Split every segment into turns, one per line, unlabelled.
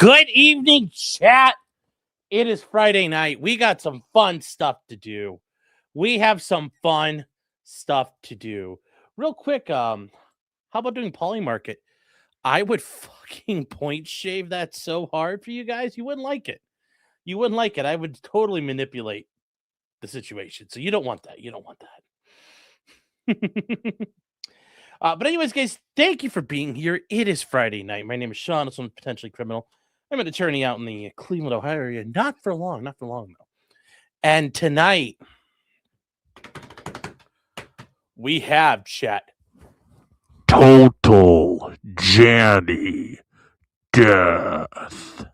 Good evening, chat. It is Friday night. We got some fun stuff to do. We have some fun stuff to do. Real quick, how about doing Polymarket? I would fucking point shave that so hard for you guys. You wouldn't like it. You wouldn't like it. I would totally manipulate the situation. So you don't want that. You don't want that. But anyways, guys, thank you for being here. It is Friday night. My name is Sean. I'm potentially criminal. I'm an attorney out in the Cleveland, Ohio area. Not for long though. And tonight we have chat.
Total Janny death.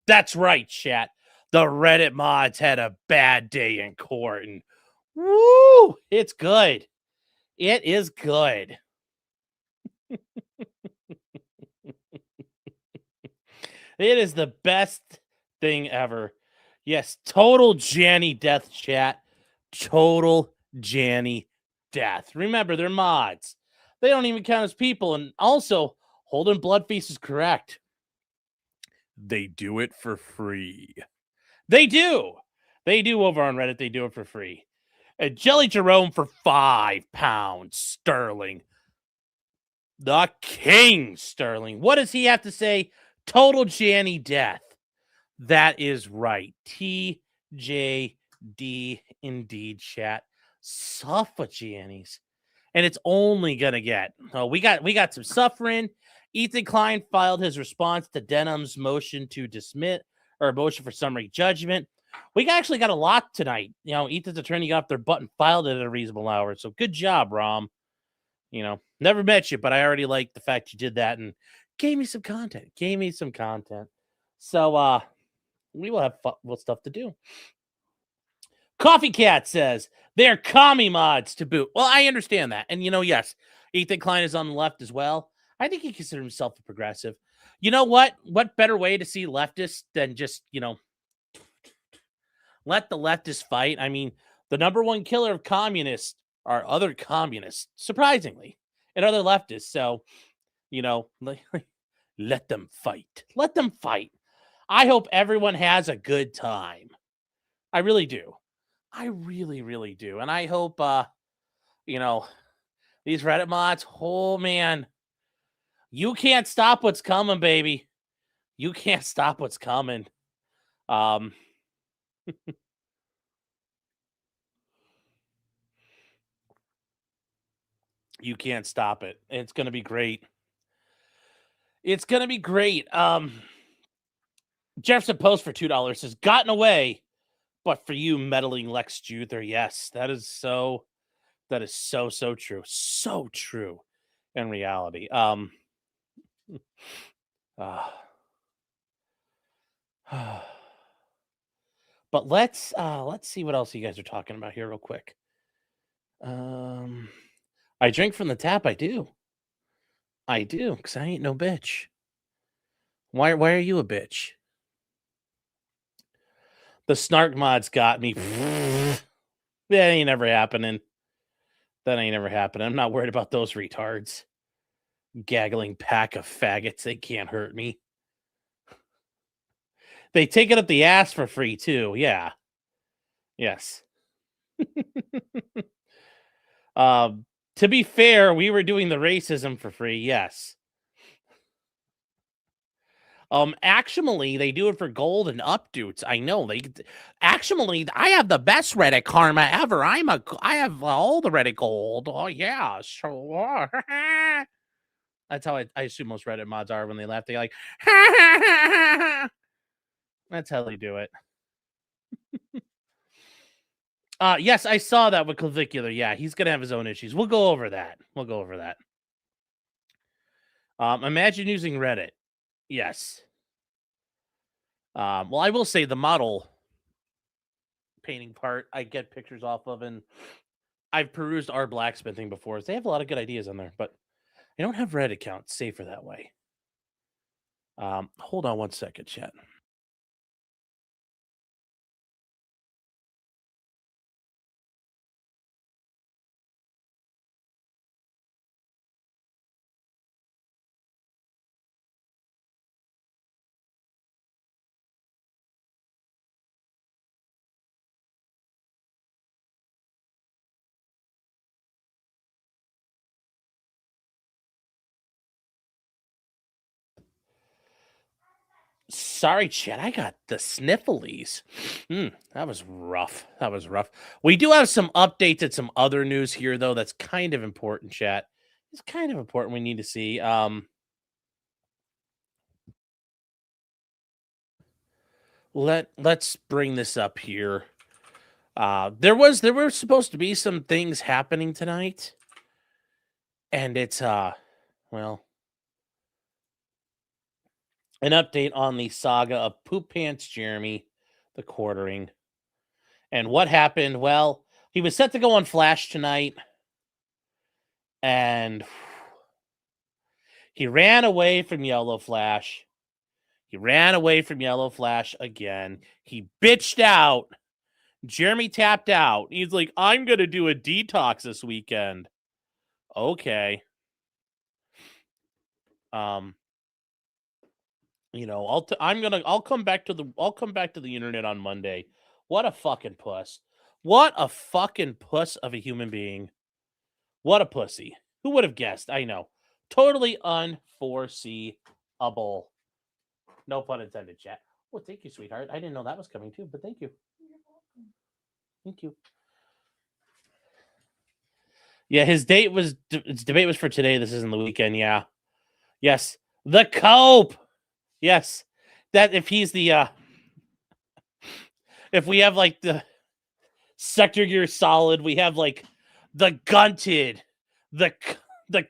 That's right, chat. The Reddit mods had a bad day in court, and woo, it's good. It is good. It is the best thing ever. Yes, total Janny death, chat. Total Janny death. Remember, they're mods. They don't even count as people. And also, Holden Bloodfeast is correct. They do it for free. They do. They do over on Reddit. They do it for free. And Jelly Jerome for £5 sterling. The King Sterling. What does he have to say? Total Janny death. That is right. TJD indeed, chat. Suffer Jannies. And it's only gonna get. Oh, we got some suffering. Ethan Klein filed his response to Denham's motion to dismiss or motion for summary judgment. We actually got a lot tonight. You know, Ethan's attorney got off their butt and filed it at a reasonable hour. So good job, Rom. You know, never met you, but I already like the fact you did that and gave me some content. So we will have stuff to do. Coffee Cat says they're commie mods to boot. Well, I understand that. And, you know, yes, Ethan Klein is on the left as well. I think he considers himself a progressive. You know what? What better way to see leftists than just, you know, let the leftists fight? I mean, the number one killer of communists are other communists, surprisingly, and other leftists. So, you know, let them fight. Let them fight. I hope everyone has a good time. I really do. I really, really do. And I hope, you know, these Reddit mods, oh, man, you can't stop what's coming, baby. You can't stop what's coming. You can't stop it. It's going to be great. It's going to be great. Jefferson Post for $2 has gotten away, but for you, meddling Lex Juther, yes, that is so true. So true in reality. But let's see what else you guys are talking about here real quick. I drink from the tap. I do, because I ain't no bitch. Why are you a bitch? The Snark mods got me. That ain't never happening. I'm not worried about those retards. Gaggling pack of faggots. They can't hurt me. They take it up the ass for free, too. Yeah. Yes. To be fair, we were doing the racism for free. Yes. Actually, they do it for gold and updates. I know actually, I have the best Reddit karma ever. I have all the Reddit gold. Oh yeah, sure. That's how I assume most Reddit mods are when they laugh. They like, that's how they do it. Yes, I saw that with Clavicular. Yeah, he's gonna have his own issues. We'll go over that. Imagine using Reddit. Yes. Well, I will say the model painting part I get pictures off of, and I've perused our blacksmithing before. They have a lot of good ideas on there, but I don't have Reddit accounts safer that way. Hold on one second, chat. Sorry, chat. I got the sniffles. That was rough. That was rough. We do have some updates and some other news here, though. That's kind of important, chat. It's kind of important. We need to see. Let's bring this up here. There were supposed to be some things happening tonight, and it's well, an update on the saga of Poop Pants Jeremy, the quartering, and what happened. Well, he was set to go on Flash tonight, and he ran away from Yellow Flash. He ran away from Yellow Flash again. He bitched out. Jeremy tapped out. He's like, I'm going to do a detox this weekend. Okay. You know, I'll come back to the internet on Monday. What a fucking puss. What a fucking puss of a human being. What a pussy. Who would have guessed? I know. Totally unforeseeable. No pun intended, chat. Oh, thank you, sweetheart. I didn't know that was coming too, but thank you. Thank you. Yeah, his debate was for today. This isn't the weekend. Yeah. Yes. The cope. Yes. That if he's the if we have like the sector gear solid, we have like the gunted, the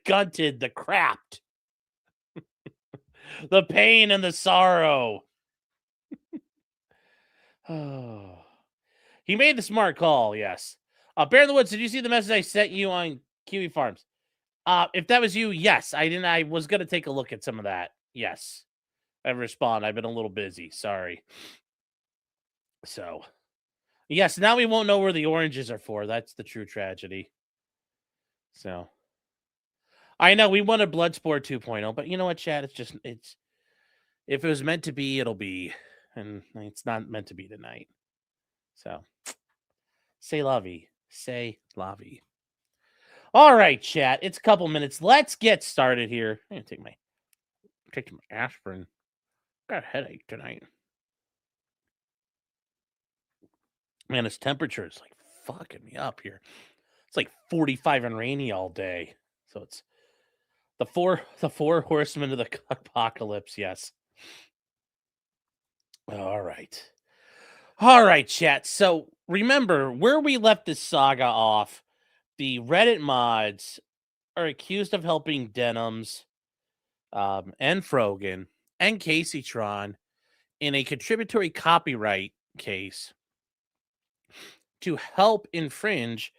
gunted, the crapped, the pain and the sorrow. Oh. He made the smart call, yes. Bear in the Woods, did you see the message I sent you on Kiwi Farms? If that was you, yes. I was going to take a look at some of that. Yes. I respond. I've been a little busy. Sorry. So, yes, now we won't know where the oranges are for. That's the true tragedy. So, I know we wanted Bloodsport 2.0, but you know what, chat? It's if it was meant to be, it'll be. And it's not meant to be tonight. So, say la vie. Say la vie. All right, chat. It's a couple minutes. Let's get started here. I'm going to take my aspirin. Got a headache tonight. Man, this temperature is like fucking me up here. It's like 45 and rainy all day. So it's the four horsemen of the apocalypse, yes. All right. All right, chat. So remember where we left this saga off. The Reddit mods are accused of helping Denims and Frogan and Caseytron in a contributory copyright case to help infringe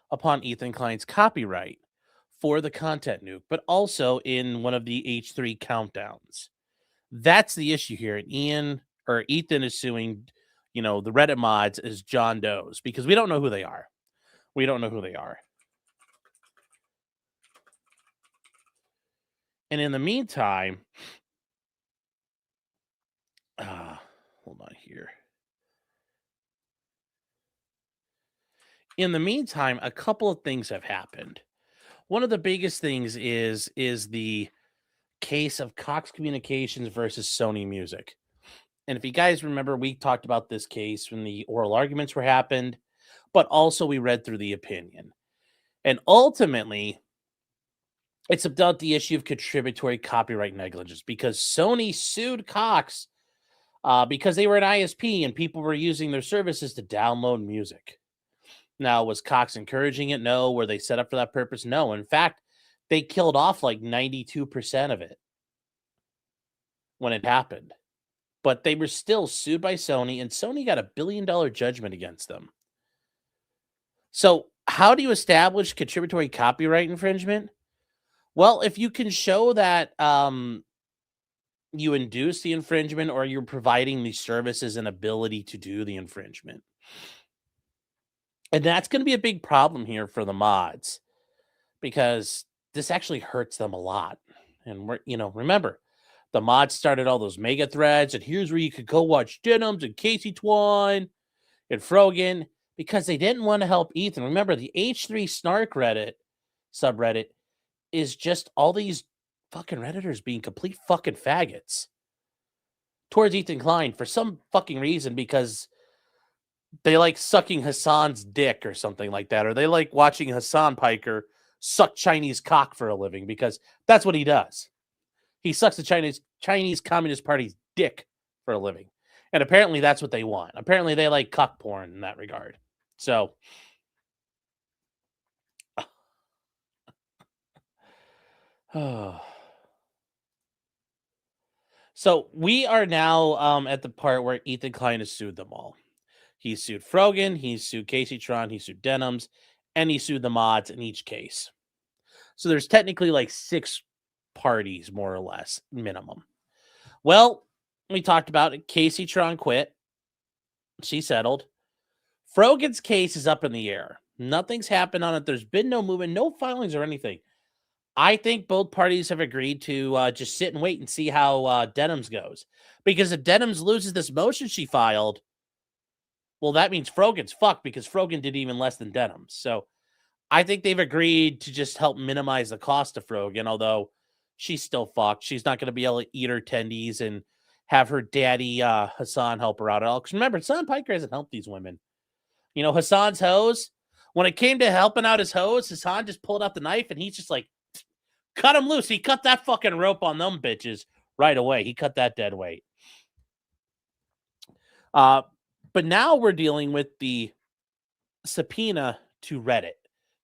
upon Ethan Klein's copyright for the content nuke, but also in one of the H3 countdowns. That's the issue here. And Ethan is suing, the Reddit mods as John Doe's because we don't know who they are. We don't know who they are. And in the meantime, hold on here. In the meantime, a couple of things have happened. One of the biggest things is the case of Cox Communications versus Sony Music. And if you guys remember, we talked about this case when the oral arguments were happened, but also we read through the opinion. And ultimately, it's about the issue of contributory copyright negligence because Sony sued Cox because they were an ISP and people were using their services to download music. Now, was Cox encouraging it? No. Were they set up for that purpose? No. In fact, they killed off like 92% of it when it happened. But they were still sued by Sony, and Sony got $1 billion judgment against them. So how do you establish contributory copyright infringement? Well, if you can show that you induce the infringement or you're providing the services and ability to do the infringement. And that's going to be a big problem here for the mods because this actually hurts them a lot. And remember, the mods started all those mega threads, and here's where you could go watch Denims and Casey Twan and Frogan because they didn't want to help Ethan. Remember, the H3 Snark subreddit is just all these fucking Redditors being complete fucking faggots. towards Ethan Klein for some fucking reason, because they like sucking Hassan's dick or something like that, or they like watching Hassan Piker suck Chinese cock for a living, because that's what he does. He sucks the Chinese Communist Party's dick for a living. And apparently that's what they want. Apparently they like cuck porn in that regard. So so we are now at the part where Ethan Klein has sued them all. He sued Frogan, he sued Casey Tron, he sued Denims, and he sued the mods in each case. So there's technically like 6 parties, more or less, minimum. Well, we talked about it. Casey Tron quit. She settled. Frogan's case is up in the air. Nothing's happened on it. There's been no movement, no filings or anything. I think both parties have agreed to just sit and wait and see how Denims goes. Because if Denims loses this motion she filed, well, that means Frogan's fucked, because Frogan did even less than Denims. So I think they've agreed to just help minimize the cost of Frogan, although she's still fucked. She's not going to be able to eat her tendies and have her daddy Hassan help her out at all. Because remember, Hassan Piker hasn't helped these women. You know, Hassan's hose, when it came to helping out his hose, Hassan just pulled out the knife and he's just like, cut him loose. He cut that fucking rope on them bitches right away. He cut that dead weight. But now we're dealing with the subpoena to Reddit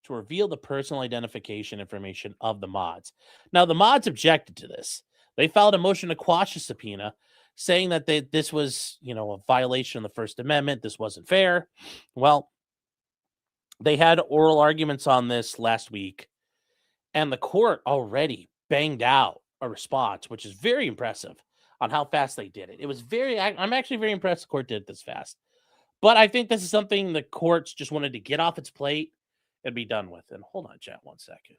to reveal the personal identification information of the mods. Now, the mods objected to this. They filed a motion to quash the subpoena, saying that this was, a violation of the First Amendment. This wasn't fair. Well, they had oral arguments on this last week, and the court already banged out a response, which is very impressive on how fast they did it. It was I'm actually very impressed the court did it this fast. But I think this is something the courts just wanted to get off its plate and be done with. And hold on, chat, 1 second.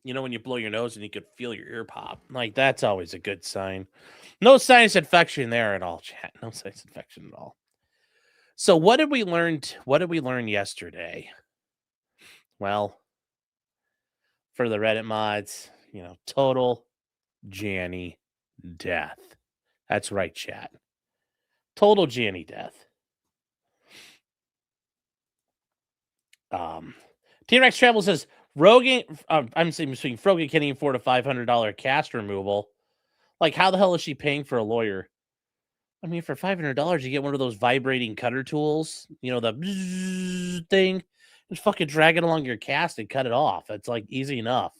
When you blow your nose and you could feel your ear pop, like, that's always a good sign. No sinus infection there at all, chat. No sinus infection at all. So what did we learn yesterday? Well, for the Reddit mods, total Janny death. That's right, chat. Total Janny death. T-Rex Travel says, Rogan, I'm assuming Frogan can't even afford a $500 cast removal. Like, how the hell is she paying for a lawyer? I mean, for $500, you get one of those vibrating cutter tools, the bzzz thing, and fucking drag it along your cast and cut it off. It's like easy enough.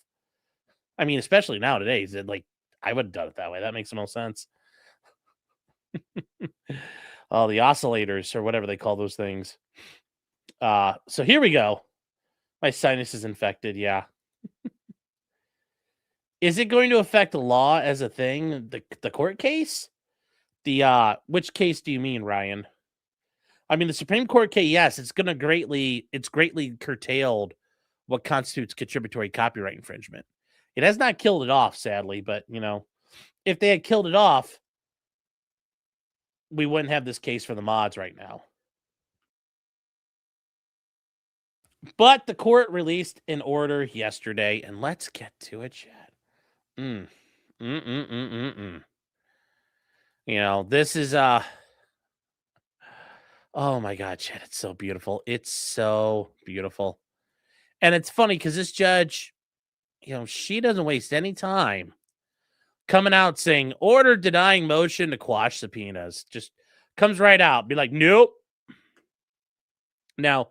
I mean, especially nowadays, I would have done it that way. That makes the most sense. Oh, the oscillators or whatever they call those things. So here we go. My sinus is infected. Yeah. Is it going to affect the law as a thing? The court case? Which case do you mean, Ryan? I mean, the Supreme Court case, yes, it's greatly curtailed what constitutes contributory copyright infringement. It has not killed it off, sadly, but if they had killed it off, we wouldn't have this case for the mods right now. But the court released an order yesterday, and let's get to it, chat. This is oh my God, chat, it's so beautiful. It's so beautiful. And it's funny because this judge, she doesn't waste any time coming out saying order denying motion to quash subpoenas. Just comes right out, be like, nope. Now,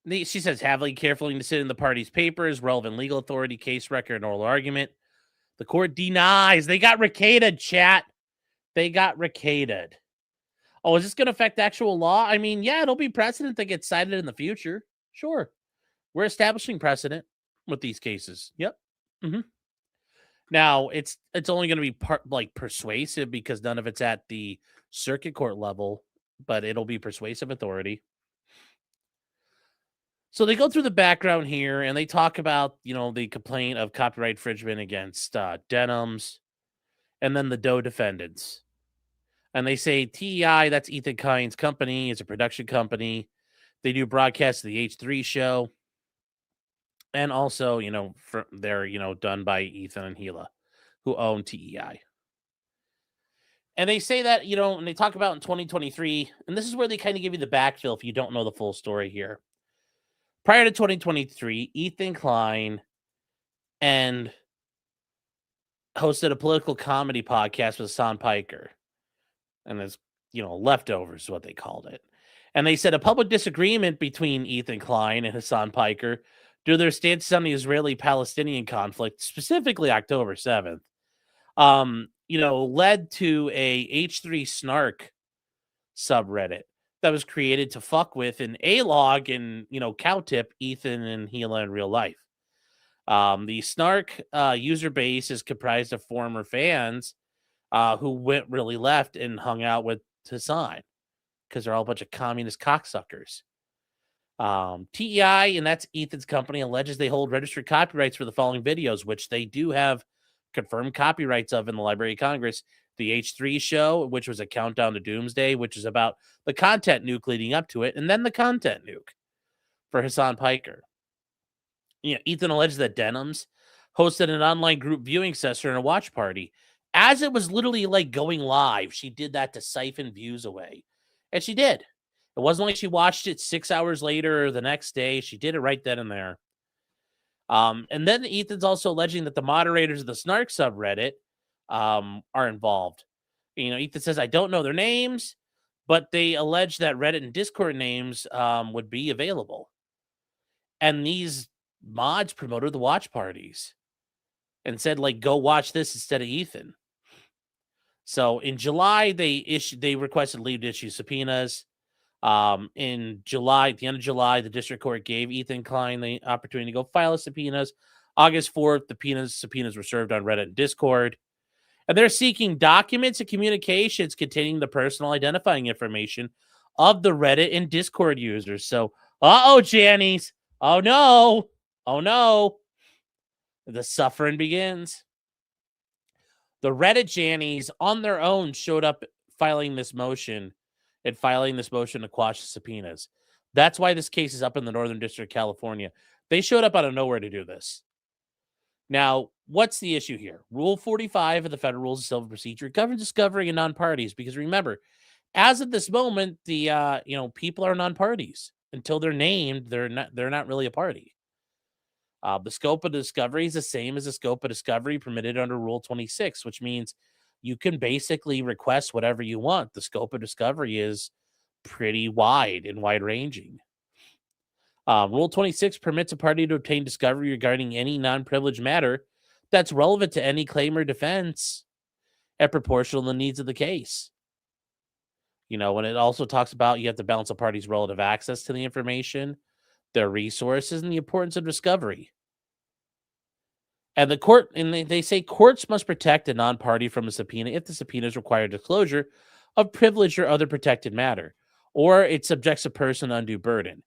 she says, heavily, carefully consider in the party's papers, relevant legal authority, case record, and oral argument. The court denies. They got ricated, chat. They got ricated. Oh, is this going to affect actual law? I mean, yeah, it'll be precedent that gets cited in the future. Sure. We're establishing precedent with these cases. Yep. Mm-hmm. Now, it's only going to be persuasive because none of it's at the circuit court level, but it'll be persuasive authority. So they go through the background here and they talk about, the complaint of copyright infringement against Denims and then the Doe defendants. And they say TEI, that's Ethan Klein's company, is a production company. They do broadcasts of the H3 show. And also, they're, done by Ethan and Gila, who own TEI. And they say that, and they talk about in 2023, and this is where they kind of give you the backfill if you don't know the full story here. Prior to 2023, Ethan Klein and hosted a political comedy podcast with Hassan Piker. And it's, leftovers is what they called it. And they said a public disagreement between Ethan Klein and Hassan Piker due to their stances on the Israeli-Palestinian conflict, specifically October 7th, led to a H3 Snark subreddit that was created to fuck with an A-log and, cow tip Ethan and Gila in real life. The Snark user base is comprised of former fans who went really left and hung out with Hassan because they're all a bunch of communist cocksuckers. TEI, and that's Ethan's company, alleges they hold registered copyrights for the following videos, which they do have confirmed copyrights of in the Library of Congress. The H3 show, which was a countdown to doomsday, which is about the content nuke leading up to it, and then the content nuke for Hassan Piker. Ethan alleged that Denims hosted an online group viewing session and a watch party. As it was literally like going live, she did that to siphon views away. And she did. It wasn't like she watched it 6 hours later or the next day. She did it right then and there. And then Ethan's also alleging that the moderators of the Snark subreddit are involved. Ethan says, I don't know their names, but they allege that Reddit and Discord names would be available. And these mods promoted the watch parties and said, go watch this instead of Ethan. So in July, they requested leave to issue subpoenas. In July, at the end of July, the district court gave Ethan Klein the opportunity to go file his subpoenas. August 4th, the subpoenas were served on Reddit and Discord. And they're seeking documents and communications containing the personal identifying information of the Reddit and Discord users. So, Jannies. Oh, no. Oh, no. The suffering begins. The Reddit Jannies on their own showed up filing this motion to quash the subpoenas. That's why this case is up in the Northern District of California. They showed up out of nowhere to do this. Now, what's the issue here? Rule 45 of the Federal Rules of Civil Procedure governs discovery and non-parties. Because remember, as of this moment, the people are non-parties until they're named. They're not really a party. The scope of discovery is the same as the scope of discovery permitted under Rule 26, which means you can basically request whatever you want. The scope of discovery is pretty wide and wide-ranging. Rule 26 permits a party to obtain discovery regarding any non-privileged matter that's relevant to any claim or defense and proportional to the needs of the case. And it also talks about you have to balance a party's relative access to the information, their resources, and the importance of discovery. And they say courts must protect a non-party from a subpoena if the subpoenas require disclosure of privileged or other protected matter, or it subjects a person to undue burden.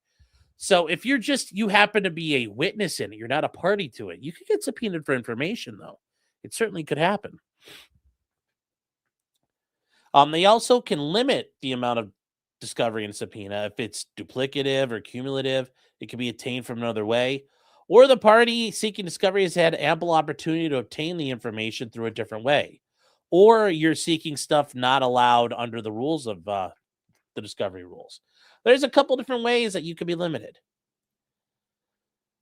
So if you happen to be a witness in it, you're not a party to it, you could get subpoenaed for information, though. It certainly could happen. They also can limit the amount of discovery in a subpoena. If it's duplicative or cumulative, it can be obtained from another way. Or the party seeking discovery has had ample opportunity to obtain the information through a different way. Or you're seeking stuff not allowed under the rules of the discovery rules. There's a couple different ways that you could be limited.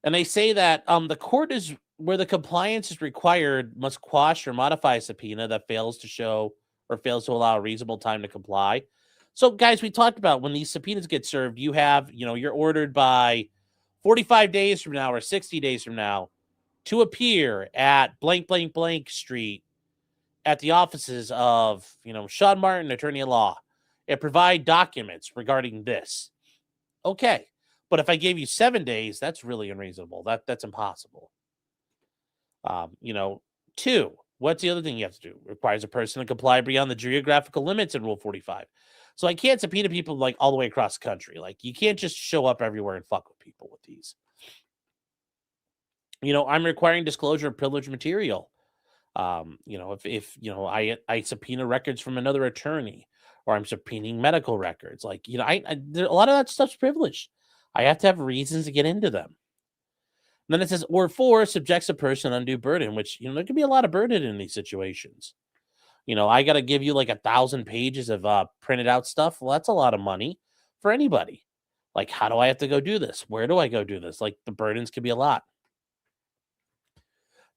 And they say that the court is where the compliance is required must quash or modify a subpoena that fails to show or fails to allow a reasonable time to comply. So, guys, we talked about when these subpoenas get served, you have, you're ordered by 45 days from now or 60 days from now to appear at blank, blank, blank street at the offices of, Sean Martin, attorney at law, and provide documents regarding this. Okay. But if I gave you 7 days, that's really unreasonable. That's impossible. 2, what's the other thing you have to do? Requires a person to comply beyond the geographical limits in Rule 45. So I can't subpoena people all the way across the country. You can't just show up everywhere and fuck with people with these. I'm requiring disclosure of privileged material. If I subpoena records from another attorney, or I'm subpoenaing medical records. Like, you know, a lot of that stuff's privileged. I have to have reasons to get into them. And then it says, or 4, subjects a person undue burden, which, you know, there can be a lot of burden in these situations. You know, I got to give you like 1,000 pages of printed out stuff. Well, that's a lot of money for anybody. Like, how do I have to go do this? Where do I go do this? Like, the burdens could be a lot.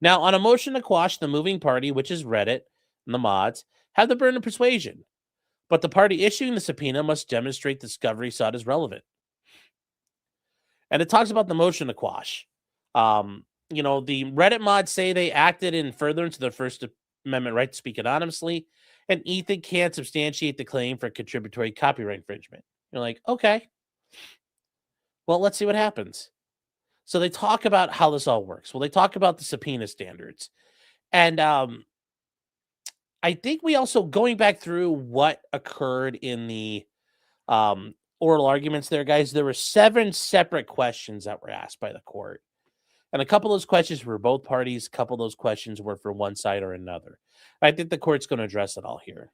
Now, on a motion to quash, the moving party, which is Reddit and the mods, have the burden of persuasion. But the party issuing the subpoena must demonstrate the discovery sought is relevant. And it talks about the motion to quash. You know, the Reddit mods say they acted in furtherance of their First Amendment right to speak anonymously, and Ethan can't substantiate the claim for contributory copyright infringement. You're like, okay, well, let's see what happens. So they talk about how this all works. Well, they talk about the subpoena standards. And I think we also, going back through what occurred in the oral arguments there, guys, there were 7 separate questions that were asked by the court. And a couple of those questions were both parties. A couple of those questions were for one side or another. I think the court's going to address it all here.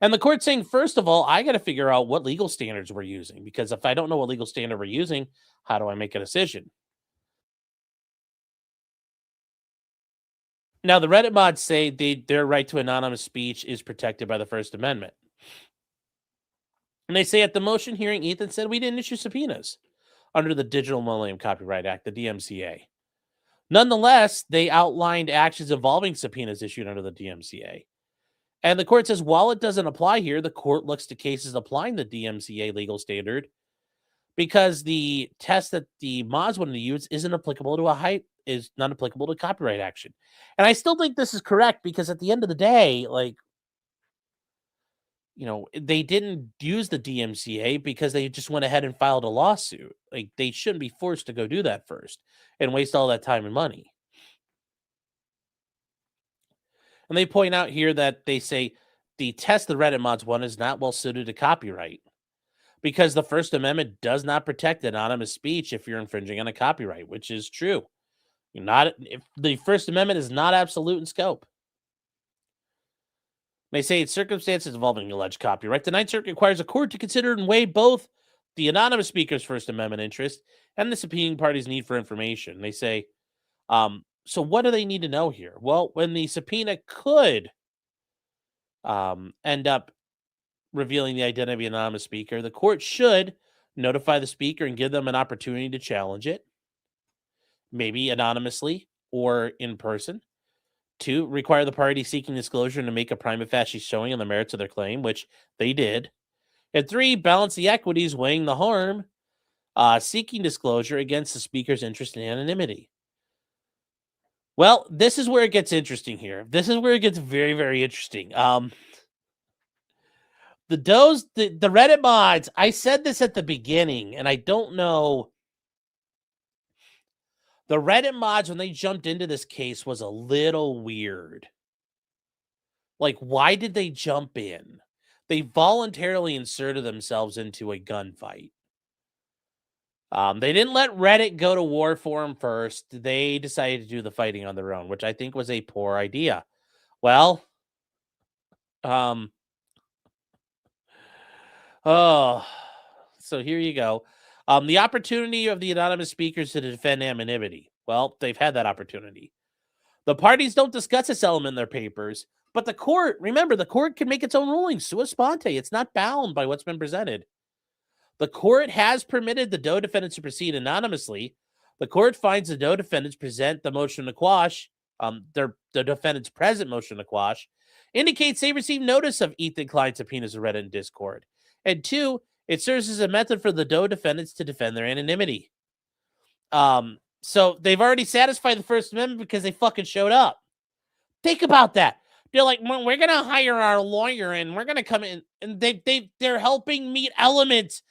And the court's saying, first of all, I got to figure out what legal standards we're using, because if I don't know what legal standard we're using, how do I make a decision? Now, the Reddit mods say their right to anonymous speech is protected by the First Amendment. And they say at the motion hearing, Ethan said we didn't issue subpoenas under the Digital Millennium Copyright Act, the DMCA. Nonetheless, they outlined actions involving subpoenas issued under the DMCA. And the court says, while it doesn't apply here, the court looks to cases applying the DMCA legal standard because the test that the mods wanted to use isn't applicable to is not applicable to copyright action. And I still think this is correct, because at the end of the day, like, you know, they didn't use the DMCA because they just went ahead and filed a lawsuit. Like, they shouldn't be forced to go do that first and waste all that time and money. And they point out here that they say the test the Reddit mods want is not well suited to copyright because the First Amendment does not protect anonymous speech if you're infringing on a copyright, which is true. If the First Amendment is not absolute in scope. They say in circumstances involving alleged copyright, the Ninth Circuit requires a court to consider and weigh both the anonymous speaker's First Amendment interest and the subpoenaing party's need for information. They say, so what do they need to know here? Well, when the subpoena could end up revealing the identity of the anonymous speaker, the court should notify the speaker and give them an opportunity to challenge it, maybe anonymously or in person. 2, require the party seeking disclosure to make a prima facie showing on the merits of their claim, which they did. And 3, balance the equities, weighing the harm, seeking disclosure against the speaker's interest in anonymity. Well, this is where it gets interesting here. This is where it gets very, very interesting. The Reddit mods, I said this at the beginning, and I don't know. The Reddit mods, when they jumped into this case, was a little weird. Like, why did they jump in? They voluntarily inserted themselves into a gunfight. They didn't let Reddit go to war for them first. They decided to do the fighting on their own, which I think was a poor idea. Well, so here you go. The opportunity of the anonymous speakers to defend anonymity. Well, they've had that opportunity. The parties don't discuss this element in their papers, but the court, remember, the court can make its own rulings sua sponte. It's not bound by what's been presented. The court has permitted the Doe defendants to proceed anonymously. The court finds the Doe defendants present the motion to quash, the defendants' present motion to quash, indicates they received notice of Ethan Klein subpoenas of Reddit and Discord. And 2, it serves as a method for the Doe defendants to defend their anonymity. So they've already satisfied the First Amendment because they fucking showed up. Think about that. They're like, well, we're going to hire our lawyer and we're going to come in, and they're helping meet elements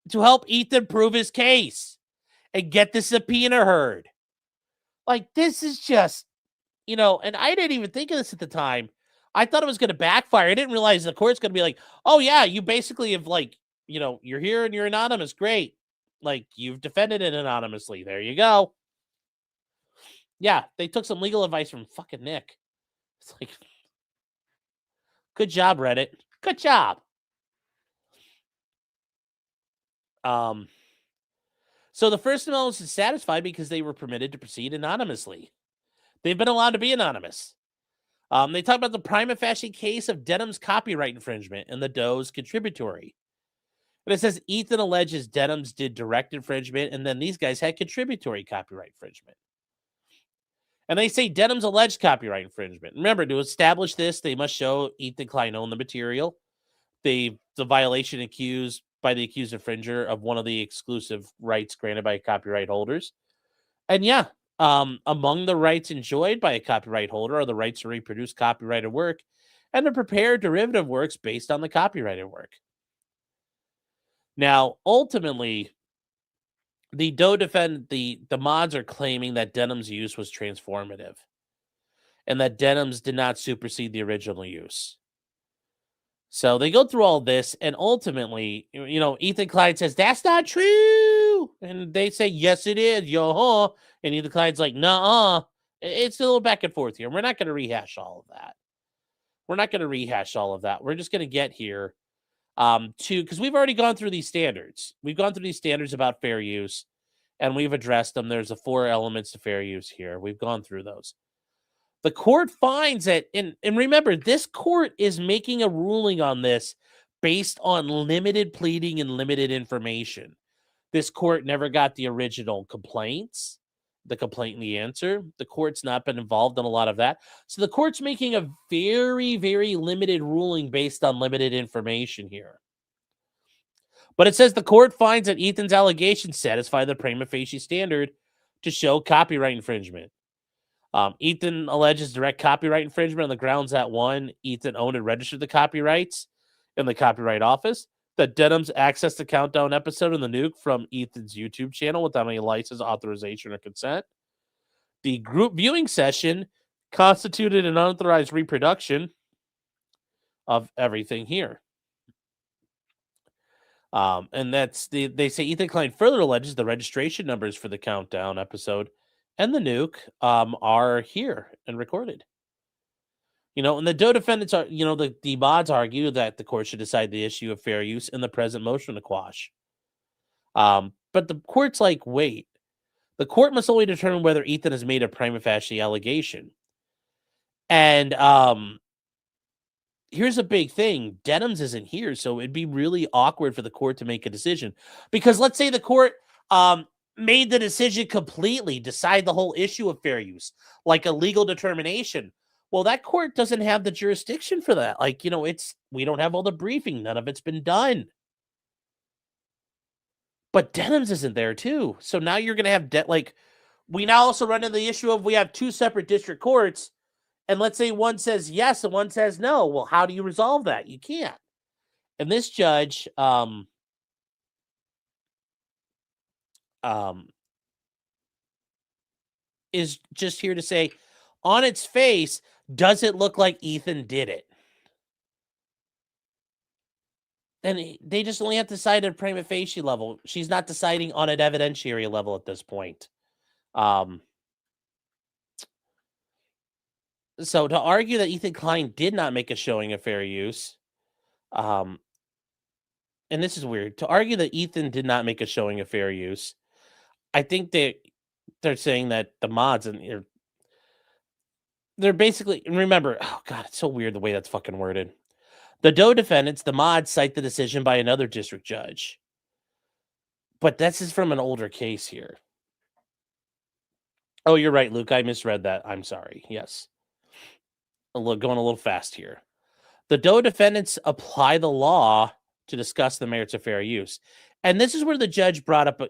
to help Ethan prove his case and get the subpoena heard. Like, this is just, and I didn't even think of this at the time. I thought it was going to backfire. I didn't realize the court's going to be like, oh yeah, you basically have, like, you're here and you're anonymous. Great. Like, you've defended it anonymously. There you go. Yeah, they took some legal advice from fucking Nick. It's like, good job, Reddit. Good job. So the First Amendment is satisfied because they were permitted to proceed anonymously. They've been allowed to be anonymous. They talk about the prima facie case of Denham's copyright infringement and the Doe's contributory. But it says Ethan alleges Denham's did direct infringement, and then these guys had contributory copyright infringement. And they say Denham's alleged copyright infringement. Remember, to establish this, they must show Ethan Klein owned the material. The violation accused by the accused infringer of one of the exclusive rights granted by copyright holders. And yeah, among the rights enjoyed by a copyright holder are the rights to reproduce copyrighted work and to prepare derivative works based on the copyrighted work. Now, ultimately, the the mods are claiming that Denham's use was transformative and that Denham's did not supersede the original use. So they go through all this, and ultimately, Ethan Klein says, that's not true. And they say, yes, it is, yo-ho. And Ethan Klein's like, nuh-uh. It's a little back and forth here. We're not going to rehash all of that. We're just going to get here because we've already gone through these standards. We've gone through these standards about fair use, and we've addressed them. There's 4 elements to fair use here. We've gone through those. The court finds that, and remember, this court is making a ruling on this based on limited pleading and limited information. This court never got the original complaints, the complaint and the answer. The court's not been involved in a lot of that. So the court's making a very, very limited ruling based on limited information here. But it says the court finds that Ethan's allegations satisfy the prima facie standard to show copyright infringement. Ethan alleges direct copyright infringement on the grounds that 1, Ethan owned and registered the copyrights in the Copyright Office, that Denham's accessed the Countdown episode in the nuke from Ethan's YouTube channel without any license, authorization, or consent. The group viewing session constituted an unauthorized reproduction of everything here. And they say Ethan Klein further alleges the registration numbers for the Countdown episode and the nuke are here and recorded. And the Doe defendants are, the mods argue that the court should decide the issue of fair use in the present motion to quash. But the court's like, wait, the court must only determine whether Ethan has made a prima facie allegation. And here's a big thing. Denham's isn't here, so it'd be really awkward for the court to make a decision. Because let's say the court made the decision completely, decide the whole issue of fair use, like a legal determination. Well, that court doesn't have the jurisdiction for that. We don't have all the briefing. None of it's been done. But Denham's isn't there too. So now you're going to have we now also run into the issue of we have 2 separate district courts. And let's say one says yes and one says no. Well, how do you resolve that? You can't. And this judge is just here to say, on its face, does it look like Ethan did it? And they just only have to decide at a prima facie level. She's not deciding on an evidentiary level at this point. So to argue that Ethan Klein did not make a showing of fair use, and this is weird, to argue that Ethan did not make a showing of fair use, I think they're saying that the mods and they're basically, and remember, oh God, it's so weird the way that's fucking worded. The Doe defendants, the mods, cite the decision by another district judge. But this is from an older case here. Oh, you're right, Luke. I misread that. I'm sorry. Yes. Going a little fast here. The Doe defendants apply the law to discuss the merits of fair use. And this is where the judge brought up,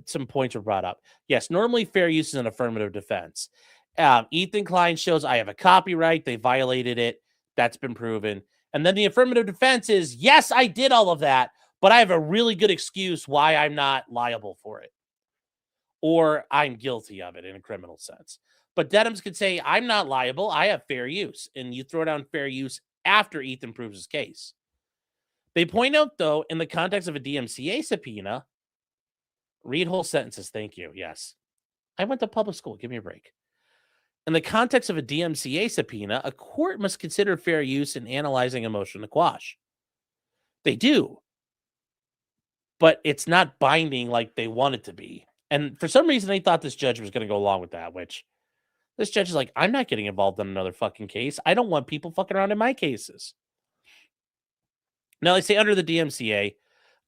some points were brought up. Yes, normally fair use is an affirmative defense. Ethan Klein shows I have a copyright. They violated it. That's been proven. And then the affirmative defense is, yes, I did all of that, but I have a really good excuse why I'm not liable for it. Or I'm guilty of it in a criminal sense. But Denham's could say, I'm not liable. I have fair use. And you throw down fair use after Ethan proves his case. They point out, though, in the context of a DMCA subpoena, read whole sentences. Thank you. Yes. I went to public school. Give me a break. In the context of a DMCA subpoena, a court must consider fair use in analyzing a motion to quash. They do. But it's not binding like they want it to be. And for some reason, they thought this judge was going to go along with that, which this judge is like, I'm not getting involved in another fucking case. I don't want people fucking around in my cases. Now, they say under the DMCA,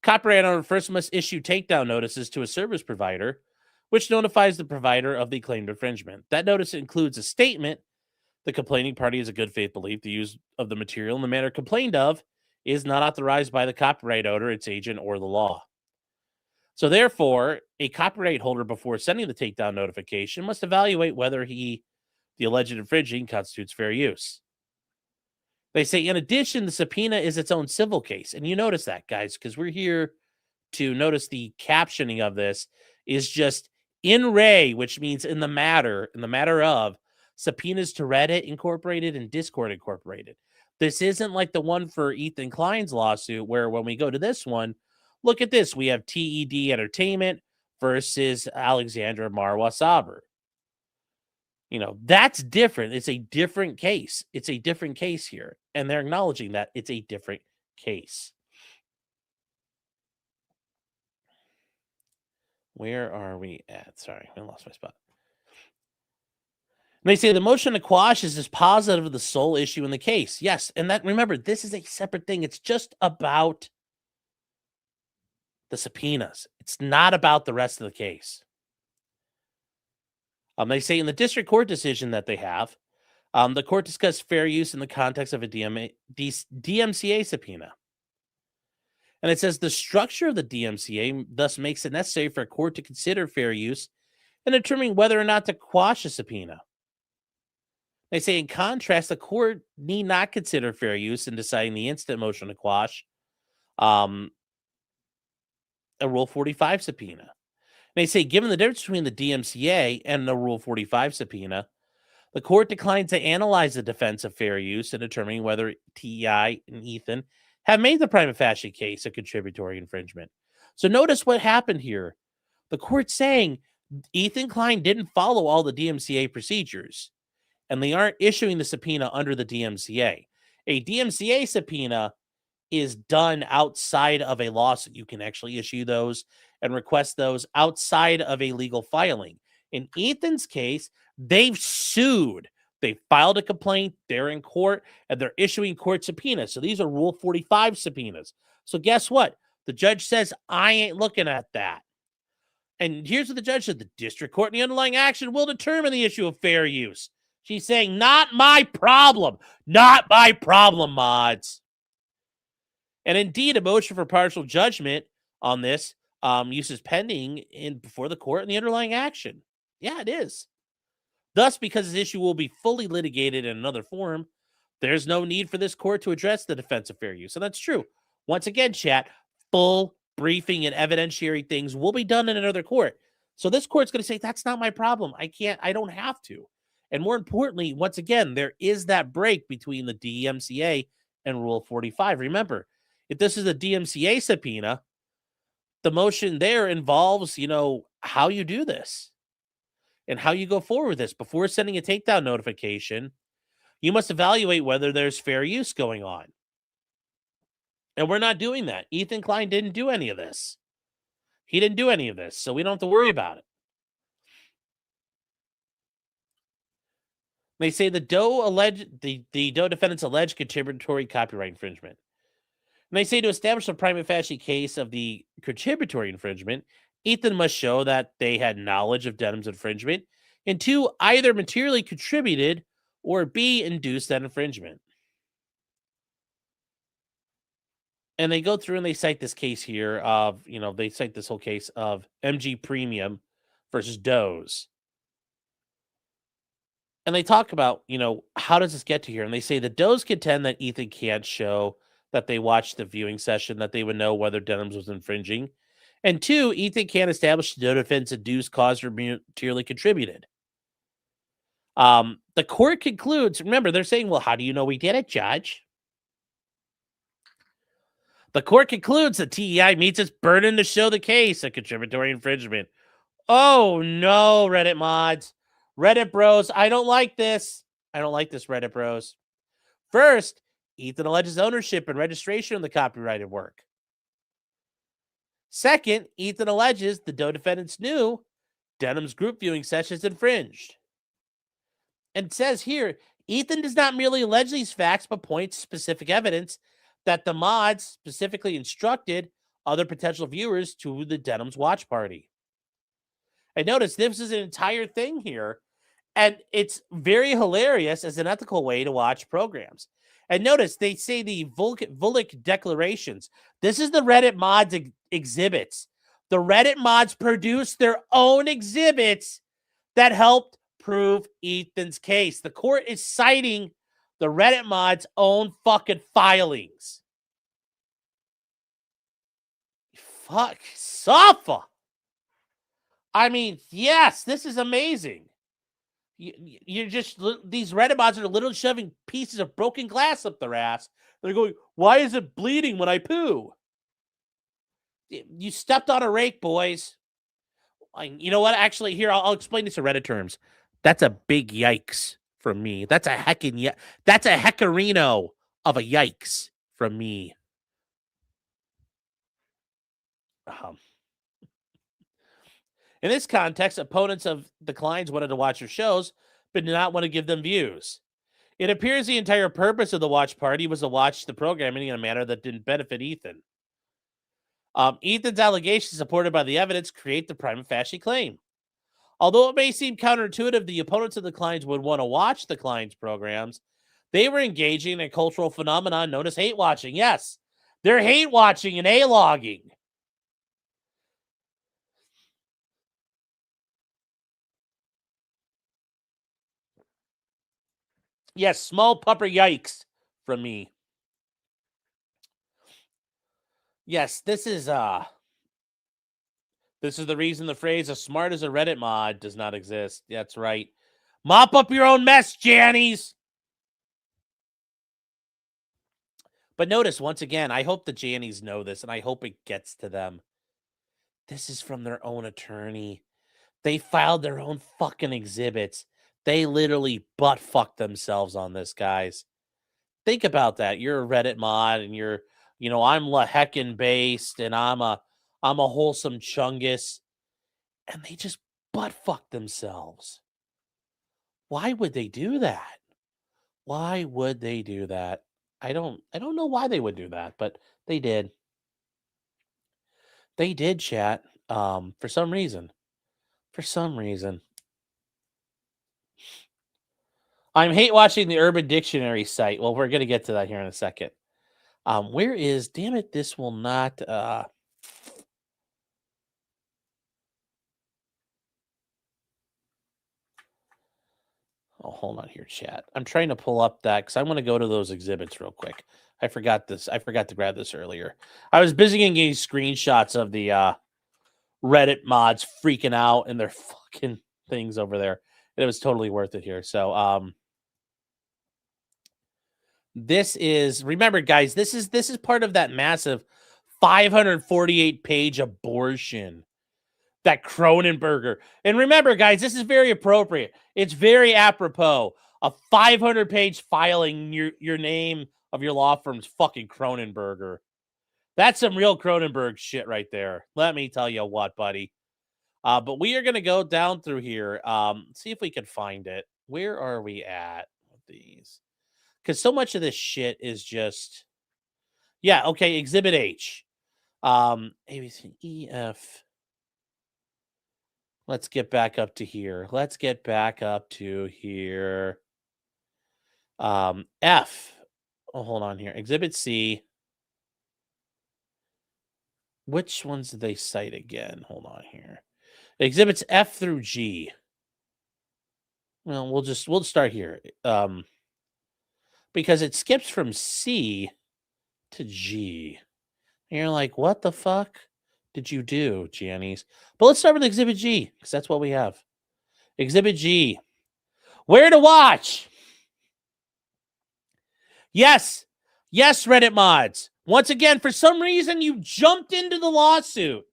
copyright owner first must issue takedown notices to a service provider, which notifies the provider of the claimed infringement. That notice includes a statement. The complaining party has a good faith belief the use of the material in the manner complained of is not authorized by the copyright owner, its agent, or the law. So therefore, a copyright holder, before sending the takedown notification, must evaluate whether the alleged infringing constitutes fair use. They say, in addition, the subpoena is its own civil case. And you notice that, guys, because we're here to notice the captioning of this is just in re, which means in the matter of subpoenas to Reddit Incorporated and Discord Incorporated. This isn't like the one for Ethan Klein's lawsuit, where when we go to this one, look at this. We have TED Entertainment versus Alexandra Marwa Saber. That's different. It's a different case. It's a different case here. And they're acknowledging that it's a different case. Where are we at? Sorry, I lost my spot. And they say the motion to quash is positive of the sole issue in the case. Yes, and that, remember, this is a separate thing. It's just about the subpoenas. It's not about the rest of the case. They say in the district court decision that they have, the court discussed fair use in the context of a DMCA subpoena. And it says the structure of the DMCA thus makes it necessary for a court to consider fair use in determining whether or not to quash a subpoena. They say, in contrast, the court need not consider fair use in deciding the instant motion to quash a Rule 45 subpoena. They say, given the difference between the DMCA and the Rule 45 subpoena, the court declined to analyze the defense of fair use in determining whether TEI and Ethan have made the prima facie case a contributory infringement. So notice what happened here. The court's saying Ethan Klein didn't follow all the DMCA procedures, and they aren't issuing the subpoena under the DMCA. A DMCA subpoena is done outside of a lawsuit. You can actually issue those and request those outside of a legal filing. In Ethan's case, they've sued. They filed a complaint. They're in court, and they're issuing court subpoenas. So these are Rule 45 subpoenas. So guess what? The judge says, I ain't looking at that. And here's what the judge said. The district court in the underlying action will determine the issue of fair use. She's saying, not my problem. Not my problem, mods. And indeed, a motion for partial judgment on this use is pending before the court in the underlying action. Yeah, it is. Thus, because this issue will be fully litigated in another forum, there's no need for this court to address the defense of fair use. And that's true. Once again, chat, full briefing and evidentiary things will be done in another court. So this court's going to say, that's not my problem. I don't have to. And more importantly, once again, there is that break between the DMCA and Rule 45. Remember, if this is a DMCA subpoena, the motion there involves, how you do this and how you go forward with this. Before sending a takedown notification, you must evaluate whether there's fair use going on. And we're not doing that. Ethan Klein didn't do any of this. He didn't do any of this, so we don't have to worry about it. They say the Doe defendants alleged contributory copyright infringement. And they say to establish a prima facie case of the contributory infringement, Ethan must show that they had knowledge of Denham's infringement, and 2, either materially contributed or B, induced that infringement. And they go through and they cite this case here of, they cite this whole case of MG Premium versus Doe's. And they talk about, how does this get to here? And they say the Doe's contend that Ethan can't show that they watched the viewing session, that they would know whether Denham's was infringing. And 2, Ethan can't establish the defense induced, caused, or materially contributed. The court concludes, remember, they're saying, well, how do you know we did it, Judge? The court concludes that TEI meets its burden to show the case of contributory infringement. Oh, no, Reddit mods. Reddit bros, I don't like this. I don't like this, Reddit bros. First, Ethan alleges ownership and registration of the copyrighted work. Second, Ethan alleges the Doe defendants knew Denham's group viewing sessions infringed. And it says here, Ethan does not merely allege these facts, but points to specific evidence that the mods specifically instructed other potential viewers to the Denham's watch party. And notice this is an entire thing here, and it's very hilarious as an ethical way to watch programs. And notice they say the Volk declarations. This is the Reddit mods exhibits. The Reddit mods produced their own exhibits that helped prove Ethan's case. The court is citing the Reddit mods' own fucking filings. Fuck, Safa. I mean, yes, this is amazing. You're just, these Reddit mods are literally shoving pieces of broken glass up their ass. They're going, why is it bleeding when I poo? You stepped on a rake, boys. You know what? Actually, here, I'll explain this in Reddit terms. That's a big yikes from me. That's a that's a heckarino of a yikes from me. In this context, opponents of the Kleins wanted to watch their shows, but did not want to give them views. It appears the entire purpose of the watch party was to watch the programming in a manner that didn't benefit Ethan. Ethan's allegations, supported by the evidence, create the prima facie claim. Although it may seem counterintuitive, the opponents of the Kleins would want to watch the Kleins programs. They were engaging in a cultural phenomenon known as hate watching. Yes, they're hate watching and A-logging. Yes, small pupper yikes from me. Yes, this is the reason the phrase "as smart as a Reddit mod" does not exist. That's right. Mop up your own mess, Jannies. But notice, once again, I hope the Jannies know this, and I hope it gets to them. This is from their own attorney. They filed their own fucking exhibits. They literally butt-fucked themselves on this, guys. Think about that. You're a Reddit mod, and you're, I'm Laheckin based, and I'm a wholesome chungus, and they just butt-fucked themselves. Why would they do that? Why would they do that? I don't know why they would do that, but they did. They did, chat. For some reason. For some reason. I'm hate watching the Urban Dictionary site. Well, we're going to get to that here in a second. Where is, damn it, this will not, oh, hold on here, chat. I'm trying to pull up that because I want to go to those exhibits real quick. I forgot this. I forgot to grab this earlier. I was busy getting screenshots of the Reddit mods freaking out and their fucking things over there. And it was totally worth it here. So, this is, remember, guys, this is part of that massive 548-page abortion that Cronenberger. And remember, guys, this is very appropriate. It's very apropos. A 500-page filing your name of your law firm's fucking Cronenberger. That's some real Cronenberg shit right there. Let me tell you what, buddy. But we are going to go down through here. See if we can find it. Where are we at with these? Because so much of this shit is just... Yeah, okay, Exhibit H. A, B, C, E, F... Let's get back up to here. Let's get back up to here. F. Oh, hold on here. Exhibit C. Which ones did they cite again? Hold on here. Exhibits F through G. Well, we'll start here. Because it skips from C to G. And you're like, what the fuck did you do, Giannis? But let's start with Exhibit G, because that's what we have. Exhibit G. Where to watch? Yes. Yes, Reddit mods. Once again, for some reason, you jumped into the lawsuit.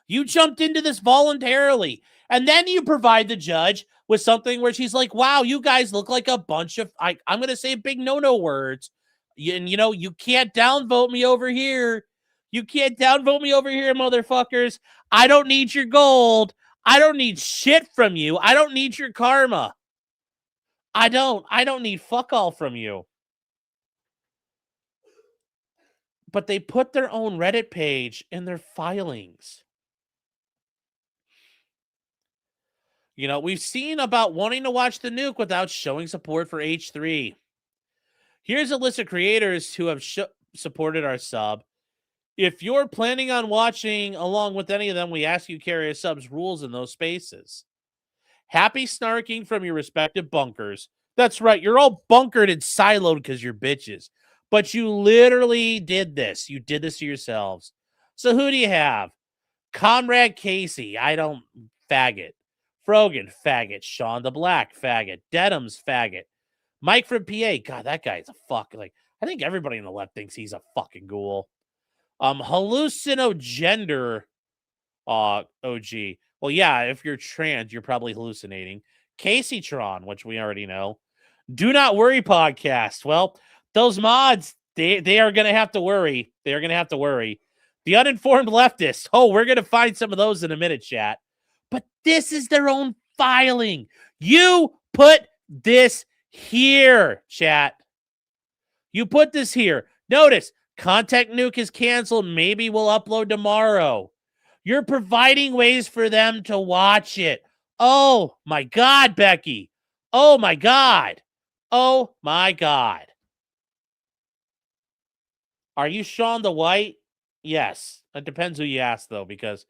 You jumped into this voluntarily. And then you provide the judge with something where she's like, wow, you guys look like a bunch of, I'm going to say big no-no words, And you can't downvote me over here. You can't downvote me over here, motherfuckers. I don't need your gold. I don't need shit from you. I don't need your karma. I don't need fuck all from you. But they put their own Reddit page in their filings. We've seen about wanting to watch the nuke without showing support for H3. Here's a list of creators who have supported our sub. If you're planning on watching along with any of them, we ask you carry a sub's rules in those spaces. Happy snarking from your respective bunkers. That's right, you're all bunkered and siloed because you're bitches. But you literally did this. You did this to yourselves. So who do you have? Comrade Casey, faggot. Frogan, faggot. Sean the Black, faggot. Dedham's, faggot. Mike from PA, God, that guy's a fuck. I think everybody in the left thinks he's a fucking ghoul. Hallucinogender, OG. Well, yeah, if you're trans, you're probably hallucinating. Casey Tron, which we already know. Do Not Worry podcast. Well, those mods, they are going to have to worry. They are going to have to worry. The Uninformed Leftists. Oh, we're going to find some of those in a minute, chat. But this is their own filing. You put this here, chat. You put this here. Notice, Contact Nuke is canceled. Maybe we'll upload tomorrow. You're providing ways for them to watch it. Oh, my God, Becky. Oh, my God. Oh, my God. Are you Sean the White? Yes. It depends who you ask, though, because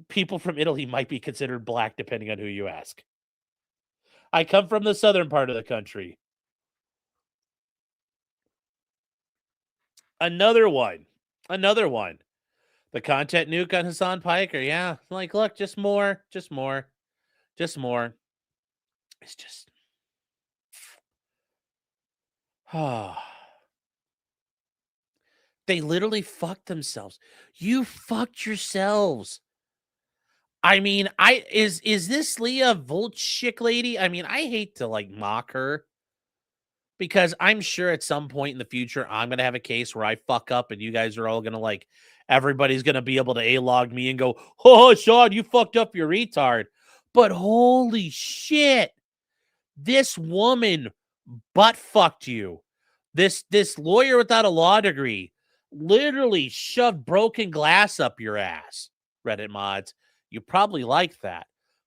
people from Italy might be considered black depending on who you ask. I come from the southern part of the country. Another one. The content nuke on Hassan Piker. Yeah. Look, just more. It's just. They literally fucked themselves. You fucked yourselves. I mean, is this Leah Volchik lady? I mean, I hate to mock her because I'm sure at some point in the future I'm gonna have a case where I fuck up and you guys are all gonna everybody's gonna be able to A-log me and go, oh, Sean, you fucked up, your retard. But holy shit, this woman butt fucked you. This lawyer without a law degree literally shoved broken glass up your ass. Reddit mods, you probably like that.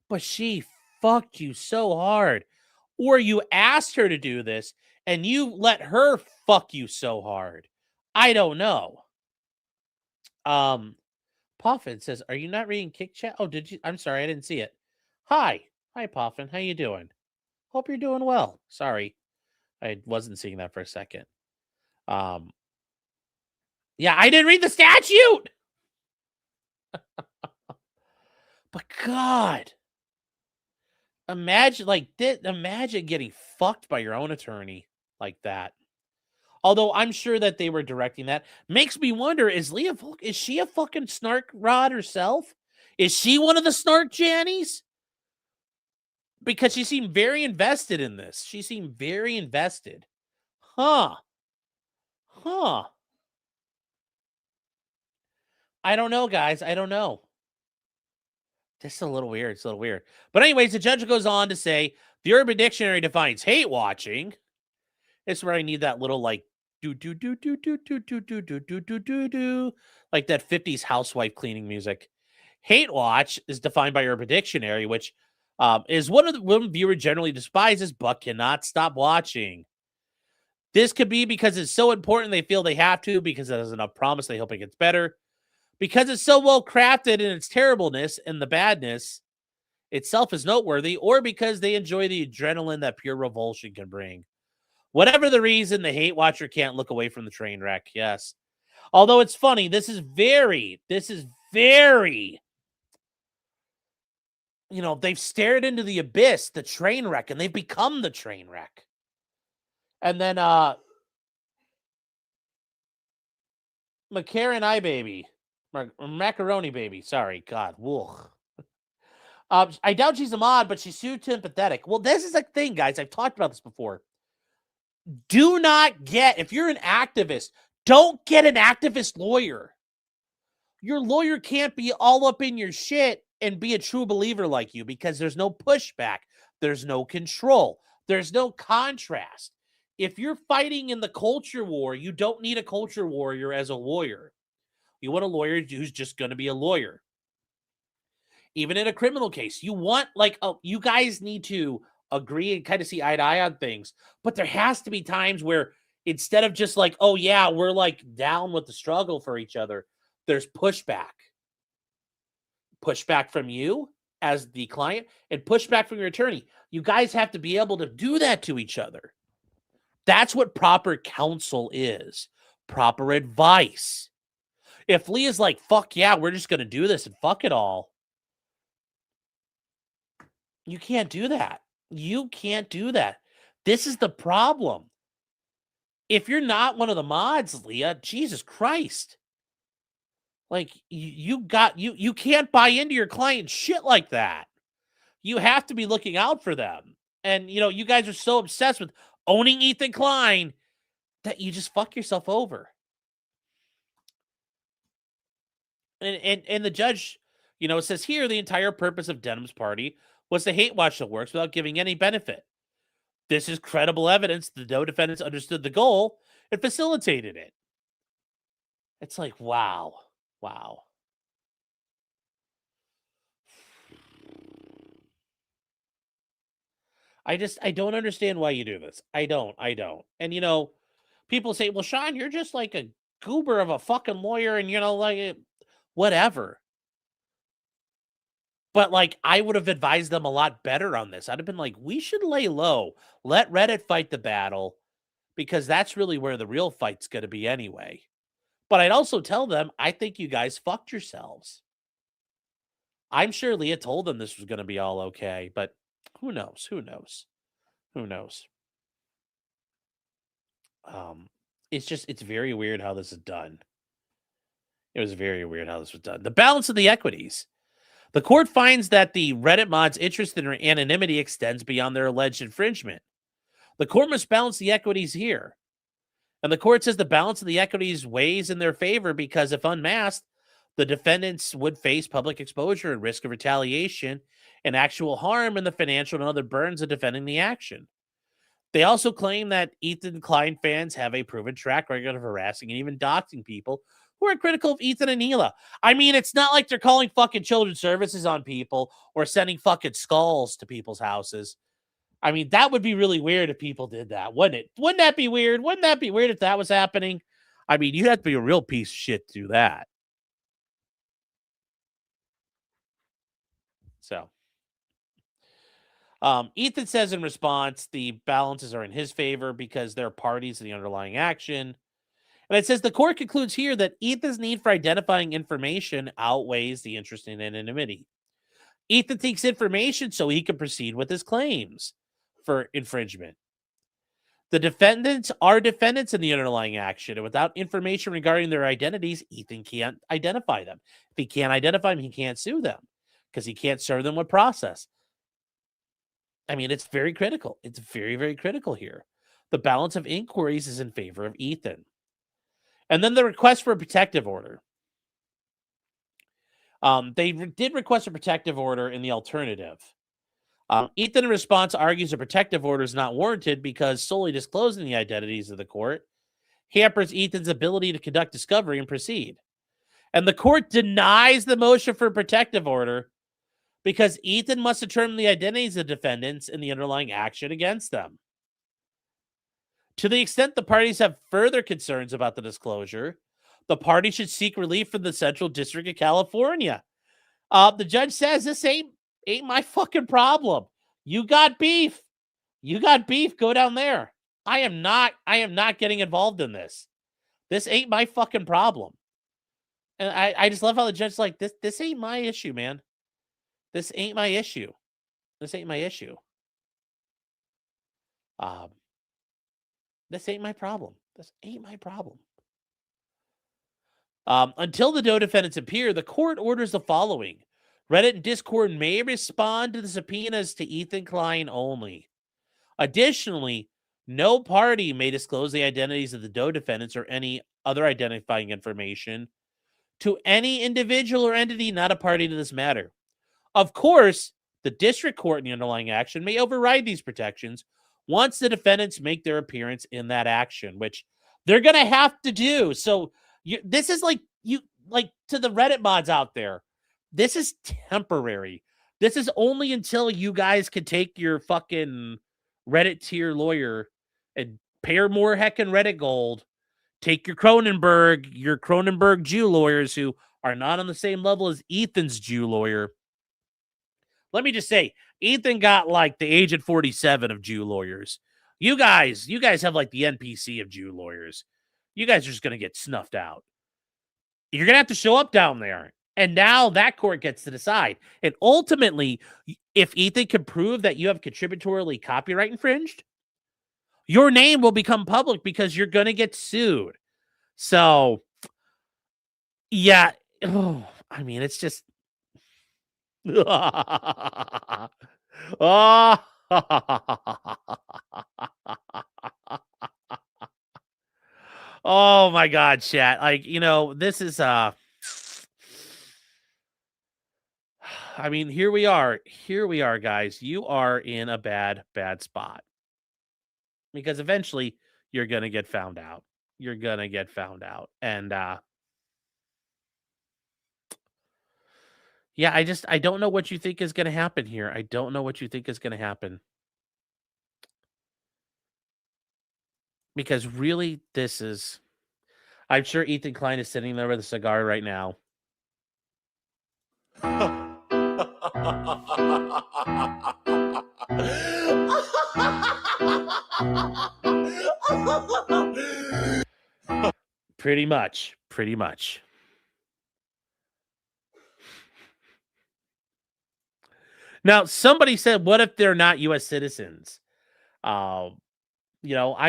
But she fucked you so hard. Or you asked her to do this and you let her fuck you so hard. I don't know. Poffin says, are you not reading Kick Chat? Oh, did you? I'm sorry, I didn't see it. Hi, Poffin. How you doing? Hope you're doing well. Sorry, I wasn't seeing that for a second. Yeah, I didn't read the statute. But God, imagine imagine getting fucked by your own attorney like that. Although I'm sure that they were directing that. Makes me wonder, is she a fucking snark rod herself? Is she one of the snark Jannies? Because she seemed very invested in this. She seemed very invested. Huh. I don't know, guys. I don't know. This is a little weird. It's a little weird. But anyways, the judge goes on to say, the Urban Dictionary defines hate watching. It's where I need that little do do do do do do do do do do do do do like that 50s housewife cleaning music. Hate watch is defined by Urban Dictionary, which is one viewer generally despises but cannot stop watching. This could be because it's so important they feel they have to, because it has enough promise they hope it gets better, because it's so well crafted in its terribleness and the badness itself is noteworthy, or because they enjoy the adrenaline that pure revulsion can bring. Whatever the reason, the hate watcher can't look away from the train wreck. Yes. Although it's funny, this is very, they've stared into the abyss, the train wreck, and they've become the train wreck. And then, Macaroni Baby. Sorry, God. I doubt she's a mod, but she's too empathetic. Well, this is a thing, guys. I've talked about this before. Do not get, if you're an activist, don't get an activist lawyer. Your lawyer can't be all up in your shit and be a true believer like you, because there's no pushback. There's no control. There's no contrast. If you're fighting in the culture war, you don't need a culture warrior as a lawyer. You want a lawyer who's just going to be a lawyer. Even in a criminal case, you want, like, you guys need to agree and kind of see eye to eye on things. But there has to be times where instead of just like, oh yeah, we're like down with the struggle for each other, there's pushback. Pushback from you as the client and pushback from your attorney. You guys have to be able to do that to each other. That's what proper counsel is. Proper advice. If Leah's like, fuck yeah, we're just going to do this and fuck it all, you can't do that. You can't do that. This is the problem. If you're not one of the mods, Leah, Jesus Christ. Like, you can't buy into your client's shit like that. You have to be looking out for them. And, you know, you guys are so obsessed with owning Ethan Klein that you just fuck yourself over. And the judge, you know, says here the entire purpose of Denham's party was to hate watch the works without giving any benefit. This is credible evidence the Doe defendants understood the goal and facilitated it. It's like, wow. Wow. I don't understand why you do this. I don't. And, you know, people say, well, Sean, you're just like a goober of a fucking lawyer and, you know, like, whatever. But, like, I would have advised them a lot better on this. I'd have been like, we should lay low. Let Reddit fight the battle, because that's really where the real fight's going to be anyway. But I'd also tell them, I think you guys fucked yourselves. I'm sure Leah told them this was going to be all okay, but who knows? Who knows? Who knows? It's very weird how this is done. It was very weird how this was done. The balance of the equities. The court finds that the Reddit mod's interest in anonymity extends beyond their alleged infringement. The court must balance the equities here. And the court says the balance of the equities weighs in their favor because if unmasked, the defendants would face public exposure and risk of retaliation and actual harm in the financial and other burdens of defending the action. They also claim that Ethan Klein fans have a proven track record of harassing and even doxing people who are critical of Ethan and Hila. I mean, it's not like they're calling fucking children's services on people or sending fucking skulls to people's houses. I mean, that would be really weird if people did that, wouldn't it? Wouldn't that be weird? Wouldn't that be weird if that was happening? I mean, you'd have to be a real piece of shit to do that. So, Ethan says in response, the balances are in his favor because they're parties to the underlying action. And it says the court concludes here that Ethan's need for identifying information outweighs the interest in anonymity. Ethan seeks information so he can proceed with his claims for infringement. The defendants are defendants in the underlying action, and without information regarding their identities, Ethan can't identify them. If he can't identify them, he can't sue them because he can't serve them with process. I mean, it's very critical. It's very, very critical here. The balance of inquiries is in favor of Ethan. And then the request for a protective order. They did request a protective order in the alternative. Ethan, in response, argues a protective order is not warranted because solely disclosing the identities of the court hampers Ethan's ability to conduct discovery and proceed. And the court denies the motion for a protective order because Ethan must determine the identities of defendants in the underlying action against them. To the extent the parties have further concerns about the disclosure, the party should seek relief from the Central District of California. The judge says this ain't my fucking problem. You got beef. You got beef. Go down there. I am not getting involved in this. This ain't my fucking problem. And I just love how the judge's like, this ain't my issue, man. This ain't my issue. This ain't my issue. This ain't my problem. This ain't my problem. Until the Doe defendants appear, the court orders the following. Reddit and Discord may respond to the subpoenas to Ethan Klein only. Additionally, No party may disclose the identities of the Doe defendants or any other identifying information to any individual or entity not a party to this matter. Of course, the district court in the underlying action may override these protections once the defendants make their appearance in that action, which they're going to have to do. So this is like to the Reddit mods out there. This is temporary. This is only until you guys can take your fucking Reddit tier lawyer and pay her more heckin' Reddit gold. Take your Cronenberg Jew lawyers who are not on the same level as Ethan's Jew lawyer. Let me just say, Ethan got like the Agent 47 of Jew lawyers. You guys have like the NPC of Jew lawyers. You guys are just going to get snuffed out. You're going to have to show up down there. And now that court gets to decide. And ultimately, if Ethan can prove that you have contributory copyright infringed, your name will become public because you're going to get sued. So, yeah. Oh, I mean, it's just... oh. Oh my God, chat. Like, this is I mean, here we are. Here we are, guys. You are in a bad spot. Because eventually you're going to get found out. You're going to get found out. And yeah, I don't know what you think is going to happen here. I don't know what you think is going to happen. Because really, I'm sure Ethan Klein is sitting there with a cigar right now. Pretty much. Now, somebody said, what if they're not U.S. citizens? I'm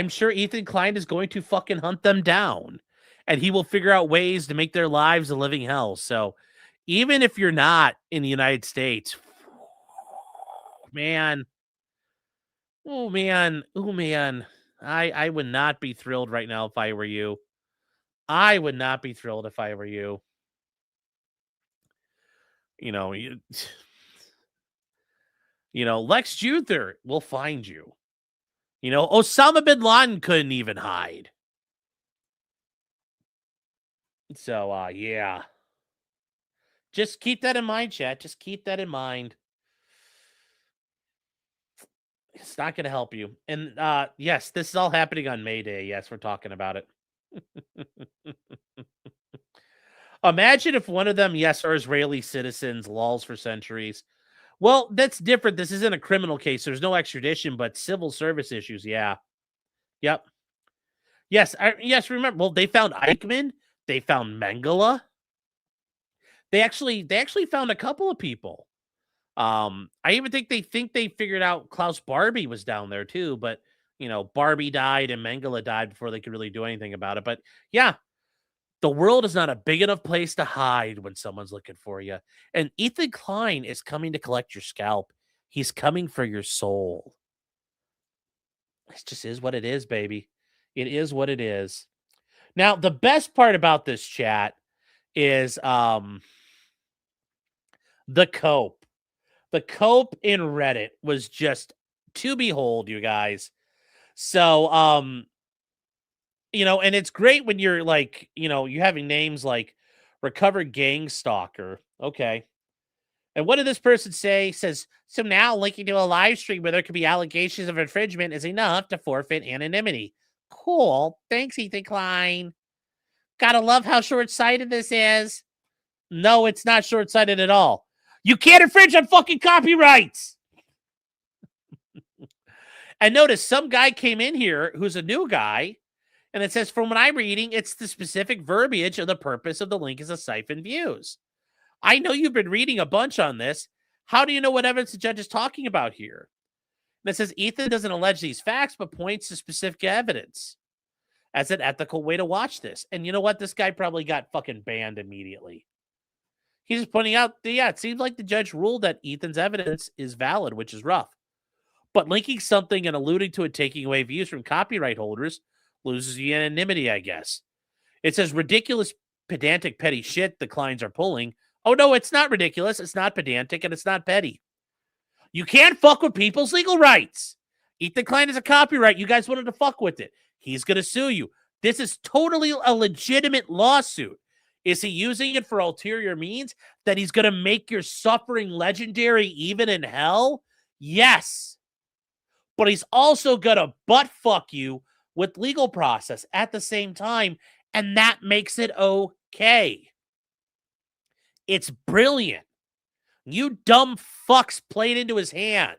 sure Ethan Klein is going to fucking hunt them down. And he will figure out ways to make their lives a living hell. So even if you're not in the United States, man. Oh, man. I would not be thrilled right now if I were you. I would not be thrilled if I were you. Lex Luthor will find you. Osama bin Laden couldn't even hide. So, yeah. Just keep that in mind, chat. Just keep that in mind. It's not going to help you. And, yes, this is all happening on May Day. Yes, we're talking about it. Imagine if one of them, yes, are Israeli citizens, lols for centuries. Well, that's different. This isn't a criminal case. There's no extradition, but civil service issues. Yeah. Yep. Yes. Remember. Well, they found Eichmann. They found Mengele. They actually found a couple of people. I even think they figured out Klaus Barbie was down there too, but Barbie died and Mengele died before they could really do anything about it. But yeah, the world is not a big enough place to hide when someone's looking for you. And Ethan Klein is coming to collect your scalp. He's coming for your soul. It just is what it is, baby. It is what it is. Now, the best part about this chat is the cope. The cope in Reddit was just to behold, you guys. So, and it's great when you're like, you're having names like Recovered Gang Stalker. Okay. And what did this person say? Says, so now linking to a live stream where there could be allegations of infringement is enough to forfeit anonymity. Cool. Thanks, Ethan Klein. Gotta love how short-sighted this is. No, it's not short-sighted at all. You can't infringe on fucking copyrights. And notice some guy came in here who's a new guy, and it says, from what I'm reading, it's the specific verbiage of the purpose of the link is to siphon views. I know you've been reading a bunch on this. How do you know what evidence the judge is talking about here? And it says, Ethan doesn't allege these facts, but points to specific evidence as an ethical way to watch this. And you know what? This guy probably got fucking banned immediately. He's just pointing out, yeah, it seems like the judge ruled that Ethan's evidence is valid, which is rough. But linking something and alluding to it taking away views from copyright holders loses the anonymity, I guess. It says ridiculous, pedantic, petty shit the Kleins are pulling. Oh, no, it's not ridiculous. It's not pedantic, and it's not petty. You can't fuck with people's legal rights. Ethan Klein is a copyright. You guys wanted to fuck with it. He's going to sue you. This is totally a legitimate lawsuit. Is he using it for ulterior means? That he's going to make your suffering legendary even in hell? Yes. But he's also going to butt fuck you with legal process at the same time, and that makes it okay. It's brilliant. You dumb fucks played into his hand.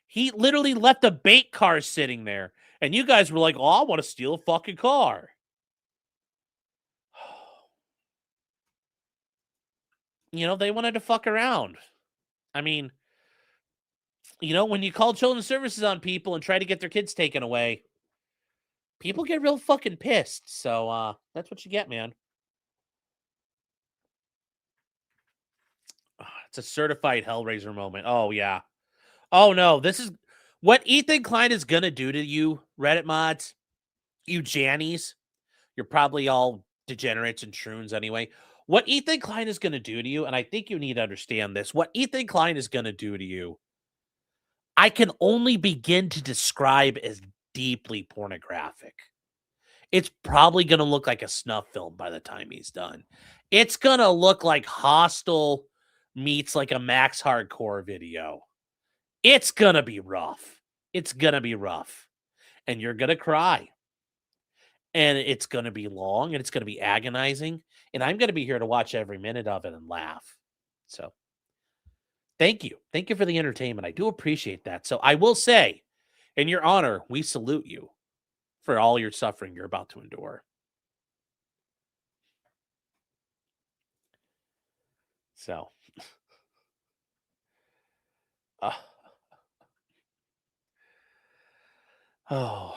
He literally left a bait car sitting there, and you guys were like, oh, I want to steal a fucking car. You know, they wanted to fuck around. I mean, you know, when you call children's services on people and try to get their kids taken away, people get real fucking pissed. So that's what you get, man. It's a certified Hellraiser moment. Oh, yeah. Oh, no. This is what Ethan Klein is going to do to you, Reddit mods. You Jannies. You're probably all degenerates and troons anyway. What Ethan Klein is going to do to you, and I think you need to understand this, what Ethan Klein is going to do to you, I can only begin to describe as deeply pornographic. It's probably going to look like a snuff film by the time he's done. It's going to look like Hostel meets like a Max Hardcore video. It's going to be rough. It's going to be rough. And you're going to cry. And it's going to be long and it's going to be agonizing. And I'm going to be here to watch every minute of it and laugh. So thank you. Thank you for the entertainment. I do appreciate that. So I will say, in your honor, we salute you for all your suffering you're about to endure. So, oh,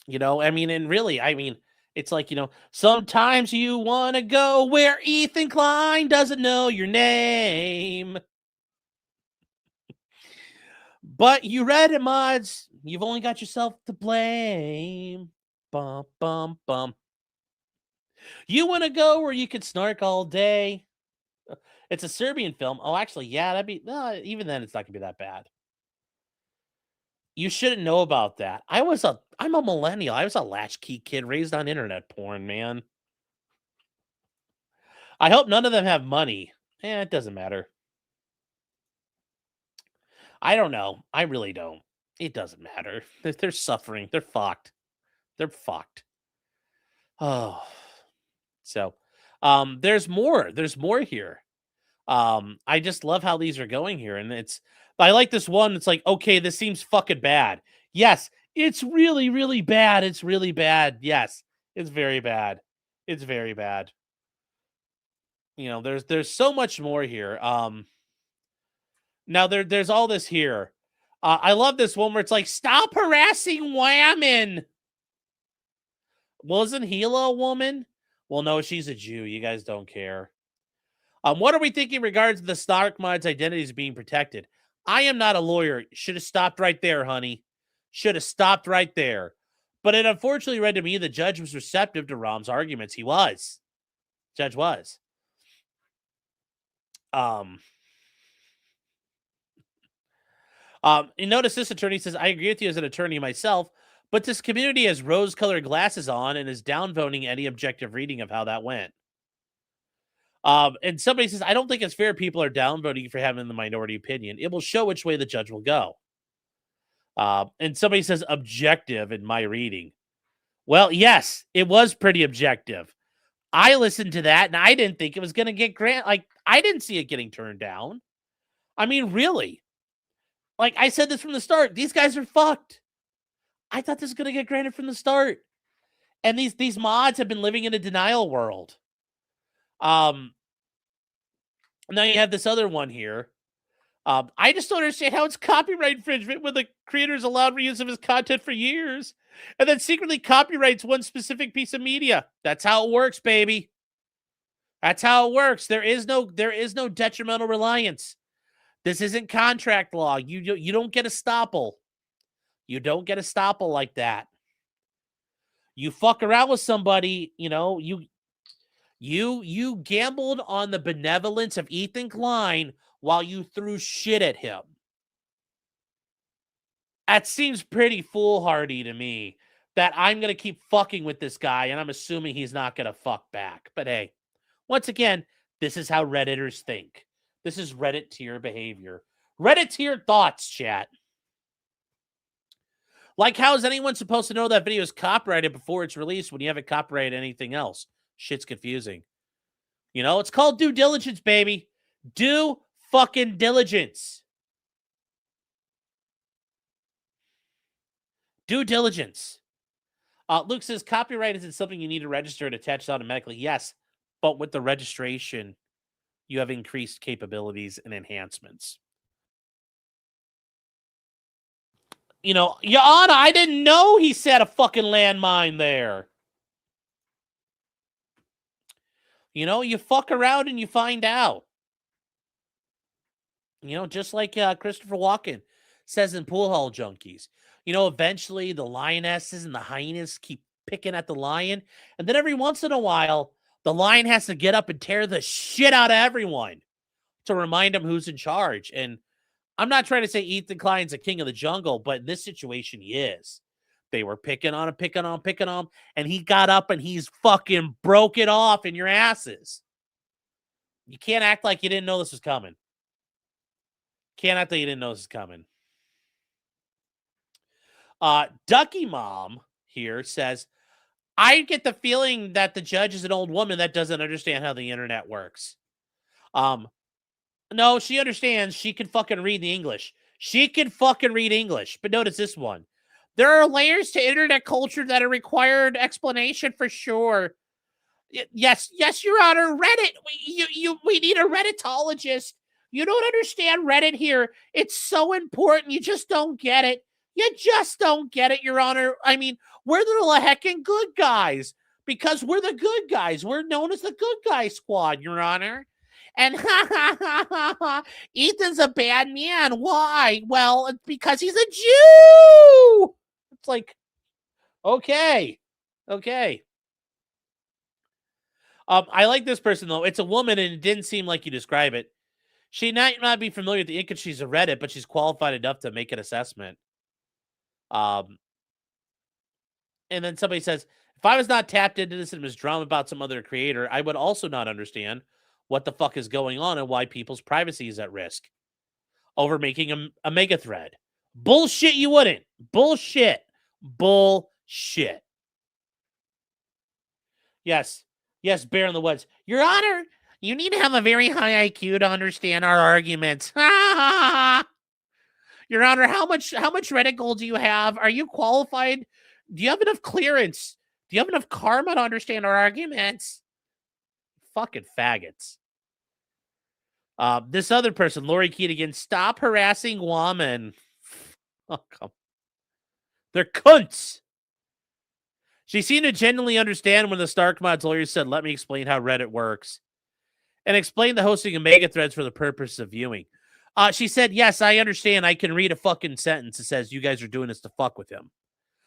you know, I mean, and really, I mean, it's like, you know, sometimes you want to go where Ethan Klein doesn't know your name. But you Reddit mods, you've only got yourself to blame. Bum, bum, bum. You want to go where you could snark all day? It's a Serbian film. Oh, actually, yeah, that'd be, even then, it's not going to be that bad. You shouldn't know about that. I'm a millennial. I was a latchkey kid raised on internet porn, man. I hope none of them have money. It doesn't matter. I don't know. I really don't. It doesn't matter. They're suffering. They're fucked. They're fucked. Oh. So, there's more. There's more here. I just love how these are going here. And I like this one. It's like, okay, this seems fucking bad. Yes, it's really, really bad. It's really bad. Yes, it's very bad. It's very bad. You know, there's so much more here. Now there's all this here. I love this one where it's like, stop harassing women. Wasn't Hila a woman? Well, no, she's a Jew. You guys don't care. What are we thinking in regards to the Snark mod's identities being protected? I am not a lawyer. Should have stopped right there, honey. Should have stopped right there. But it unfortunately read to me the judge was receptive to Rom's arguments. He was. Judge was. And notice this attorney says, I agree with you as an attorney myself, but this community has rose-colored glasses on and is downvoting any objective reading of how that went. And somebody says, I don't think it's fair people are downvoting for having the minority opinion. It will show which way the judge will go. And somebody says objective in my reading. Well, yes, it was pretty objective. I listened to that and I didn't think it was going to get granted. Like, I didn't see it getting turned down. I mean, really. Like I said this from the start, these guys are fucked. I thought this was going to get granted from the start. And these mods have been living in a denial world. Now you have this other one here. I just don't understand how it's copyright infringement when the creator's allowed reuse of his content for years and then secretly copyrights one specific piece of media. That's how it works, baby. That's how it works. There is no detrimental reliance. This isn't contract law. You don't get a stopple. You don't get a stopple like that. You fuck around with somebody, you gambled on the benevolence of Ethan Klein while you threw shit at him. That seems pretty foolhardy to me, that I'm going to keep fucking with this guy, and I'm assuming he's not going to fuck back. But hey, once again, this is how Redditors think. This is Reddit tier behavior. Reddit tier thoughts, chat. Like, how is anyone supposed to know that video is copyrighted before it's released when you haven't copyrighted anything else? Shit's confusing. It's called due diligence, baby. Due fucking diligence. Due diligence. Luke says, copyright isn't something you need to register and attach automatically. Yes, but with the registration, you have increased capabilities and enhancements. Yana, I didn't know he set a fucking landmine there. You fuck around and you find out. Just like Christopher Walken says in Pool Hall Junkies. Eventually the lionesses and the hyenas keep picking at the lion. And then every once in a while, the lion has to get up and tear the shit out of everyone to remind him who's in charge. And I'm not trying to say Ethan Klein's a king of the jungle, but in this situation, he is. They were picking on him, and he got up and he's fucking broke it off in your asses. You can't act like you didn't know this was coming. Can't act like you didn't know this was coming. Ducky Mom here says, I get the feeling that the judge is an old woman that doesn't understand how the internet works. No, she understands. She can fucking read the English. She can fucking read English. But notice this one. There are layers to internet culture that are required explanation for sure. Yes, Your Honor. Reddit. We need a Redditologist. You don't understand Reddit here. It's so important. You just don't get it. You just don't get it, Your Honor. I mean, we're the heckin' good guys because we're the good guys. We're known as the good guy squad, Your Honor. And Ethan's a bad man. Why? Well, it's because he's a Jew. It's like, okay. I like this person, though. It's a woman, and it didn't seem like you describe it. She might not be familiar with the ink, she's a Reddit, but she's qualified enough to make an assessment. And then somebody says, if I was not tapped into this and was drama about some other creator, I would also not understand what the fuck is going on and why people's privacy is at risk over making a mega thread. Bullshit, you wouldn't. Bullshit. Yes, Bear in the Woods. Your Honor, you need to have a very high IQ to understand our arguments. Your Honor, how much Reddit gold do you have? Are you qualified? Do you have enough clearance? Do you have enough karma to understand our arguments? Fucking faggots. This other person, Lori Keatigan, stop harassing women. Oh, come. They're cunts. She seemed to genuinely understand when the Snark Mods lawyer said, let me explain how Reddit works. And explain the hosting of mega threads for the purpose of viewing. She said, yes, I understand. I can read a fucking sentence that says you guys are doing this to fuck with him.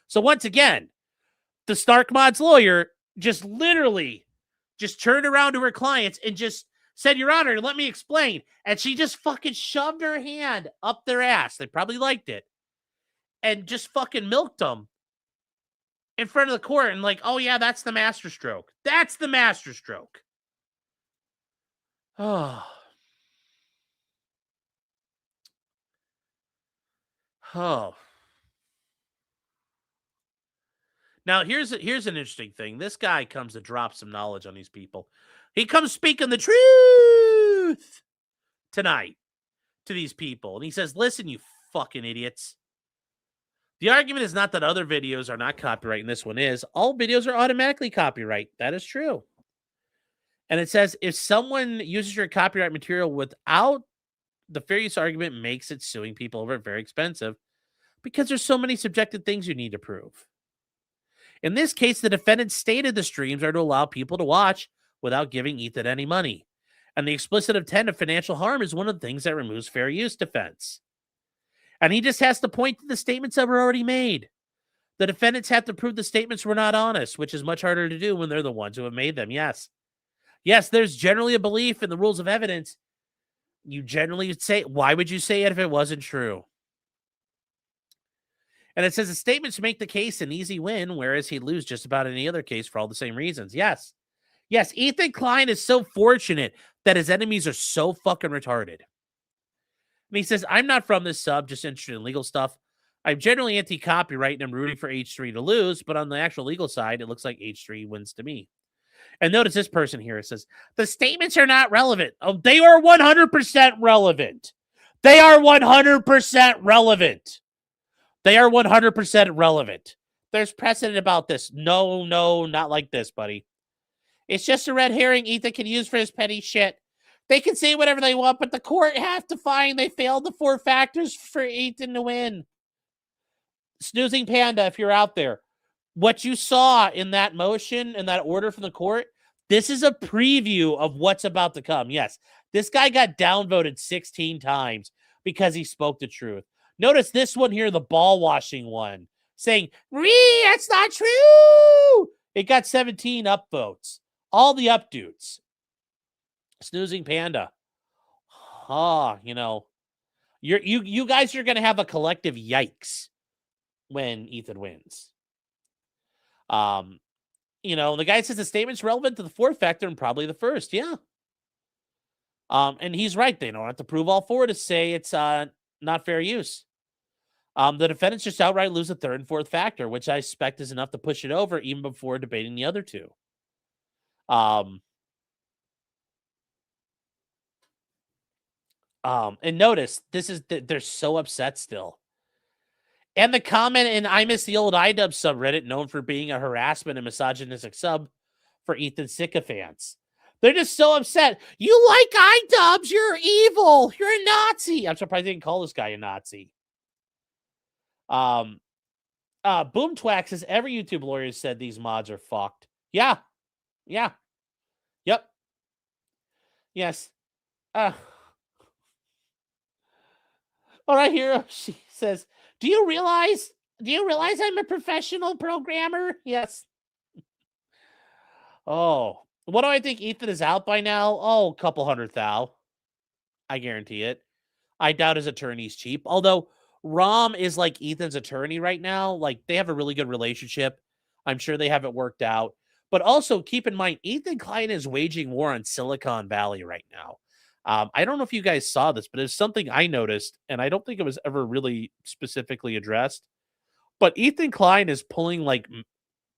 So once again, the Snark Mods lawyer just literally just turned around to her clients and just said, Your Honor, let me explain. And she just fucking shoved her hand up their ass. They probably liked it. And just fucking milked them in front of the court. And like, oh yeah, that's the masterstroke. That's the masterstroke. Oh. Now, here's an interesting thing. This guy comes to drop some knowledge on these people. He comes speaking the truth tonight to these people. And he says, listen, you fucking idiots. The argument is not that other videos are not copyright, and this one is. All videos are automatically copyright. That is true. And it says, if someone uses your copyright material without, the fair use argument makes it suing people over it very expensive because there's so many subjective things you need to prove. In this case, the defendant stated the streams are to allow people to watch without giving Ethan any money. And the explicit intent of financial harm is one of the things that removes fair use defense. And he just has to point to the statements that were already made. The defendants have to prove the statements were not honest, which is much harder to do when they're the ones who have made them. Yes. Yes, there's generally a belief in the rules of evidence. You generally say, why would you say it if it wasn't true? And it says the statements make the case an easy win, whereas he'd lose just about any other case for all the same reasons. Yes. Yes, Ethan Klein is so fortunate that his enemies are so fucking retarded. And he says, I'm not from this sub, just interested in legal stuff. I'm generally anti-copyright and I'm rooting for H3 to lose, but on the actual legal side, it looks like H3 wins to me. And notice this person here. It says, the statements are not relevant. Oh, they are 100% relevant. They are 100% relevant. They are 100% relevant. There's precedent about this. No, not like this, buddy. It's just a red herring Ethan can use for his petty shit. They can say whatever they want, but the court have to find they failed the 4 factors for Ethan to win. Snoozing Panda, if you're out there, what you saw in that motion and that order from the court, this is a preview of what's about to come. Yes, this guy got downvoted 16 times because he spoke the truth. Notice this one here, the ball washing one, saying, that's not true. It got 17 upvotes. All the up dudes. Snoozing Panda. You guys are going to have a collective yikes when Ethan wins. The guy says the statement's relevant to the 4th factor and probably the 1st. Yeah. And he's right. They don't have to prove all 4 to say it's not fair use. The defendants just outright lose the 3rd and 4th factor, which I expect is enough to push it over even before debating the other 2. And notice they're so upset still. And the comment in I Miss the Old iDub subreddit, known for being a harassment and misogynistic sub for Ethan sycophants. They're just so upset. You like iDubs, you're evil, you're a Nazi. I'm surprised they didn't call this guy a Nazi. Boom Twack says every YouTube lawyer said these mods are fucked. Yeah. Yep. Yes. All right, here she says, do you realize I'm a professional programmer? Yes. Oh, what do I think Ethan is out by now? Oh, a couple $100,000. I guarantee it. I doubt his attorney's cheap. Although Rom is like Ethan's attorney right now. Like, they have a really good relationship. I'm sure they have it worked out. But also keep in mind, Ethan Klein is waging war on Silicon Valley right now. I don't know if you guys saw this, but it's something I noticed, and I don't think it was ever really specifically addressed. But Ethan Klein is pulling, like,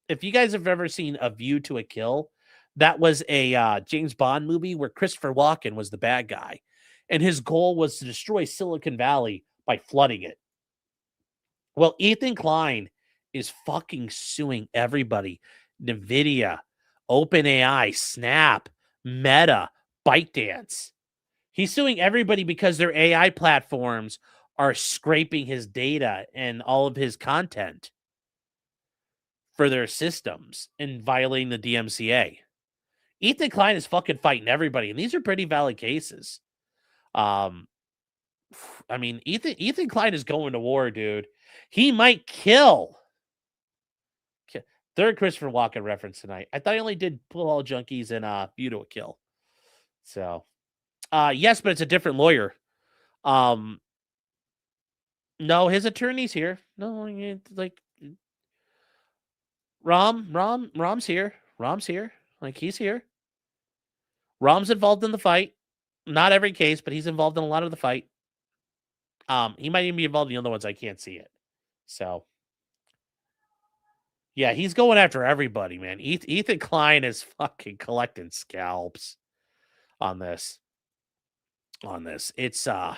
if you guys have ever seen A View to a Kill, that was a James Bond movie where Christopher Walken was the bad guy. And his goal was to destroy Silicon Valley by flooding it. Well, Ethan Klein is fucking suing everybody. NVIDIA, OpenAI, Snap, Meta, ByteDance. He's suing everybody because their AI platforms are scraping his data and all of his content for their systems and violating the DMCA. Ethan Klein is fucking fighting everybody, and these are pretty valid cases. I mean, Ethan Klein is going to war, dude. He might kill. Third Christopher Walken reference tonight. I thought I only did Pull All Junkies and View to a Kill. So, yes, but it's a different lawyer. No, his attorney's here. No, like Rom's here. Rom's here. Like, he's here. Rom's involved in the fight. Not every case, but he's involved in a lot of the fight. He might even be involved in the other ones. I can't see it. So, yeah, he's going after everybody, man. Ethan Klein is fucking collecting scalps on this. It's, yeah.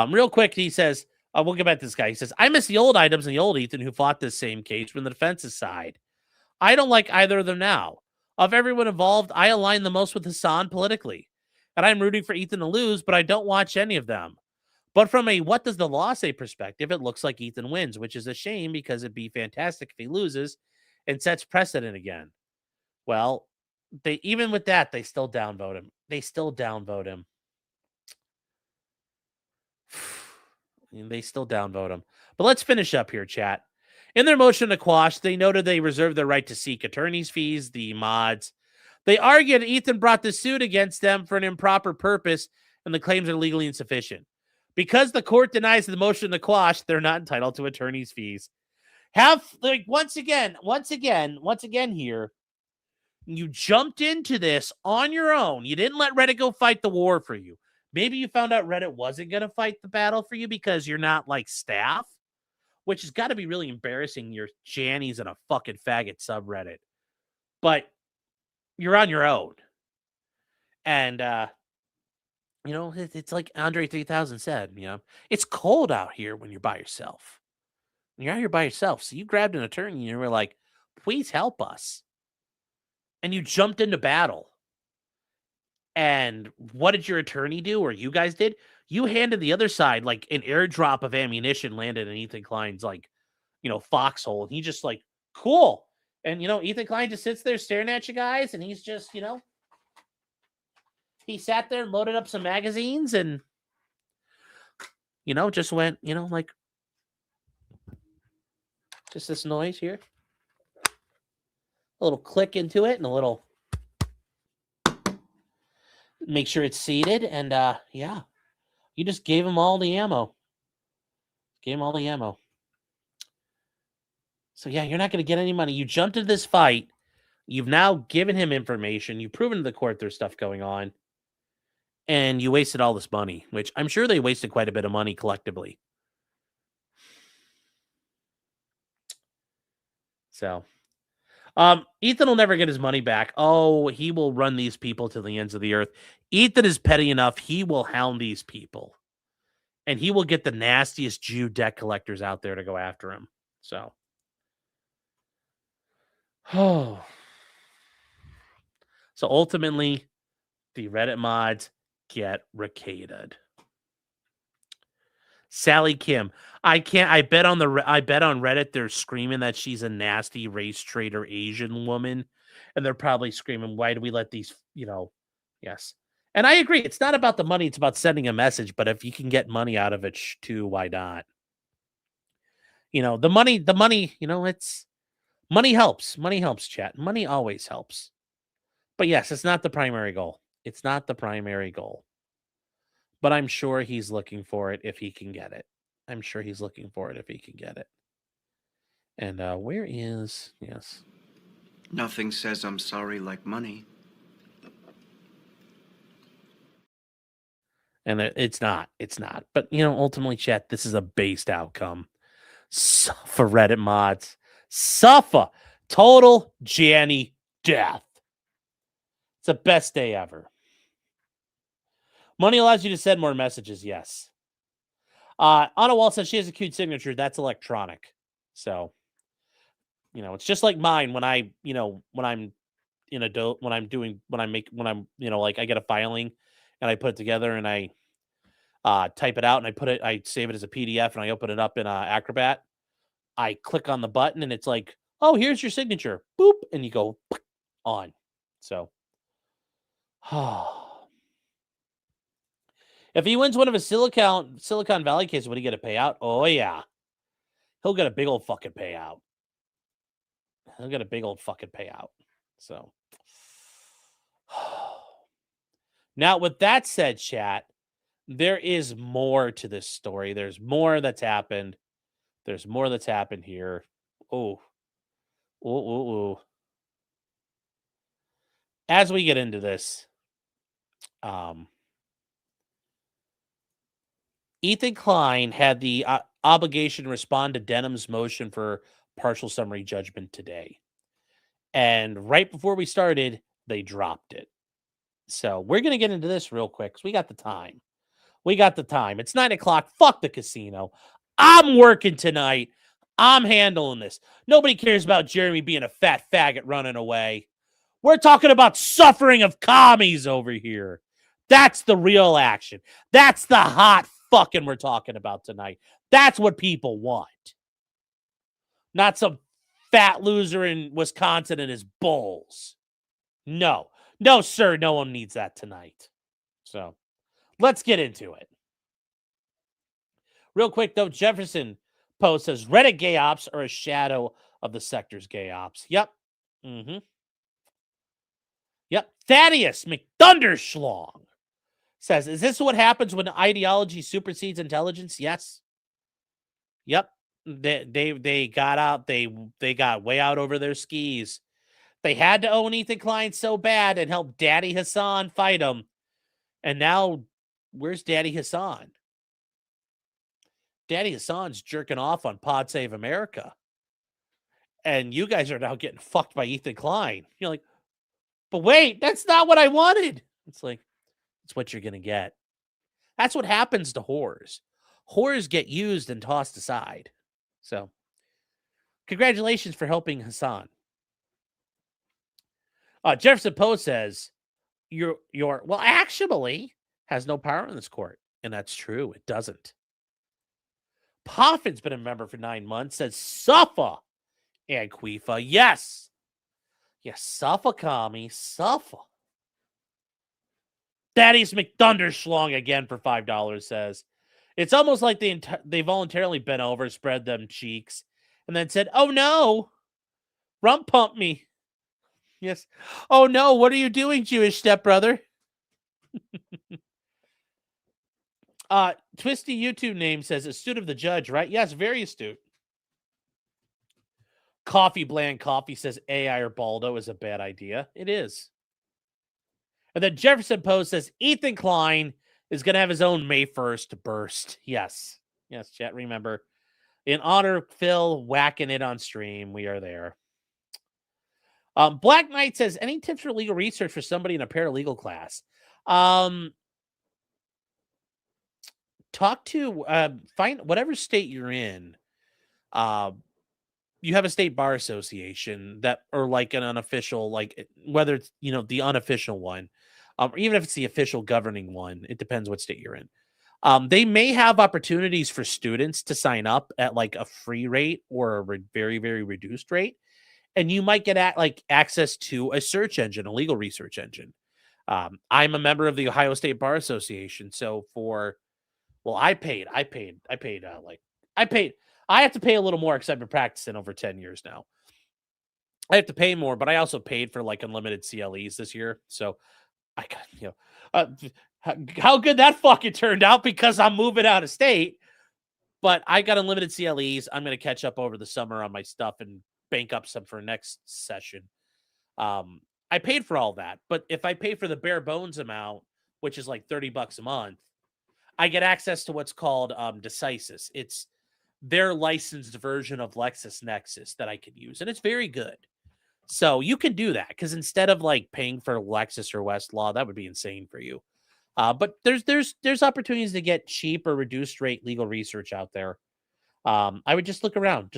Real quick, he says, we'll get back to this guy. He says, I miss the old items and the old Ethan who fought this same case from the defense's side. I don't like either of them now. Of everyone involved, I align the most with Hassan politically. And I'm rooting for Ethan to lose, but I don't watch any of them. But from a what does the law say perspective, it looks like Ethan wins, which is a shame because it'd be fantastic if he loses and sets precedent again. Well, even with that, they still downvote him. They still downvote him. They still downvote him. But let's finish up here, chat. In their motion to quash, they noted they reserved the right to seek attorney's fees, the mods. They argued Ethan brought the suit against them for an improper purpose and the claims are legally insufficient. Because the court denies the motion to quash, they're not entitled to attorney's fees. Once again here, you jumped into this on your own. You didn't let Reddit go fight the war for you. Maybe you found out Reddit wasn't going to fight the battle for you because you're not like staff, which has got to be really embarrassing. You're Jannies in a fucking faggot subreddit. But you're on your own. And, it's like Andre 3000 said, it's cold out here when you're by yourself. When you're out here by yourself. So you grabbed an attorney and you were like, please help us. And you jumped into battle. And what did your attorney do, or you guys did? You handed the other side like an airdrop of ammunition landed in Ethan Klein's foxhole. And he just like, cool. And, Ethan Klein just sits there staring at you guys. And he's just, he sat there and loaded up some magazines and, just went, like just this noise here. A little click into it and a little make sure it's seated. And, yeah, you just gave him all the ammo. So, yeah, you're not going to get any money. You jumped into this fight. You've now given him information. You've proven to the court there's stuff going on. And you wasted all this money, which I'm sure they wasted quite a bit of money collectively. So, Ethan will never get his money back. Oh, he will run these people to the ends of the earth. Ethan is petty enough. He will hound these people. And he will get the nastiest Jew debt collectors out there to go after him. So. Oh. So ultimately, the Reddit mods get ricketed. Sally Kim. I bet on Reddit they're screaming that she's a nasty race traitor Asian woman. And they're probably screaming, why do we let these, yes. And I agree. It's not about the money. It's about sending a message. But if you can get money out of it too, why not? The money, it's money helps. Money helps, chat. Money always helps. But yes, it's not the primary goal. It's not the primary goal. But I'm sure he's looking for it if he can get it. And where is, yes.
Nothing says I'm sorry like money.
And it's not. But, ultimately, chat, this is a based outcome. Suffer, Reddit mods. Suffer. Total Janny death. It's the best day ever. Money allows you to send more messages, yes. Anna Wall says she has a cute signature. That's electronic. So, it's just like mine when I, when I'm I get a filing and I put it together and I type it out and I save it as a PDF and I open it up in Acrobat. I click on the button and it's like, oh, here's your signature. Boop. And you go on. So, if he wins one of his Silicon Valley cases, would he get a payout? Oh, yeah. He'll get a big old fucking payout. So. Now, with that said, chat, there is more to this story. There's more that's happened. Here. Oh. As we get into this, Ethan Klein had the obligation to respond to Denham's motion for partial summary judgment today. And right before we started, they dropped it. So we're going to get into this real quick because we got the time. It's 9:00. Fuck the casino. I'm working tonight. I'm handling this. Nobody cares about Jeremy being a fat faggot running away. We're talking about suffering of commies over here. That's the real action. That's the hot fucking we're talking about tonight. That's what people want. Not some fat loser in Wisconsin and his bulls. No. No, sir. No one needs that tonight. So let's get into it. Real quick, though, Jefferson Post says Reddit gay ops are a shadow of the sector's gay ops. Yep. Mm-hmm. Yep. Thaddeus McThunderschlong says, is this what happens when ideology supersedes intelligence? Yes. Yep. They got out. They got way out over their skis. They had to own Ethan Klein so bad and help Daddy Hassan fight him. And now, where's Daddy Hassan? Daddy Hassan's jerking off on Pod Save America. And you guys are now getting fucked by Ethan Klein. You're like, but wait, that's not what I wanted. It's like, it's what you're going to get. That's what happens to whores. Whores get used and tossed aside. So, congratulations for helping Hassan. Jefferson Post says, your well, actually has no power in this court. And that's true. It doesn't. Poffin's been a member for 9 months, says Suffa and Quifa. Yes. Yes, Suffa Kami, Suffa. Thaddeus McThunderschlong again for $5 says, it's almost like they voluntarily bent over, spread them cheeks, and then said, oh no, rump pump me. Yes. Oh no, what are you doing, Jewish stepbrother? Twisty YouTube name says astute of the judge, right? Yes, very astute. Coffee Bland Coffee says AI or Baldo is a bad idea. It is. And then Jefferson Post says Ethan Klein is going to have his own May 1st burst. Yes. Yes, chat, remember. In honor of Phil whacking it on stream, we are there. Black Knight says, any tips for legal research for somebody in a paralegal class? Talk to, find whatever state you're in. You have a state bar association that, or like an unofficial, like whether it's, the unofficial one, or even if it's the official governing one, it depends what state you're in. They may have opportunities for students to sign up at like a free rate or a very, very reduced rate. And you might get access to a search engine, a legal research engine. I'm a member of the Ohio State Bar Association. So I have to pay a little more because I've been practicing over 10 years now. I have to pay more, but I also paid for like unlimited CLEs this year. So I got, how good that fucking turned out because I'm moving out of state, but I got unlimited CLEs. I'm going to catch up over the summer on my stuff and bank up some for next session. I paid for all that, but if I pay for the bare bones amount, which is like $30 a month, I get access to what's called DISASTEROUS. It's their licensed version of LexisNexis that I can use, and it's very good. So you can do that because instead of like paying for Lexis or Westlaw, that would be insane for you. But there's opportunities to get cheap or reduced rate legal research out there. I would just look around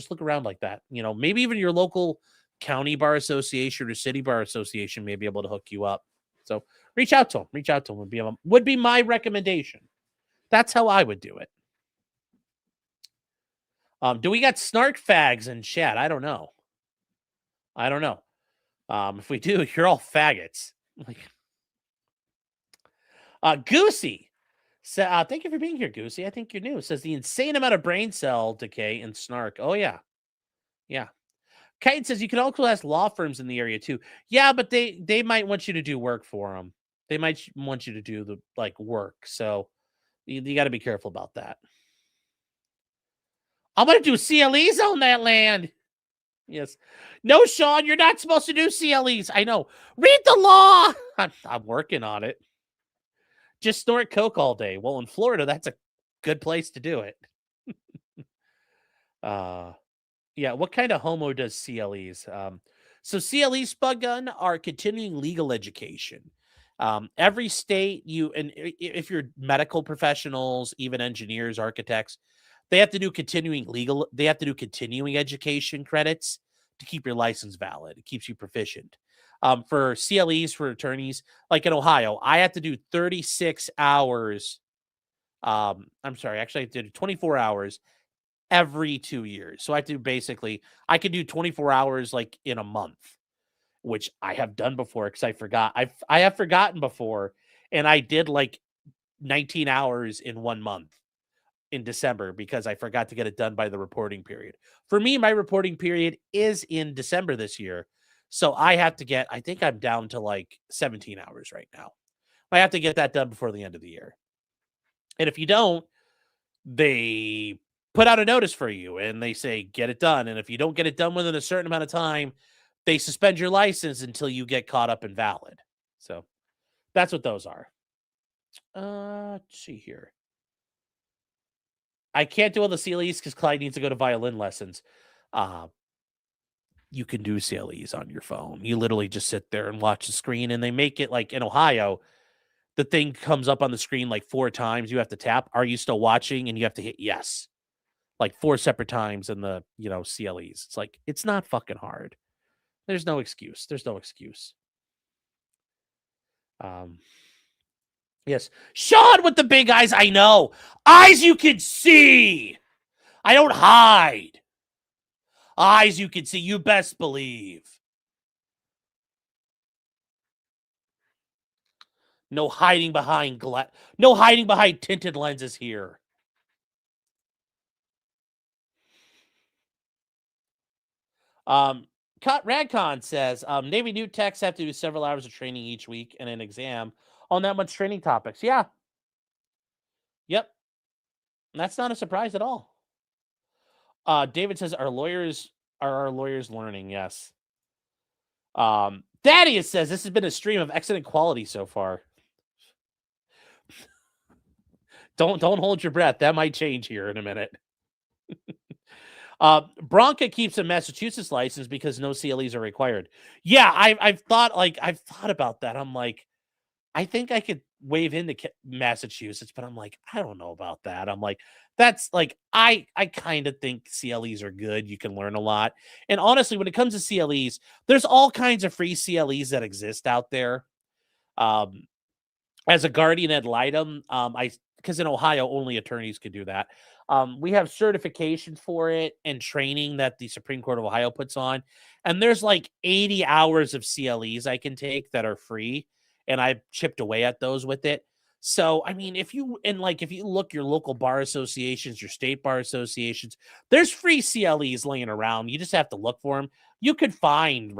like that. Maybe even your local county bar association or city bar association may be able to hook you up. So reach out to them. Would be my recommendation. That's how I would do it. Do we got snark fags in chat? I don't know. If we do, you're all faggots. Goosey. So, thank you for being here, Goosey. I think you're new. It says the insane amount of brain cell decay in snark. Oh, yeah. Yeah. Kate says you can also ask law firms in the area, too. Yeah, but they might want you to do work for them. They might want you to do the work. So you got to be careful about that. I'm going to do CLEs on that land. Yes. No, Sean, you're not supposed to do CLEs. I know. Read the law. I'm working on it. Just snort coke all day. Well, in Florida, that's a good place to do it. Yeah, what kind of homo does CLEs? So CLEs, Spud Gun, are continuing legal education. Every state, if you're medical professionals, even engineers, architects, they have to do continuing education credits to keep your license valid. It keeps you proficient. For CLEs, for attorneys, like in Ohio, I have to do 36 hours. I'm sorry, actually, I have to do 24 hours every 2 years. So I have to I could do 24 hours like in a month. which I have done before because I forgot. I have forgotten before, and I did like 19 hours in 1 month in December because I forgot to get it done by the reporting period. For me, my reporting period is in December this year. So I have to get, I think I'm down to like 17 hours right now. I have to get that done before the end of the year. And if you don't, they put out a notice for you and they say, get it done. And if you don't get it done within a certain amount of time, they suspend your license until you get caught up and valid. So that's what those are. Let's see here. I can't do all the CLEs because Klein needs to go to violin lessons. You can do CLEs on your phone. You literally just sit there and watch the screen, and they make it like in Ohio, the thing comes up on the screen like 4 times. You have to tap, are you still watching? And you have to hit yes, like 4 separate times in the, CLEs. It's like, it's not fucking hard. There's no excuse. There's no excuse. Yes. Sean with the big eyes. I know. Eyes you can see. I don't hide. Eyes you can see. You best believe. No hiding behind no hiding behind tinted lenses here. Radcon says, Navy new techs have to do several hours of training each week and an exam on that much training topics. Yeah. Yep. That's not a surprise at all. David says, are our lawyers learning? Yes. Thaddeus says, this has been a stream of excellent quality so far. Don't hold your breath. That might change here in a minute. Bronca keeps a Massachusetts license because no CLEs are required. Yeah, I've thought about that. I'm like, I think I could waive into Massachusetts, but I'm like, I don't know about that. I'm like, that's like, I kind of think CLEs are good. You can learn a lot. And honestly, when it comes to CLEs, there's all kinds of free CLEs that exist out there. As a guardian ad litem, because in Ohio, only attorneys could do that. We have certification for it and training that the Supreme Court of Ohio puts on. And there's like 80 hours of CLEs I can take that are free. And I've chipped away at those with it. So, I mean, if you look your local bar associations, your state bar associations, there's free CLEs laying around. You just have to look for them. You can find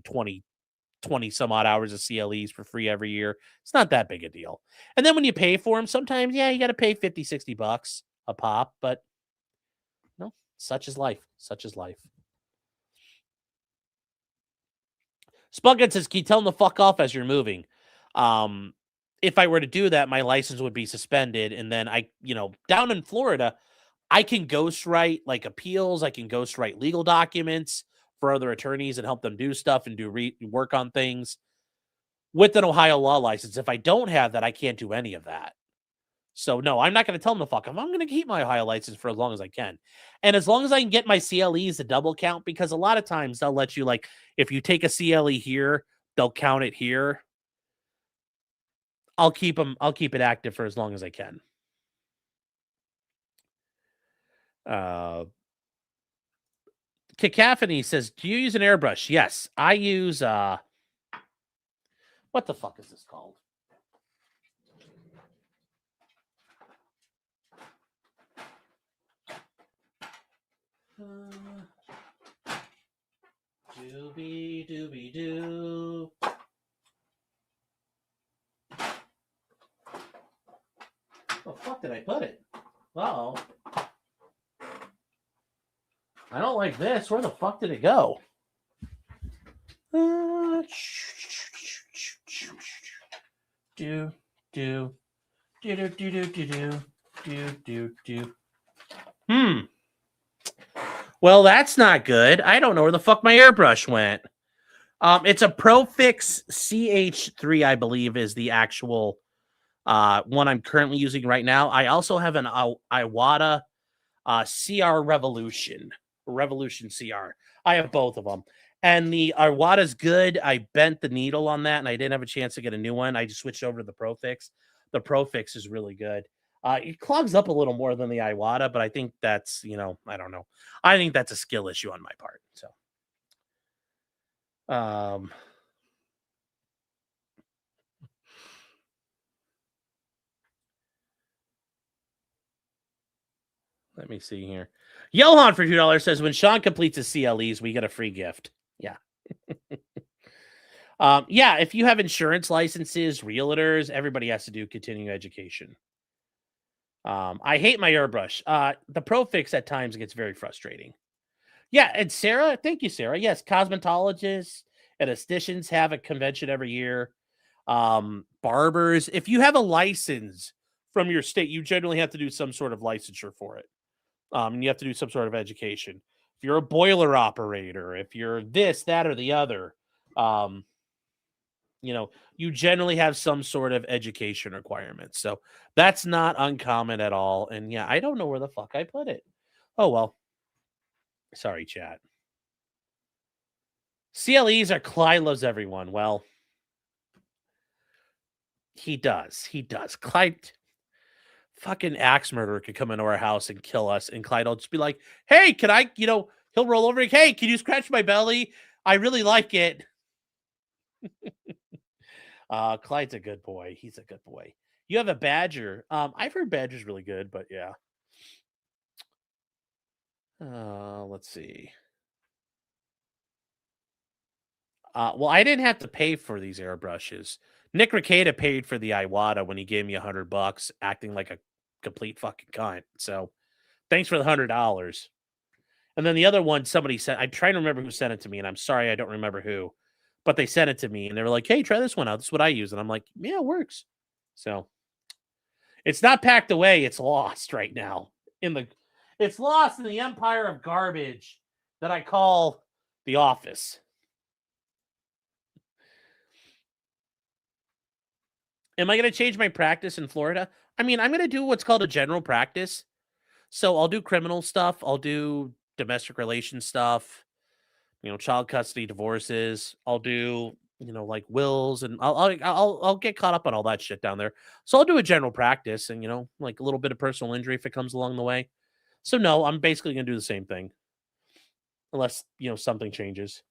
20 some odd hours of CLEs for free every year. It's not that big a deal. And then when you pay for them, sometimes, you got to pay $50-$60 a pop, but no, such is life. Such is life. Spunkin says, can you tell them to fuck off as you're moving? If I were to do that, my license would be suspended. And then down in Florida, I can ghostwrite like appeals. I can ghostwrite legal documents for other attorneys and help them do stuff and do work on things with an Ohio law license. If I don't have that, I can't do any of that. So no, I'm not going to tell them to fuck them. I'm going to keep my Ohio license for as long as I can. And as long as I can get my CLEs to double count, because a lot of times they'll let you, like, if you take a CLE here, they'll count it here. I'll keep it active for as long as I can. Cacophony says, do you use an airbrush? Yes, I use, what the fuck is this called? Doobie-doo. Where the fuck did I put it? Uh-oh. I don't like this. Where the fuck did it go? Well, that's not good. I don't know where the fuck my airbrush went. It's a Profix CH3, I believe, is the actual one I'm currently using right now. I also have an Iwata CR Revolution CR. I have both of them. And the Iwata's good. I bent the needle on that, and I didn't have a chance to get a new one. I just switched over to the Profix. The Profix is really good. It clogs up a little more than the Iwata, but I think that's, I don't know. I think that's a skill issue on my part. So, Um, let me see here. Johan for $2 says when Sean completes his CLEs, we get a free gift. Yeah. Yeah, if you have insurance licenses, realtors, everybody has to do continuing education. I hate my airbrush. The Pro Fix at times gets very frustrating. Yeah, and Sarah, thank you, Sarah. Yes, cosmetologists and estheticians have a convention every year. Barbers, if you have a license from your state, you generally have to do some sort of licensure for it. And you have to do some sort of education. If you're a boiler operator, if you're this, that, or the other, you generally have some sort of education requirements. So that's not uncommon at all. And yeah, I don't know where the fuck I put it. Oh, well. Sorry, chat. CLEs are Klein loves everyone. Well, he does. He does. Klein, fucking axe murderer could come into our house and kill us. And Clyde will just be like, hey, can I, he'll roll over. Hey, can you scratch my belly? I really like it. Clyde's a good boy. He's a good boy. You have a badger. I've heard badger's really good, but yeah. Let's see. Well, I didn't have to pay for these airbrushes. Nick Ricada paid for the Iwata when he gave me $100, acting like a complete fucking cunt. So thanks for the $100. And then the other one, somebody sent. I'm trying to remember who sent it to me, and I'm sorry I don't remember who, but they sent it to me, and they were like, "Hey, try this one out. This is what I use." And I'm like, "Yeah, it works." So it's not packed away; it's lost right now It's lost in the empire of garbage that I call the office. Am I going to change my practice in Florida? I mean, I'm going to do what's called a general practice. So I'll do criminal stuff. I'll do domestic relations stuff, child custody, divorces. I'll do, like wills, and I'll get caught up on all that shit down there. So I'll do a general practice and, like a little bit of personal injury if it comes along the way. So no, I'm basically going to do the same thing unless, something changes.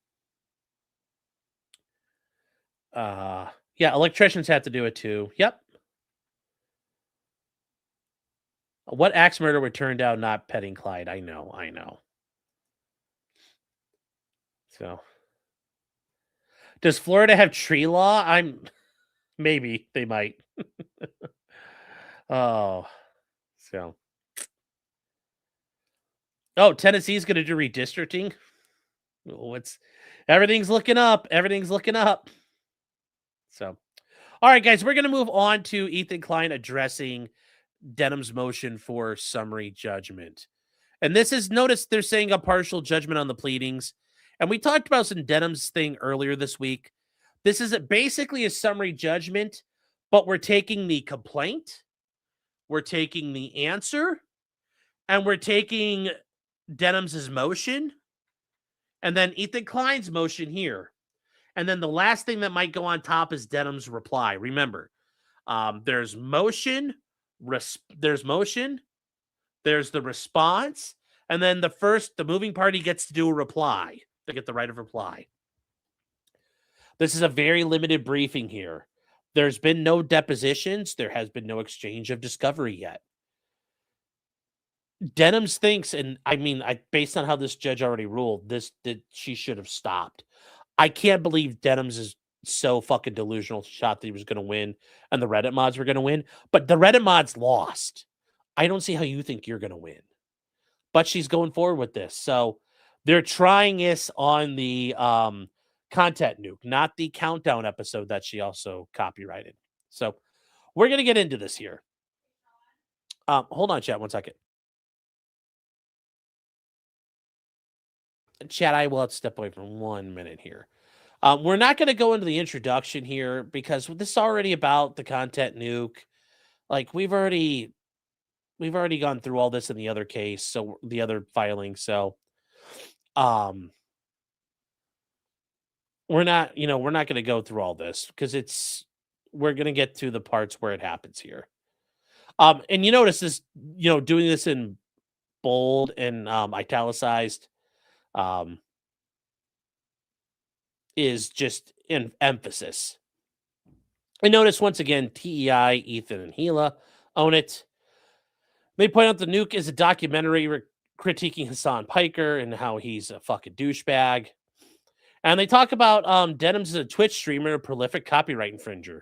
Yeah, electricians have to do it too. Yep. What axe murder would turn down not petting Clyde? I know. So, does Florida have tree law? Maybe they might. Oh, so. Oh, Tennessee's going to do redistricting. Everything's looking up. Everything's looking up. So, all right, guys, we're going to move on to Ethan Klein addressing Denham's motion for summary judgment. And this is, notice they're saying a partial judgment on the pleadings. And we talked about some Denham's thing earlier this week. This is basically a summary judgment, but we're taking the complaint, we're taking the answer, and we're taking Denham's motion, and then Ethan Klein's motion here. And then the last thing that might go on top is Denham's reply. Remember, there's motion, there's the response, and then the moving party gets to do a reply. They get the right of reply. This is a very limited briefing here. There's been no depositions. There has been no exchange of discovery yet. Denham's thinks, and I mean, based on how this judge already ruled, she should have stopped. I can't believe Denham's is so fucking delusional shot that he was going to win and the Reddit mods were going to win, but the Reddit mods lost. I don't see how you think you're going to win, but she's going forward with this. So they're trying this on the content nuke, not the countdown episode that she also copyrighted. So we're going to get into this here. Hold on, chat, 1 second. Chat, I will have to step away for 1 minute here. We're not going to go into the introduction here because this is already about the content nuke. Like we've already gone through all this in the other case, so the other filing. So, we're not going to go through all this because we're going to get to the parts where it happens here. And you notice this, doing this in bold and italicized. is just in emphasis. And notice once again, TEI, Ethan, and Gila own it. They point out the nuke is a documentary critiquing Hassan Piker and how he's a fucking douchebag. And they talk about Denims is a Twitch streamer, a prolific copyright infringer.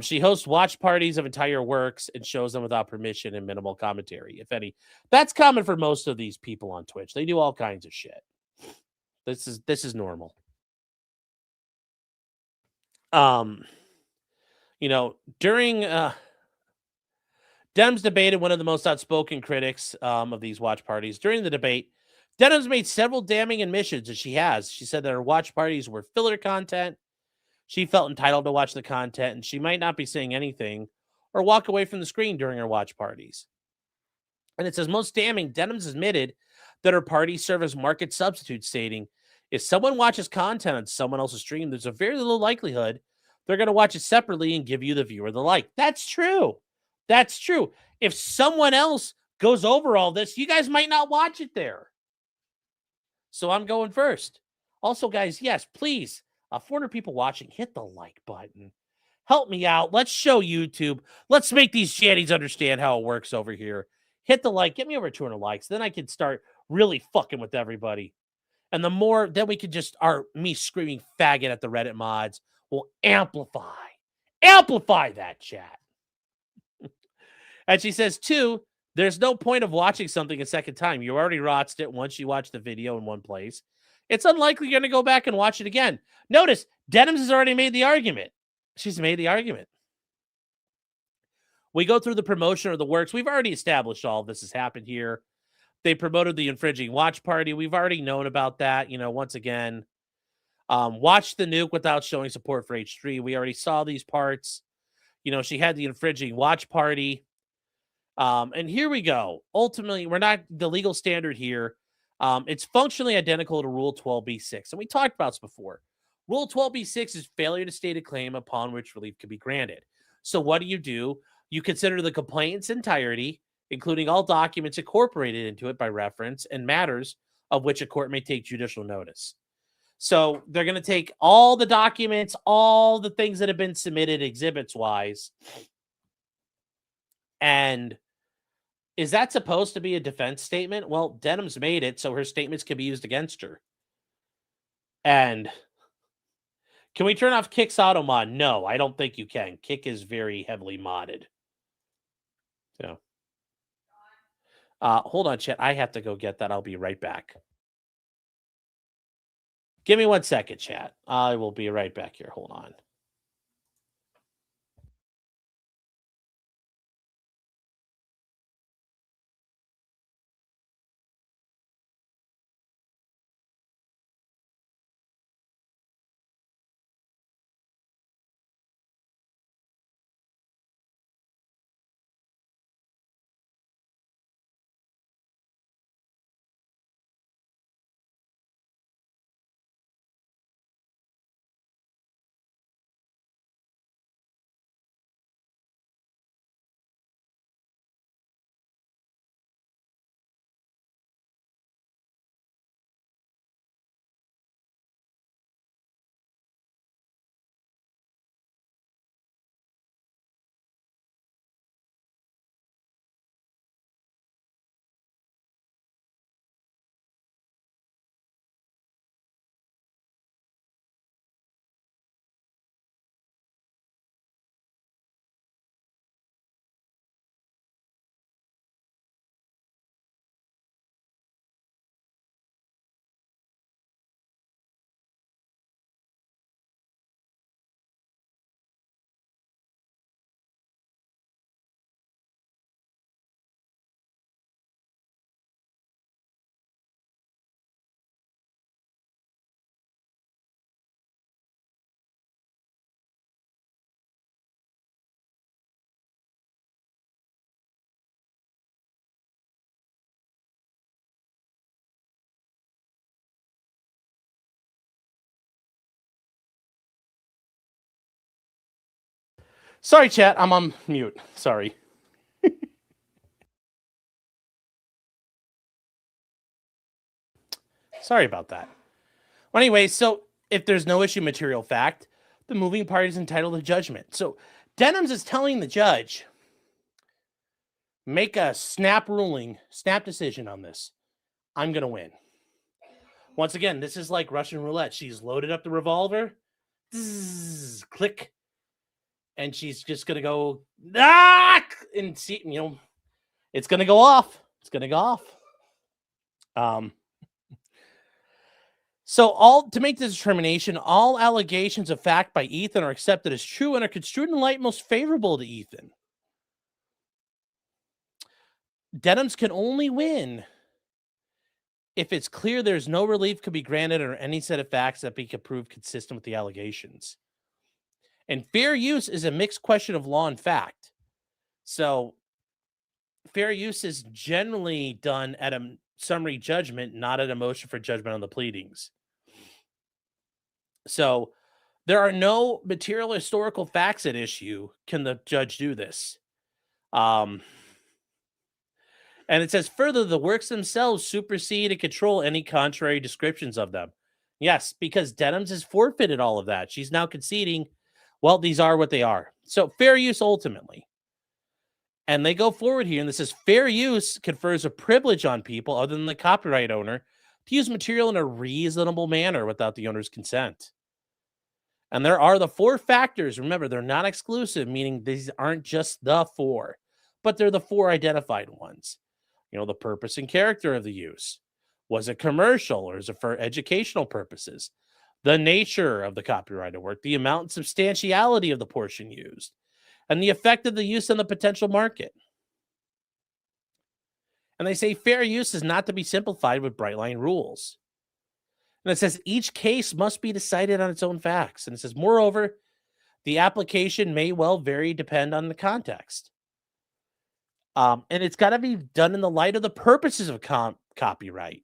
She hosts watch parties of entire works and shows them without permission and minimal commentary, if any. That's common for most of these people on Twitch. They do all kinds of shit. This is normal. During Denims debated one of the most outspoken critics of these watch parties. During the debate, Denims made several damning admissions, as she has. She said that her watch parties were filler content. She felt entitled to watch the content, and she might not be saying anything or walk away from the screen during her watch parties. And it says, most damning, Denims admitted that her parties serve as market substitutes, stating, if someone watches content on someone else's stream, there's a very little likelihood they're going to watch it separately and give you the viewer the like. That's true. That's true. If someone else goes over all this, you guys might not watch it there. So I'm going first. Also, guys, yes, please, 400 people watching, hit the like button. Help me out. Let's show YouTube. Let's make these shanties understand how it works over here. Hit the like. Get me over 200 likes. Then I can start really fucking with everybody. And the more, then we can just, me screaming faggot at the Reddit mods will amplify that chat. And she says, too, there's no point of watching something a second time. You already watched it once you watch the video in one place. It's unlikely you're going to go back and watch it again. Notice, Denims has already made the argument. She's made the argument. We go through the promotion of the works. We've already established all of this has happened here. They promoted the infringing watch party. We've already known about that. Once again, watch the nuke without showing support for H3. We already saw these parts. She had the infringing watch party. And here we go. Ultimately, we're not the legal standard here. It's functionally identical to Rule 12b-6. And we talked about this before. Rule 12b-6 is failure to state a claim upon which relief can be granted. So what do? You consider the complaint's entirety, including all documents incorporated into it by reference and matters of which a court may take judicial notice. So they're going to take all the documents, all the things that have been submitted exhibits-wise. And is that supposed to be a defense statement? Well, Denims made it, so her statements can be used against her. And can we turn off Kick's auto mod? No, I don't think you can. Kick is very heavily modded. So, hold on, chat. I have to go get that. I'll be right back. Give me 1 second, chat. I will be right back here. Hold on. Sorry, chat. I'm on mute. Sorry. Sorry about that. Well, anyway, so if there's no issue material fact, the moving party is entitled to judgment. So Denims is telling the judge, make a snap decision on this. I'm going to win. Once again, this is like Russian roulette. She's loaded up the revolver. Zzz, click. And she's just going to go, and see, it's going to go off. It's going to go off. So to make this determination, all allegations of fact by Ethan are accepted as true and are construed in the light most favorable to Ethan. Denims can only win if it's clear there's no relief could be granted or any set of facts that be proved consistent with the allegations. And fair use is a mixed question of law and fact. So fair use is generally done at a summary judgment, not at a motion for judgment on the pleadings. So there are no material historical facts at issue. Can the judge do this? And it says further, the works themselves supersede and control any contrary descriptions of them. Yes, because Denims has forfeited all of that. She's now conceding, well, these are what they are. So fair use ultimately. And they go forward here, and this says fair use confers a privilege on people other than the copyright owner to use material in a reasonable manner without the owner's consent. And there are the 4 factors. Remember, they're not exclusive, meaning these aren't just the 4, but they're the 4 identified ones. The purpose and character of the use. Was it commercial or is it for educational purposes? The nature of the copyrighted work, the amount and substantiality of the portion used, and the effect of the use on the potential market. And they say fair use is not to be simplified with bright line rules. And it says each case must be decided on its own facts. And it says, moreover, the application may well vary depend on the context. And it's got to be done in the light of the purposes of copyright.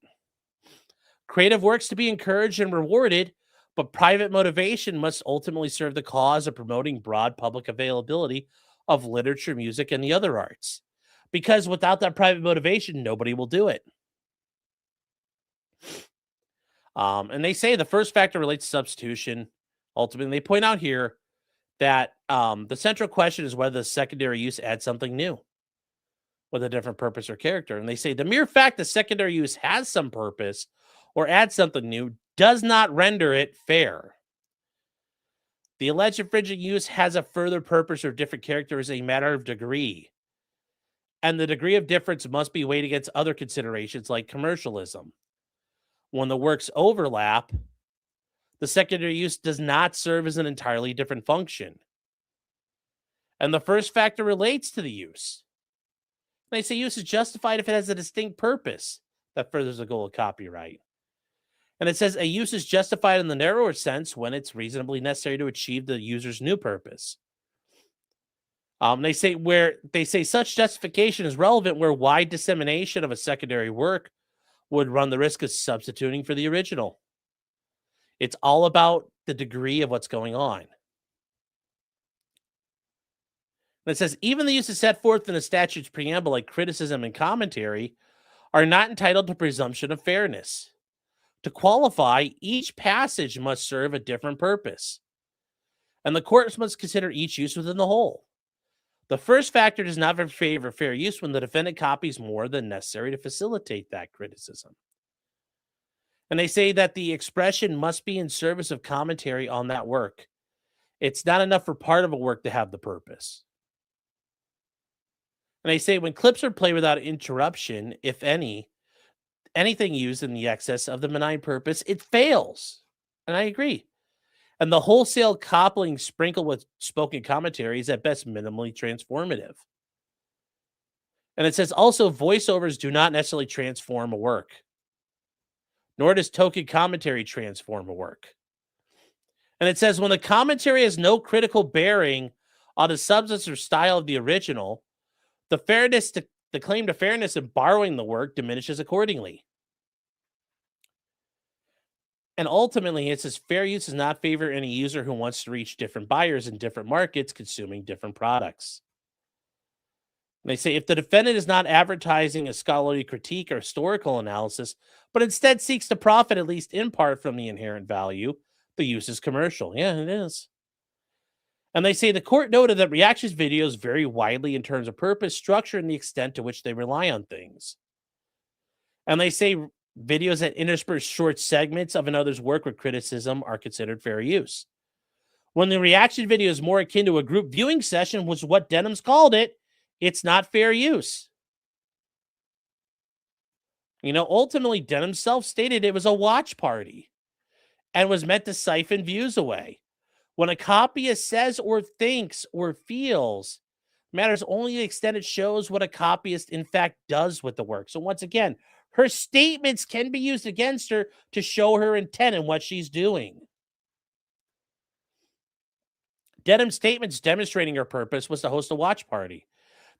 Creative works to be encouraged and rewarded, but private motivation must ultimately serve the cause of promoting broad public availability of literature, music, and the other arts. Because without that private motivation, nobody will do it. And they say the first factor relates to substitution. Ultimately, they point out here that the central question is whether the secondary use adds something new with a different purpose or character. And they say the mere fact that secondary use has some purpose or adds something new does not render it fair. The alleged infringing use has a further purpose or different character is a matter of degree. And the degree of difference must be weighed against other considerations like commercialism. When the works overlap, the secondary use does not serve as an entirely different function. And the first factor relates to the use. They say use is justified if it has a distinct purpose that furthers the goal of copyright. And it says a use is justified in the narrower sense when it's reasonably necessary to achieve the user's new purpose. They say such justification is relevant where wide dissemination of a secondary work would run the risk of substituting for the original. It's all about the degree of what's going on. And it says, even the uses set forth in the statute's preamble, like criticism and commentary, are not entitled to presumption of fairness. To qualify, each passage must serve a different purpose. And the courts must consider each use within the whole. The first factor does not favor fair use when the defendant copies more than necessary to facilitate that criticism. And they say that the expression must be in service of commentary on that work. It's not enough for part of a work to have the purpose. And they say when clips are played without interruption, if anything used in the excess of the benign purpose, it fails. And I agree. And the wholesale coupling sprinkled with spoken commentary is at best minimally transformative. And it says also voiceovers do not necessarily transform a work, nor does token commentary transform a work. And it says when the commentary has no critical bearing on the substance or style of the original, the claim to fairness in borrowing the work diminishes accordingly. And ultimately, it says fair use does not favor any user who wants to reach different buyers in different markets consuming different products. And they say if the defendant is not advertising a scholarly critique or historical analysis, but instead seeks to profit at least in part from the inherent value, The use is commercial. Yeah, it is. And they say the court noted that reactions videos vary widely in terms of purpose, structure, and the extent to which they rely on things. And they say videos that intersperse short segments of another's work with criticism are considered fair use. When the reaction video is more akin to a group viewing session, which is what Denham's called it, it's not fair use. Ultimately, Denham self-stated it was a watch party and was meant to siphon views away. When a copyist says or thinks or feels, matters only to the extent it shows what a copyist in fact does with the work. So once again, her statements can be used against her to show her intent in what she's doing. Denham's statements demonstrating her purpose was to host a watch party.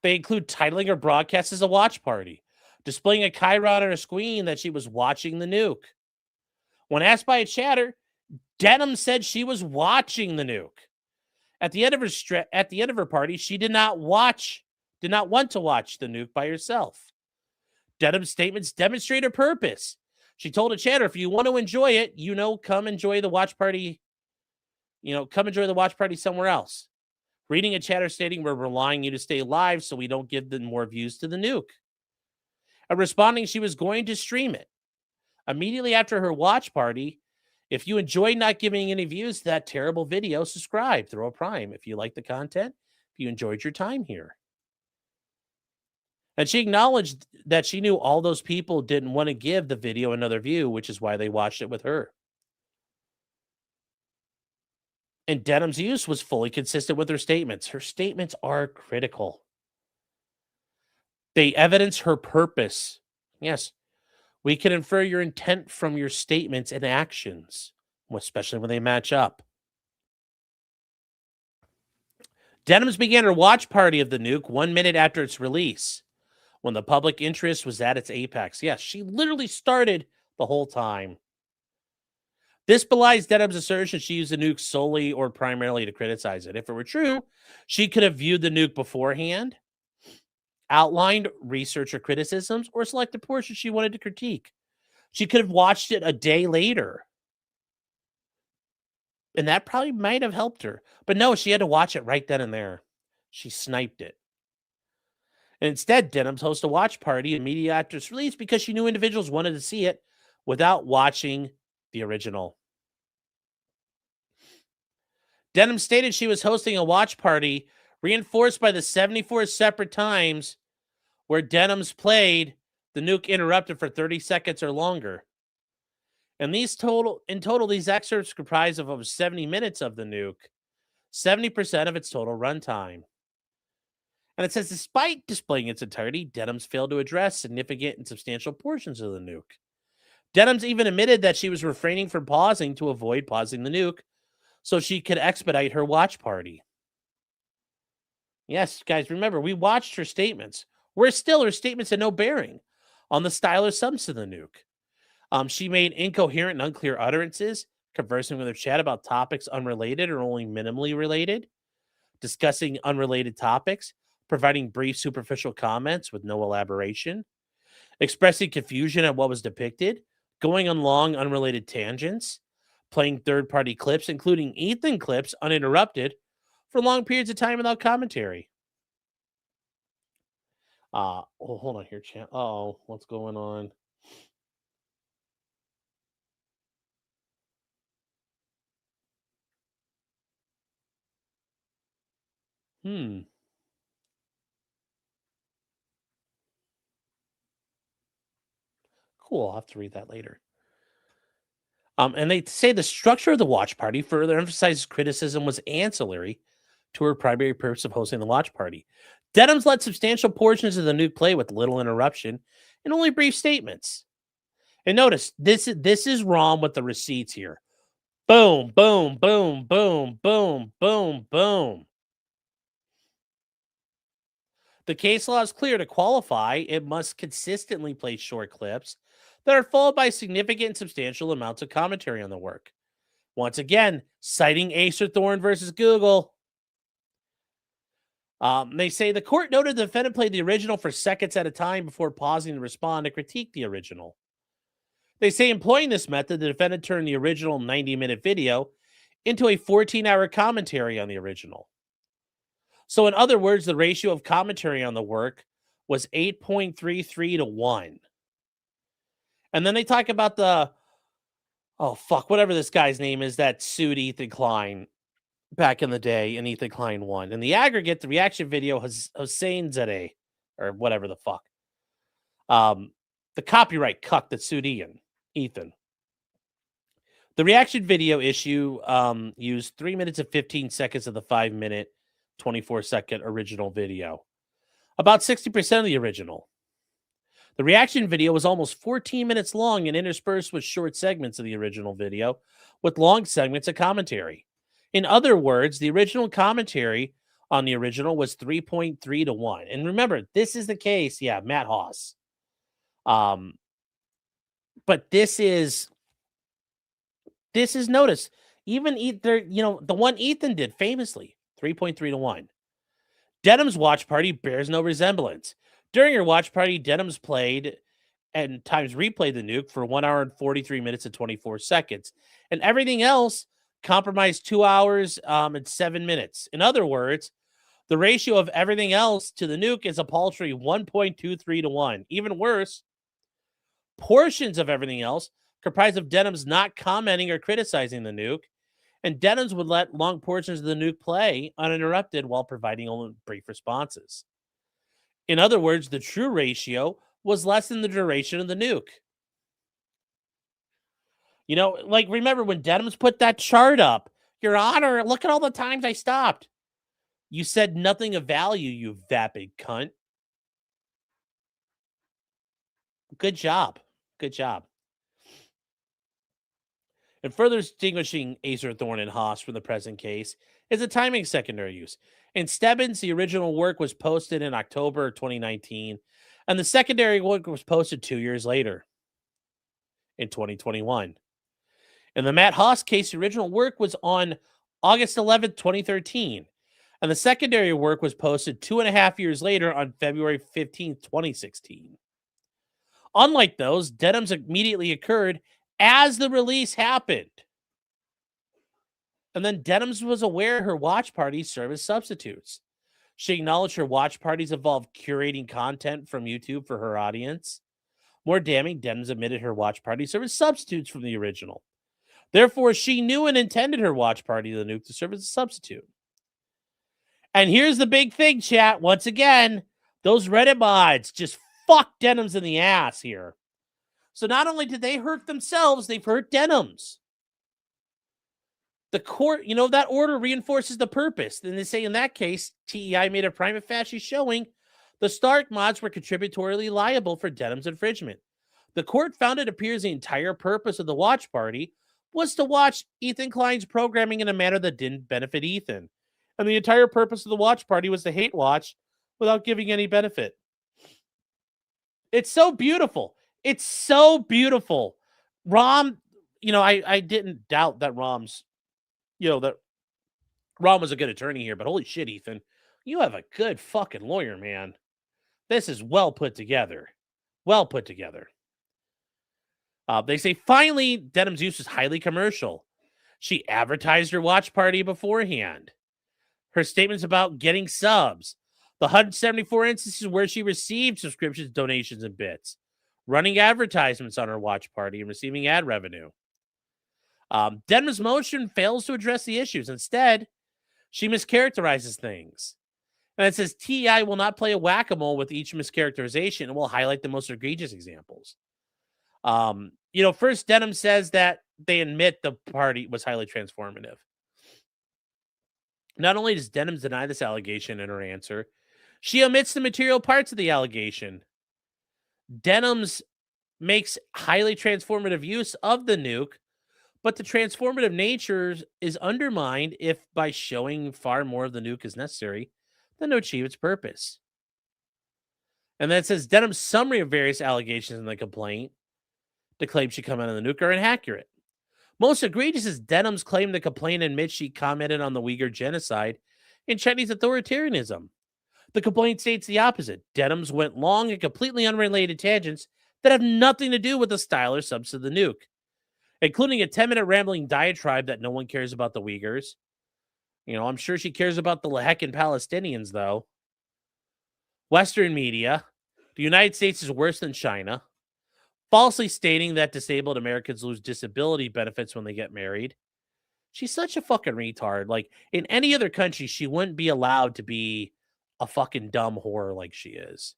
They include titling her broadcast as a watch party, displaying a chyron on her screen that she was watching the nuke. When asked by a chatter, Denham said she was watching the nuke. At the end of her party, she did not want to watch the nuke by herself. Denham's statements demonstrate her purpose. She told a chatter, if you want to enjoy it, come enjoy the watch party. Come enjoy the watch party somewhere else. Reading a chatter stating we're relying you to stay live so we don't give them more views to the nuke. And responding she was going to stream it. Immediately after her watch party, if you enjoy not giving any views to that terrible video, subscribe, throw a prime if you like the content, if you enjoyed your time here. And she acknowledged that she knew all those people didn't want to give the video another view, which is why they watched it with her. And Denham's use was fully consistent with her statements. Her statements are critical. They evidence her purpose. Yes, we can infer your intent from your statements and actions, especially when they match up. Denham's began her watch party of the nuke 1 minute after its release, when the public interest was at its apex. Yes, she literally started the whole time. This belies Denham's assertion she used the nuke solely or primarily to criticize it. If it were true, she could have viewed the nuke beforehand, outlined research or criticisms, or selected portions she wanted to critique. She could have watched it a day later. And that probably might have helped her. But no, she had to watch it right then and there. She sniped it. And instead, Denham's host a watch party immediately after its release because she knew individuals wanted to see it without watching the original. Denham stated she was hosting a watch party reinforced by the 74 separate times where Denham's played the nuke interrupted for 30 seconds or longer. And in total, these excerpts comprise of over 70 minutes of the nuke, 70% of its total runtime. And it says, despite displaying its entirety, Denham's failed to address significant and substantial portions of the nuke. Denham's even admitted that she was refraining from pausing to avoid pausing the nuke so she could expedite her watch party. Yes, guys, remember, we watched her statements. Whereas still, her statements had no bearing on the style or substance of the nuke. She made incoherent and unclear utterances, conversing with her chat about topics unrelated or only minimally related, discussing unrelated topics, providing brief, superficial comments with no elaboration, expressing confusion at what was depicted, going on long, unrelated tangents, playing third-party clips, including Ethan clips, uninterrupted, for long periods of time without commentary. Hold on here, chat. Uh-oh, what's going on? Cool, I'll have to read that later. And they say the structure of the watch party further emphasizes criticism was ancillary to her primary purpose of hosting the watch party. Denham's let substantial portions of the nuke play with little interruption and only brief statements. And notice, this is wrong with the receipts here. Boom, boom, boom, boom, boom, boom, boom. The case law is clear. To qualify, it must consistently play short clips that are followed by significant and substantial amounts of commentary on the work. Once again, citing Acerthorn versus Google. They say the court noted the defendant played the original for seconds at a time before pausing to respond to critique the original. They say employing this method, the defendant turned the original 90-minute video into a 14-hour commentary on the original. So in other words, the ratio of commentary on the work was 8.33 to 1. And then they talk about whatever this guy's name is that sued Ethan Klein back in the day, and Ethan Klein won. In the aggregate, the reaction video has Hossein Zadeh, or whatever the fuck. The copyright cuck that sued Ethan. The reaction video issue used 3 minutes and 15 seconds of the 5-minute, 24-second original video. About 60% of the original. The reaction video was almost 14 minutes long and interspersed with short segments of the original video with long segments of commentary. In other words, the original commentary on the original was 3.3 to 1. And remember, this is the case. Yeah, Matt Haas. But this is notice. Even the one Ethan did famously, 3.3 to 1. Denham's watch party bears no resemblance. During her watch party, Denham's played and times replayed the nuke for 1 hour and 43 minutes and 24 seconds. And everything else compromised 2 hours and 7 minutes. In other words, the ratio of everything else to the nuke is a paltry 1.23 to 1. Even worse, portions of everything else comprised of Denham's not commenting or criticizing the nuke, and Denham's would let long portions of the nuke play uninterrupted while providing only brief responses. In other words, the true ratio was less than the duration of the nuke. Remember when Denham's put that chart up? Your Honor, look at all the times I stopped. You said nothing of value, you vapid cunt. Good job. Good job. And further distinguishing Acer, Thorne, and Haas from the present case is the timing secondary use. In Stebbins, the original work was posted in October 2019, and the secondary work was posted 2 years later, in 2021. In the Matt Haas case, the original work was on August 11th, 2013, and the secondary work was posted 2.5 years later on February 15th, 2016. Unlike those, Denham's immediately occurred as the release happened. And then Denham's was aware her watch parties serve as substitutes. She acknowledged her watch parties involved curating content from YouTube for her audience. More damning, Denham's admitted her watch parties serve as substitutes from the original. Therefore, she knew and intended her watch party of the nuke to serve as a substitute. And here's the big thing, chat. Once again, those Reddit mods just fuck Denham's in the ass here. So not only did they hurt themselves, they've hurt Denham's. The court, that order reinforces the purpose. Then they say in that case, TEI made a prima facie showing the Snark mods were contributorily liable for Denham's infringement. The court found it appears the entire purpose of the watch party was to watch Ethan Klein's programming in a manner that didn't benefit Ethan. And the entire purpose of the watch party was to hate watch without giving any benefit. It's so beautiful. It's so beautiful. Rom, I didn't doubt that that Rom was a good attorney here, but holy shit, Ethan, you have a good fucking lawyer, man. This is well put together. Well put together. They say, finally, Denham's use was highly commercial. She advertised her watch party beforehand. Her statements about getting subs. The 174 instances where she received subscriptions, donations, and bits. Running advertisements on her watch party and receiving ad revenue. Denham's motion fails to address the issues. Instead, she mischaracterizes things. And it says TEI will not play a whack-a-mole with each mischaracterization and will highlight the most egregious examples. First Denham says that they admit the party was highly transformative. Not only does Denham deny this allegation in her answer, she omits the material parts of the allegation. Denham's makes highly transformative use of the nuke, but the transformative nature is undermined if by showing far more of the nuke is necessary than to achieve its purpose. And then it says Denham's summary of various allegations in the complaint, the claim she commented on the nuke, are inaccurate. Most egregious is Denham's claim the complaint admits she commented on the Uyghur genocide and Chinese authoritarianism. The complaint states the opposite. Denham's went long and completely unrelated tangents that have nothing to do with the style or substance of the nuke, including a 10-minute rambling diatribe that no one cares about the Uyghurs. I'm sure she cares about the heckin' Palestinians, though. Western media, the United States is worse than China, falsely stating that disabled Americans lose disability benefits when they get married. She's such a fucking retard. Like, in any other country, she wouldn't be allowed to be a fucking dumb whore like she is.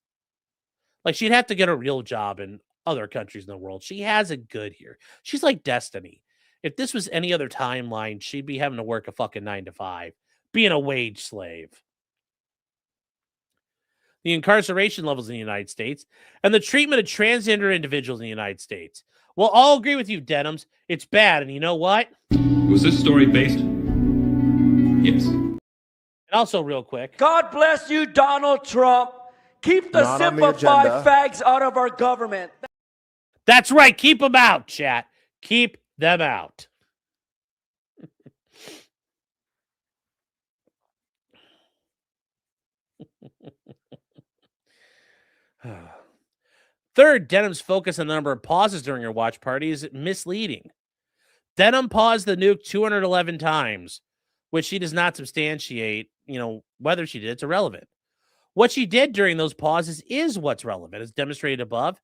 Like, she'd have to get a real job in other countries in the world. She has it good here. She's like Destiny. If this was any other timeline, she'd be having to work a fucking 9 to 5, being a wage slave. The incarceration levels in the United States, and the treatment of transgender individuals in the United States. Well, I'll agree with you, Denims. It's bad, and you know what?
Was this story based? Yes.
And also, real quick.
God bless you, Donald Trump. Keep the
Not on the
simplified
agenda.
fags out of our government.
That's right. Keep them out, chat. Keep them out. Third, Denim's focus on the number of pauses during her watch party is misleading. Denim paused the nuke 211 times, which she does not substantiate. Whether she did, it's irrelevant. What she did during those pauses is what's relevant. As demonstrated above,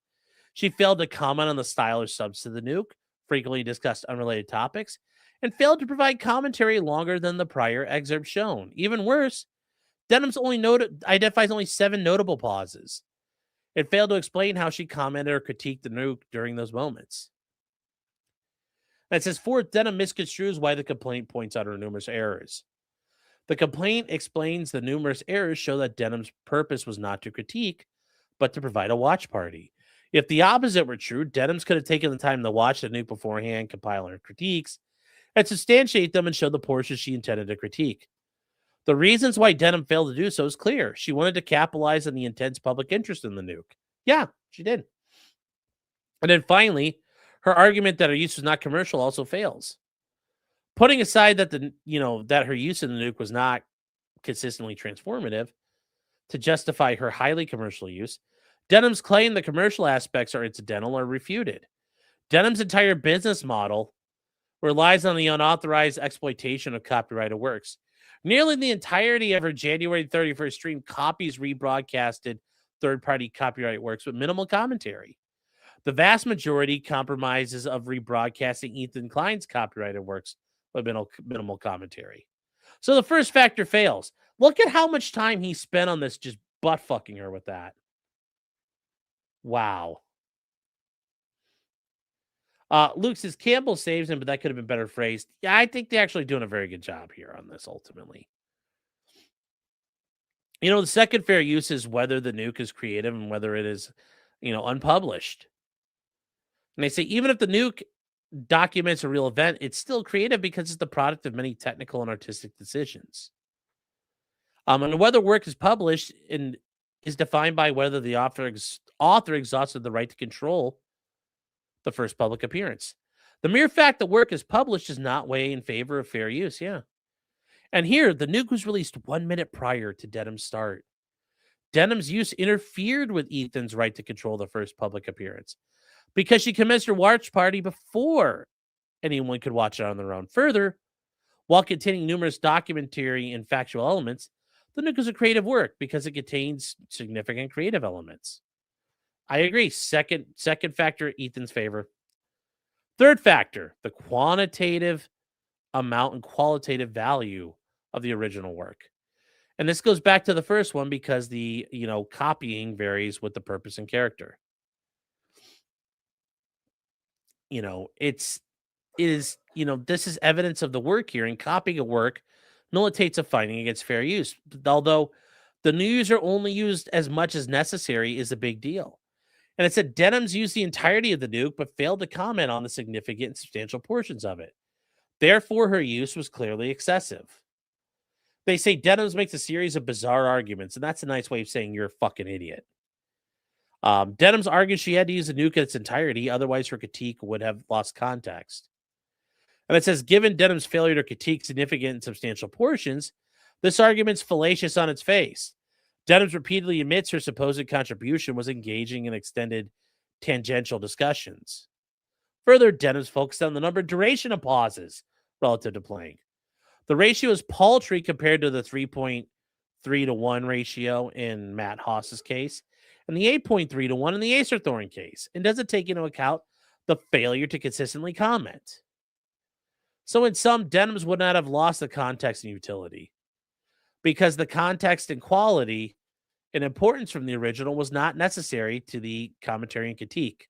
she failed to comment on the style or substance of the nuke, frequently discussed unrelated topics, and failed to provide commentary longer than the prior excerpt shown. Even worse, Denim's identifies only 7 notable pauses. It failed to explain how she commented or critiqued the nuke during those moments. And it says, fourth, Denim misconstrues why the complaint points out her numerous errors. The complaint explains the numerous errors show that Denim's purpose was not to critique, but to provide a watch party. If the opposite were true, Denims could have taken the time to watch the nuke beforehand, compile her critiques, and substantiate them and show the portions she intended to critique. The reasons why Denim failed to do so is clear. She wanted to capitalize on the intense public interest in the nuke. Yeah, she did. And then finally, her argument that her use was not commercial also fails. Putting aside that that her use of the nuke was not consistently transformative to justify her highly commercial use, Denim's claim the commercial aspects are incidental are refuted. Denim's entire business model relies on the unauthorized exploitation of copyrighted works. Nearly the entirety of her January 31st stream copies rebroadcasted third-party copyright works with minimal commentary. The vast majority compromises of rebroadcasting Ethan Klein's copyrighted works with minimal commentary. So the first factor fails. Look at how much time he spent on this just butt-fucking her with that. Wow. Luke says Campbell saves him, but that could have been better phrased. Yeah, I think they're actually doing a very good job here on this ultimately. The second fair use is whether the nuke is creative and whether it is, unpublished. And they say even if the nuke documents a real event, it's still creative because it's the product of many technical and artistic decisions. And whether work is published is defined by whether the author exhausted the right to control the first public appearance. The mere fact that work is published does not weigh in favor of fair use. Yeah. And here, the nuke was released 1 minute prior to Denim's start. Denim's use interfered with Ethan's right to control the first public appearance because she commenced her watch party before anyone could watch it on their own. Further, while containing numerous documentary and factual elements, the nuke is a creative work because it contains significant creative elements. I agree. Second factor, Ethan's favor. Third factor, the quantitative amount and qualitative value of the original work. And this goes back to the first one because the, copying varies with the purpose and character. This is evidence of the work here, and copying a work militates a finding against fair use. Although the new user only used as much as necessary is a big deal. And it said Denim's used the entirety of the nuke, but failed to comment on the significant and substantial portions of it. Therefore, her use was clearly excessive. They say Denim's makes a series of bizarre arguments, and that's a nice way of saying you're a fucking idiot. Denim's argues she had to use the nuke in its entirety, otherwise her critique would have lost context. And it says, given Denim's failure to critique significant and substantial portions, this argument's fallacious on its face. Denim's repeatedly admits her supposed contribution was engaging in extended tangential discussions. Further, Denham's focused on the number and duration of pauses relative to playing. The ratio is paltry compared to the 3.3 to 1 ratio in Matt Haas's case and the 8.3 to 1 in the Acer Thorn case, and doesn't take into account the failure to consistently comment. So in sum, Denham's would not have lost the context and utility because the context and quality and importance from the original was not necessary to the commentary and critique.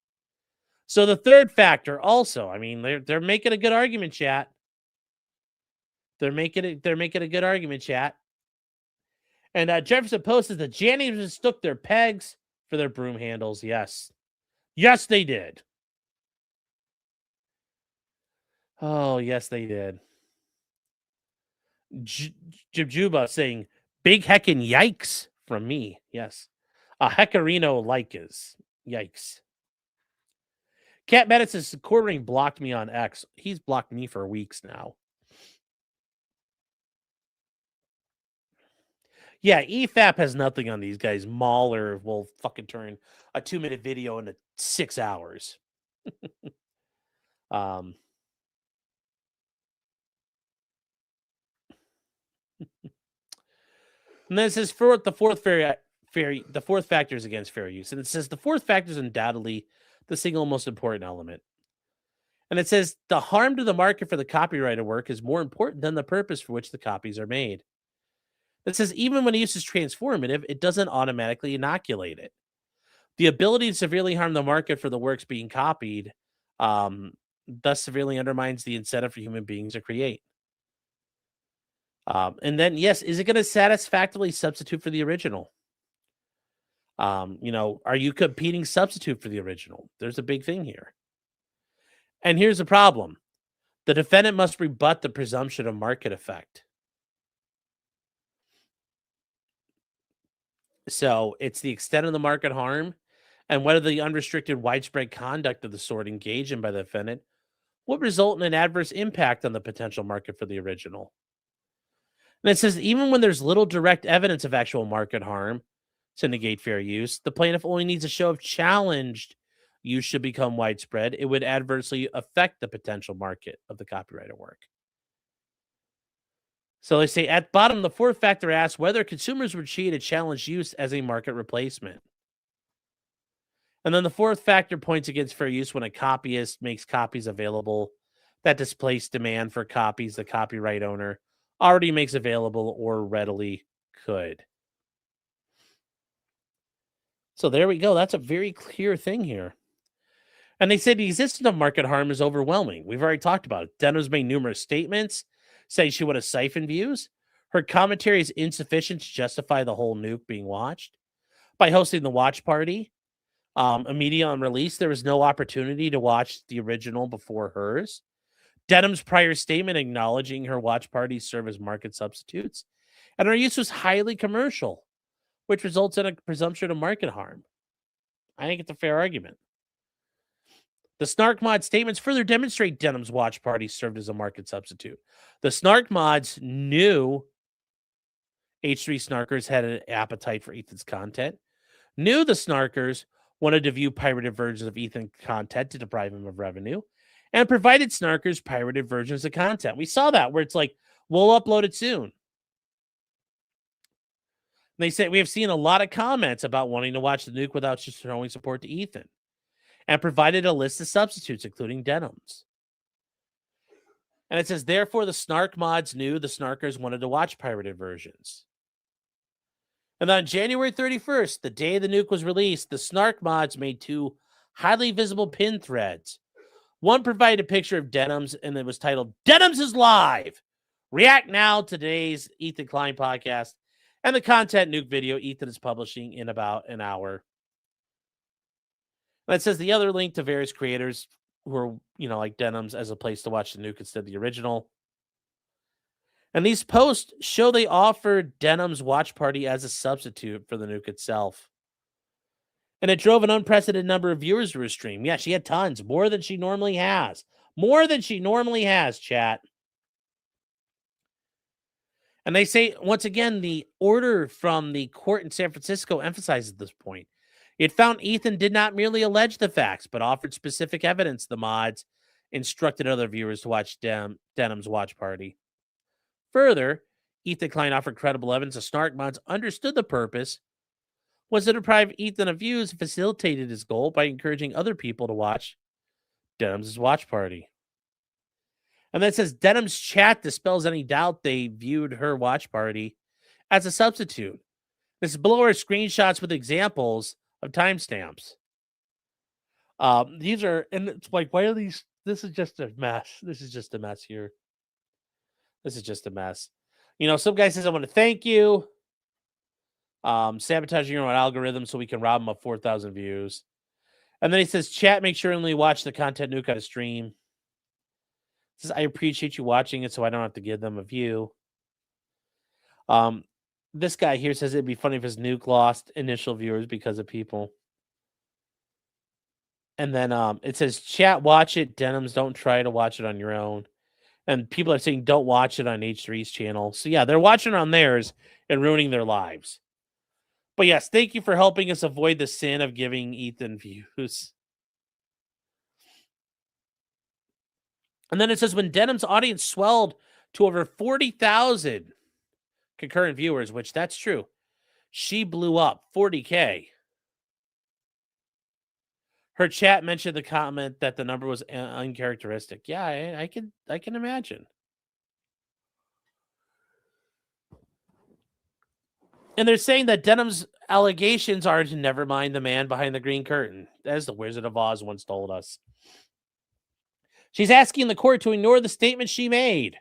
So the third factor also, I mean, they're making a good argument, chat. They're making a good argument, chat. And Jefferson posted that Jannies mistook their pegs for their broom handles. Yes. Yes, they did. Oh, yes, they did. Jibjuba saying, big heckin' yikes from me. Yes. A heckarino like is. Yikes. Cat Medicine says, Quartering blocked me on X. He's blocked me for weeks now. Yeah, EFAP has nothing on these guys. Mahler will fucking turn a 2-minute video into 6 hours. And then it says for the fourth factor is against fair use. And it says the fourth factor is undoubtedly the single most important element. And it says the harm to the market for the copyrighted work is more important than the purpose for which the copies are made. It says even when use is transformative, it doesn't automatically inoculate it. The ability to severely harm the market for the works being copied thus severely undermines the incentive for human beings to create. And then, yes, is it going to satisfactorily substitute for the original? Are you competing substitute for the original? There's a big thing here. And here's the problem. The defendant must rebut the presumption of market effect. So it's the extent of the market harm and whether the unrestricted widespread conduct of the sort engaged in by the defendant would result in an adverse impact on the potential market for the original. And it says even when there's little direct evidence of actual market harm to negate fair use, the plaintiff only needs a show of challenged use should become widespread. It would adversely affect the potential market of the copyrighted work. So they say at bottom, the fourth factor asks whether consumers would treat a challenged use as a market replacement. And then the fourth factor points against fair use when a copyist makes copies available that displace demand for copies the copyright owner already makes available or readily could. So there we go. That's a very clear thing here. And they say the existence of market harm is overwhelming. We've already talked about it. Denham's made numerous statements saying she would have siphoned views. Her commentary is insufficient to justify the whole nuke being watched. By hosting the watch party, immediately on release, there was no opportunity to watch the original before hers. Denham's prior statement acknowledging her watch parties serve as market substitutes. And her use was highly commercial, which results in a presumption of market harm. I think it's a fair argument. The Snark mod statements further demonstrate Denham's watch party served as a market substitute. The Snark mods knew H3 Snarkers had an appetite for Ethan's content, knew the Snarkers wanted to view pirated versions of Ethan's content to deprive him of revenue, and provided Snarkers pirated versions of content. We saw that where it's like, we'll upload it soon. They say we have seen a lot of comments about wanting to watch the nuke without just showing support to Ethan, and provided a list of substitutes, including Denham's. And it says, therefore, the Snark mods knew the Snarkers wanted to watch pirated versions. And on January 31st, the day the nuke was released, the Snark mods made 2 highly visible pin threads. One provided a picture of Denham's, and it was titled, Denham's is live! React now to today's Ethan Klein podcast and the content nuke video Ethan is publishing in about an hour. And it says the other link to various creators who are, like Denham's as a place to watch the nuke instead of the original. And these posts show they offered Denham's watch party as a substitute for the nuke itself. And it drove an unprecedented number of viewers to her stream. Yeah, she had tons, more than she normally has. More than she normally has, chat. And they say, once again, the order from the court in San Francisco emphasizes this point. It found Ethan did not merely allege the facts, but offered specific evidence. The mods instructed other viewers to watch Denham's watch party. Further, Ethan Klein offered credible evidence the Snark mods understood the purpose was to deprive Ethan of views and facilitated his goal by encouraging other people to watch Denham's watch party. And then it says Denham's chat dispels any doubt they viewed her watch party as a substitute. This is below are screenshots with examples of timestamps. These are, and it's like, why are these? This is just a mess. This is just a mess here. This is just a mess. You know, some guy says, I want to thank you. Sabotaging your own algorithm so we can rob them of 4,000 views. And then he says, chat, make sure only watch the content nuke on a stream. He says, I appreciate you watching it so I don't have to give them a view. This guy here says it'd be funny if his nuke lost initial viewers because of people. And then it says, chat, watch it. Denims, don't try to watch it on your own. And people are saying, don't watch it on H3's channel. So yeah, they're watching on theirs and ruining their lives. But yes, thank you for helping us avoid the sin of giving Ethan views. And then it says, when Denham's audience swelled to over 40,000 concurrent viewers, which that's true, she blew up 40K. Her chat mentioned the comment that the number was uncharacteristic. Yeah, I can imagine. And they're saying that Denham's allegations are to never mind the man behind the green curtain, as the Wizard of Oz once told us. She's asking the court to ignore the statement she made,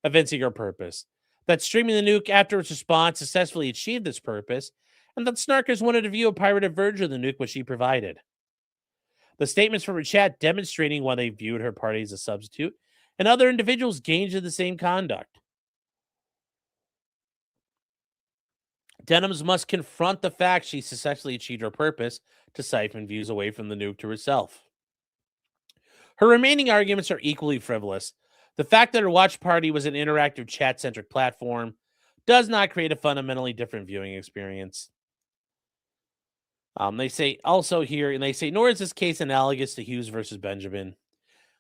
evincing her purpose, that streaming the nuke after its response successfully achieved this purpose, and that snarkers wanted to view a pirated version of the nuke which she provided. The statements from her chat demonstrating why they viewed her party as a substitute, and other individuals gauged the same conduct. Denims must confront the fact she successfully achieved her purpose to siphon views away from the nuke to herself. Her remaining arguments are equally frivolous. The fact that her watch party was an interactive chat-centric platform does not create a fundamentally different viewing experience. They say also here, and they say, nor is this case analogous to Hughes versus Benjamin.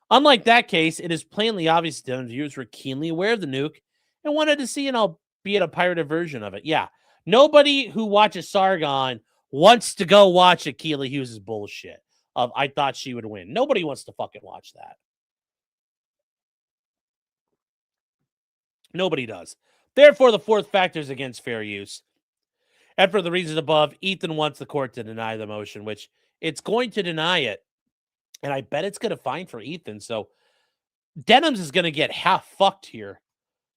Unlike that case, it is plainly obvious that viewers were keenly aware of the nuke and wanted to see an albeit a pirated version of it. Yeah, nobody who watches Sargon wants to go watch Akilah Hughes' bullshit of I thought she would win. Nobody wants to fucking watch that. Nobody does. Therefore, the fourth factor is against fair use. And for the reasons above, Ethan wants the court to deny the motion, which it's going to deny it. And I bet it's going to fine for Ethan. So Denims is going to get half fucked here.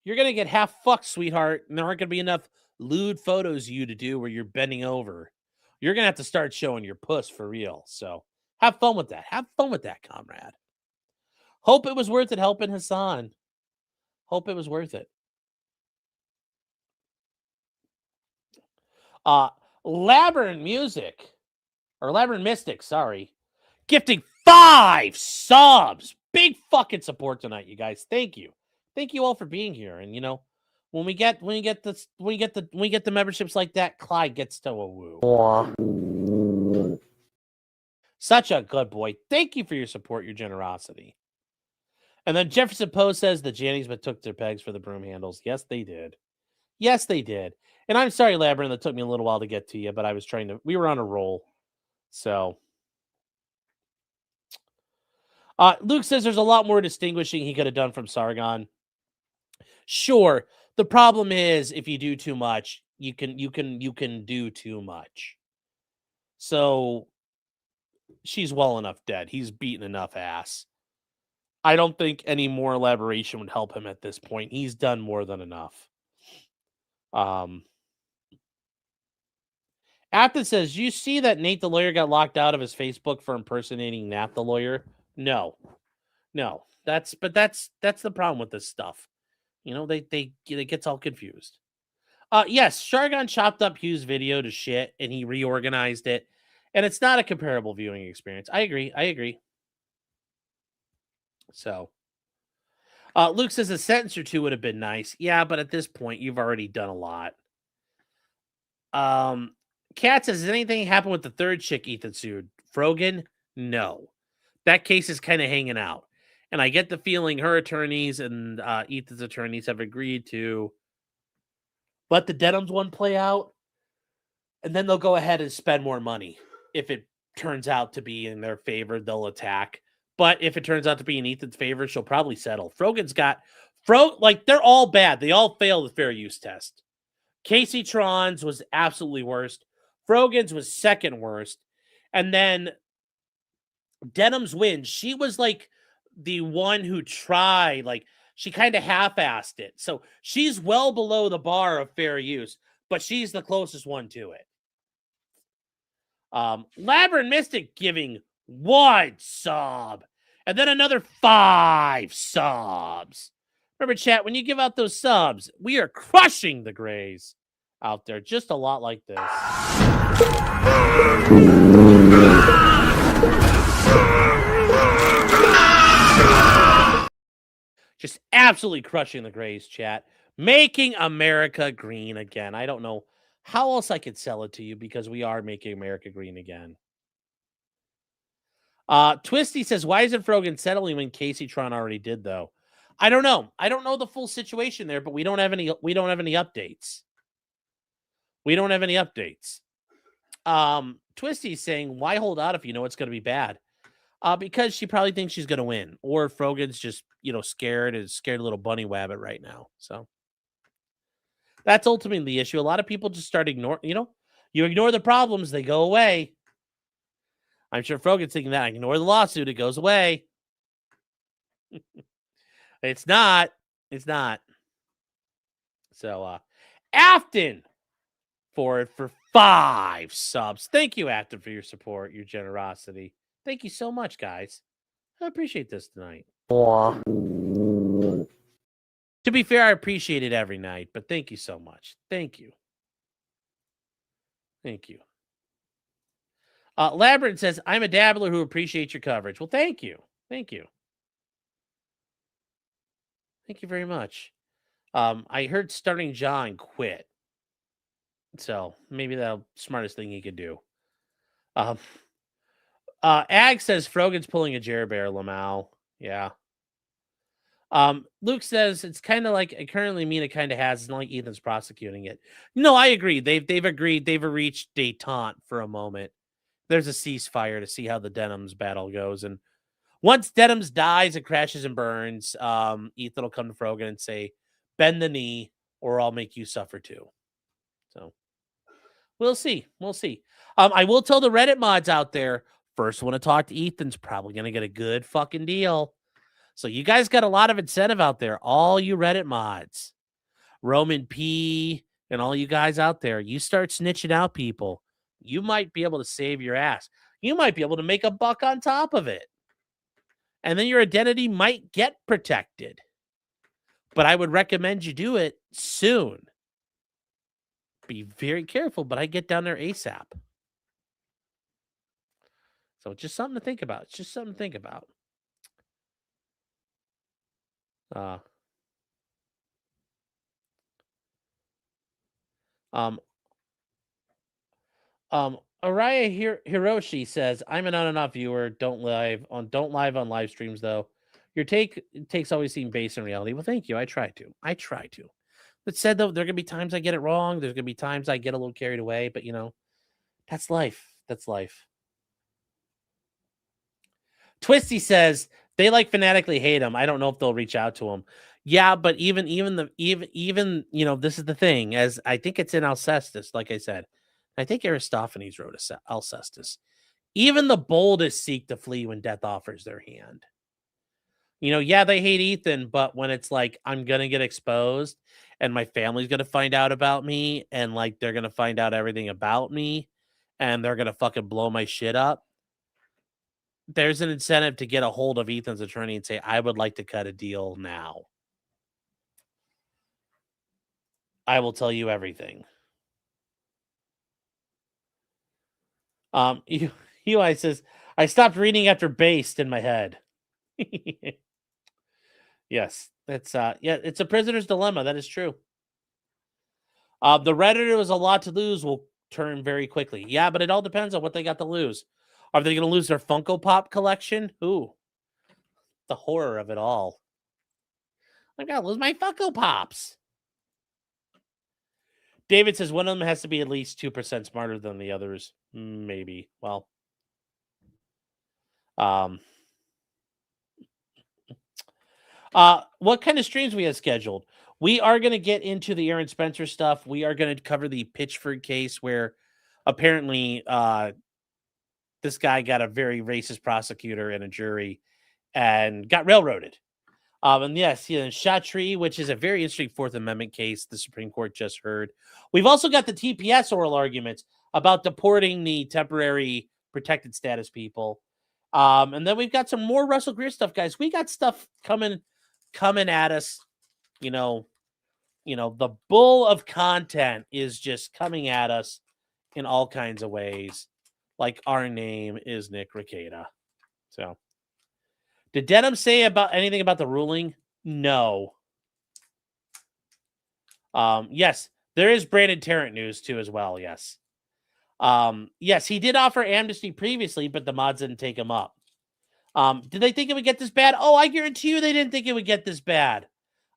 You're going to get half fucked, sweetheart. And there aren't going to be enough lewd photos of you to do where you're bending over. You're going to have to start showing your puss for real. So have fun with that. Have fun with that, comrade. Hope it was worth it helping Hassan. Hope it was worth it. Labyrinth Mystic, sorry. Gifting 5 subs. Big fucking support tonight, you guys. Thank you. Thank you all for being here. And you know, when we get the memberships like that, Clyde gets to a woo. Such a good boy. Thank you for your support, your generosity. And then Jefferson Poe says the Jannies but took their pegs for the broom handles. Yes, they did. Yes, they did. And I'm sorry, Labyrinth, it took me a little while to get to you, but I was we were on a roll. So Luke says there's a lot more distinguishing he could have done from Sargon. Sure. The problem is if you do too much, you can do too much. So she's well enough dead. He's beaten enough ass. I don't think any more elaboration would help him at this point. He's done more than enough. Afton says, you see that Nate the lawyer got locked out of his Facebook for impersonating Nat the lawyer? No. That's the problem with this stuff. You know, they gets all confused. Yes, Sargon chopped up Hughes' video to shit and he reorganized it. And it's not a comparable viewing experience. I agree. So Luke says a sentence or two would have been nice. Yeah, but at this point, you've already done a lot. Kat says, has anything happened with the third chick Ethan sued? Frogan? No. That case is kind of hanging out. And I get the feeling her attorneys and Ethan's attorneys have agreed to let the Denham's one play out. And then they'll go ahead and spend more money. If it turns out to be in their favor, they'll attack. But if it turns out to be in Ethan's favor, she'll probably settle. Frogan's got... they're all bad. They all fail the fair use test. Casey Tron's was absolutely worst. Frogan's was second worst. And then Denham's wins. She was like the one who tried. Like, she kind of half-assed it. So she's well below the bar of fair use, but she's the closest one to it. Labyrinth Mystic giving 1 sub. And then another 5 subs. Remember, chat, when you give out those subs, we are crushing the Grays out there. Just a lot like this. Just absolutely crushing the Grays, chat. Making America green again. I don't know how else I could sell it to you because we are making America green again. Twisty says, why isn't Frogan settling when Casey Tron already did, though? I don't know. I don't know the full situation there, but we don't have any updates. We don't have any updates. Twisty's saying, why hold out if you know it's going to be bad? Because she probably thinks she's going to win. Or Frogan's just, scared little bunny wabbit right now. So that's ultimately the issue. A lot of people just start ignoring, you ignore the problems, they go away. I'm sure Frogan's thinking that. Ignore the lawsuit, it goes away. It's not. So, Afton for 5 subs. Thank you, Afton, for your support, your generosity. Thank you so much, guys. I appreciate this tonight. To be fair, I appreciate it every night, but thank you so much. Thank you. Thank you. Labyrinth says, I'm a dabbler who appreciates your coverage. Well, thank you. Thank you. Thank you very much. I heard Starting John quit. So maybe the smartest thing he could do. Ag says Frogan's pulling a Jer Bear, Lamau. Yeah. Luke says it's kind of like currently Mina kind of has. It's not like Ethan's prosecuting it. No, I agree. They've agreed. They've reached detente for a moment. There's a ceasefire to see how the Denham's battle goes. And once Denham's dies and crashes and burns, Ethan will come to Frogan and say, bend the knee or I'll make you suffer too. So we'll see. We'll see. I will tell the Reddit mods out there, first one to talk to Ethan's probably going to get a good fucking deal. So you guys got a lot of incentive out there. All you Reddit mods, Roman P and all you guys out there, you start snitching out people. You might be able to save your ass. You might be able to make a buck on top of it. And then your identity might get protected. But I would recommend you do it soon. Be very careful, but I get down there ASAP. So it's just something to think about. It's just something to think about. Araya Hiroshi says, I'm an on-and-off viewer. Don't live on live streams though. Your takes always seem based in reality. Well, thank you. I try to. That said though, there are gonna be times I get it wrong. There's gonna be times I get a little carried away, but that's life. That's life. Twisty says they fanatically hate him. I don't know if they'll reach out to him. Yeah, but even this is the thing, as I think it's in Alcestis, like I said. I think Aristophanes wrote Alcestis. Even the boldest seek to flee when death offers their hand. Yeah, they hate Ethan, but when it's like, I'm going to get exposed and my family's going to find out about me and they're going to find out everything about me and they're going to fucking blow my shit up. There's an incentive to get a hold of Ethan's attorney and say, I would like to cut a deal now. I will tell you everything. Eli says, I stopped reading after based in my head. Yes, it's it's a prisoner's dilemma. That is true. The Redditor was a lot to lose. Will turn very quickly. Yeah, but it all depends on what they got to lose. Are they going to lose their Funko Pop collection? Ooh, the horror of it all. I got to lose my Funko Pops. David says one of them has to be at least 2% smarter than the others. Maybe. Well, what kind of streams we have scheduled? We are going to get into the Aaron Spencer stuff. We are going to cover the Pitchford case where apparently this guy got a very racist prosecutor and a jury and got railroaded. And yes, H3, which is a very interesting Fourth Amendment case the Supreme Court just heard. We've also got the TPS oral arguments about deporting the temporary protected status people. And then we've got some more Russell Greer stuff, guys. We got stuff coming at us. The bull of content is just coming at us in all kinds of ways. Like our name is Nick Rekieta. So, did Denham say anything about the ruling? No. Yes, there is Brandon Tarrant news too as well. Yes. Yes, he did offer amnesty previously, but the mods didn't take him up. Did they think it would get this bad? Oh, I guarantee you they didn't think it would get this bad.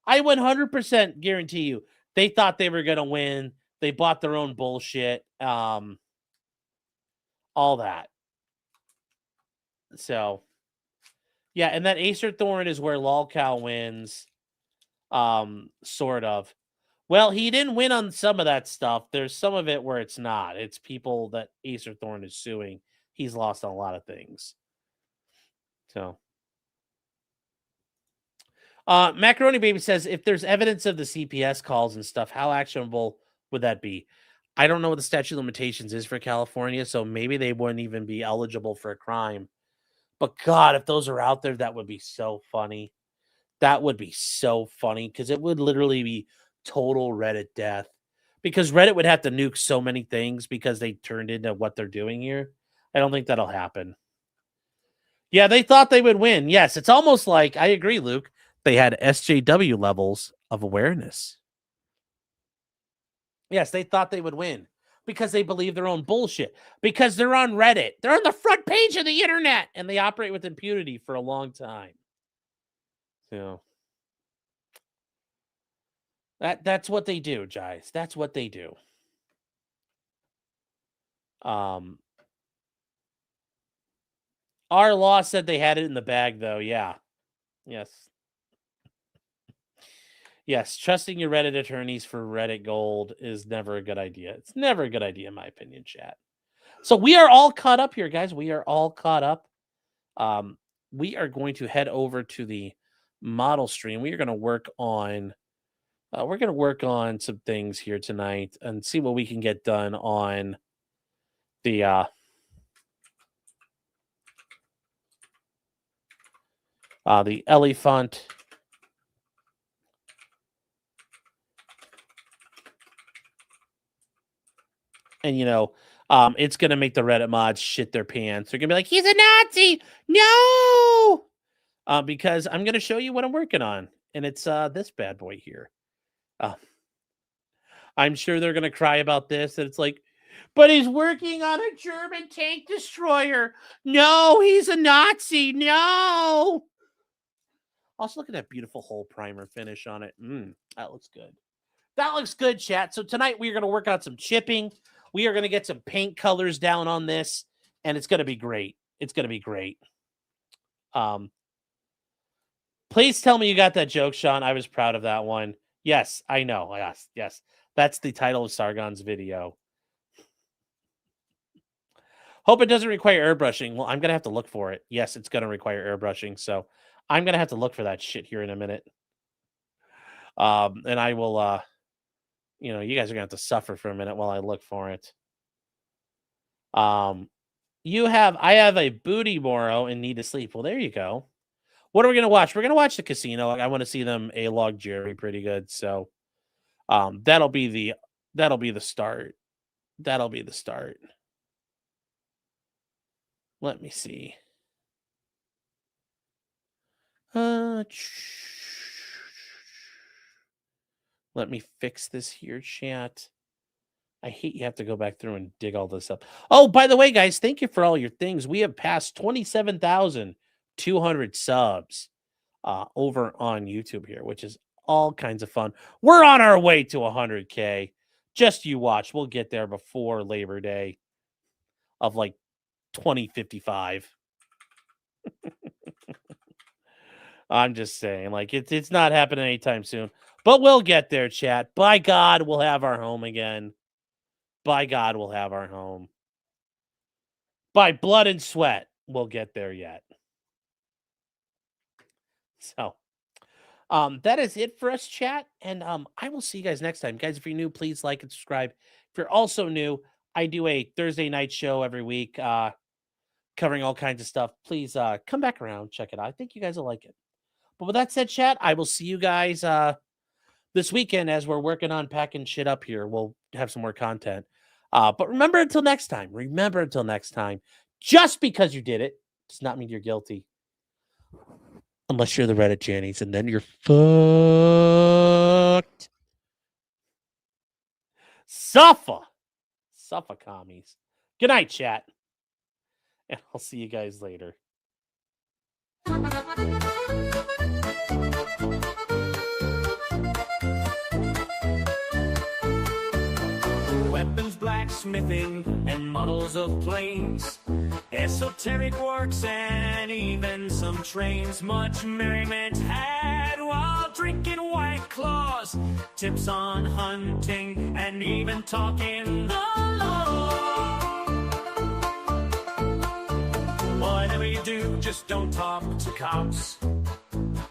I 100% guarantee you they thought they were going to win. They bought their own bullshit. All that. So, yeah, and that Acer Thorn is where Lolcow wins, sort of. Well, he didn't win on some of that stuff. There's some of it where it's not. It's people that Acer Thorn is suing. He's lost on a lot of things. So, Macaroni Baby says, if there's evidence of the CPS calls and stuff, how actionable would that be? I don't know what the statute of limitations is for California, so maybe they wouldn't even be eligible for a crime. But God, if those are out there, that would be so funny. That would be so funny because it would literally be total Reddit death. Because Reddit would have to nuke so many things because they turned into what they're doing here. I don't think that'll happen. Yeah, they thought they would win. Yes, it's almost like, I agree, Luke, they had SJW levels of awareness. Yes, they thought they would win because they believe their own bullshit. Because they're on Reddit. They're on the front page of the internet, and they operate with impunity for a long time. So that's what they do, guys. That's what they do. Our law said they had it in the bag, though. Yeah. Yes. Yes, trusting your Reddit attorneys for Reddit gold is never a good idea. It's never a good idea, in my opinion, chat. So we are all caught up here, guys. We are all caught up. We are going to head over to the model stream. We are going to work on some things here tonight and see what we can get done on the elephant. And, it's going to make the Reddit mods shit their pants. They're going to be like, he's a Nazi. No! Because I'm going to show you what I'm working on. And it's this bad boy here. I'm sure they're going to cry about this. And it's like, but he's working on a German tank destroyer. No, he's a Nazi. No! Also, look at that beautiful hole primer finish on it. That looks good. That looks good, chat. So tonight we're going to work on some chipping. We are going to get some paint colors down on this, and it's going to be great. It's going to be great. Please tell me you got that joke, Sean. I was proud of that one. Yes, I know. Yes. That's the title of Sargon's video. Hope it doesn't require airbrushing. Well, I'm going to have to look for it. Yes, it's going to require airbrushing, so I'm going to have to look for that shit here in a minute. And I will... you guys are going to have to suffer for a minute while I look for it. I have a booty Moro and need to sleep. Well, there you go. What are we going to watch? We're going to watch the casino. I want to see them A-log Jerry pretty good. So, that'll be the start. That'll be the start. Let me see. Let me fix this here, chat. I hate you have to go back through and dig all this up. Oh, by the way, guys, thank you for all your things. We have passed 27,200 subs over on YouTube here, which is all kinds of fun. We're on our way to 100K. Just you watch. We'll get there before Labor Day of like 2055. I'm just saying, like, it's not happening anytime soon. But we'll get there, chat. By God, we'll have our home again. By God, we'll have our home. By blood and sweat, we'll get there yet. So, that is it for us, chat. And I will see you guys next time. Guys, if you're new, please like and subscribe. If you're also new, I do a Thursday night show every week covering all kinds of stuff. Please come back around, check it out. I think you guys will like it. But with that said, chat, I will see you guys this weekend as we're working on packing shit up here. We'll have some more content. But remember until next time, just because you did it does not mean you're guilty. Unless you're the Reddit Jannies, and then you're fucked. Suffer commies. Good night, chat. And I'll see you guys later.
Weapons, blacksmithing, and models of planes, esoteric works, and even some trains. Much merriment had while drinking White Claws, tips on hunting, and even talking the law. Whatever you do, just don't talk to cops,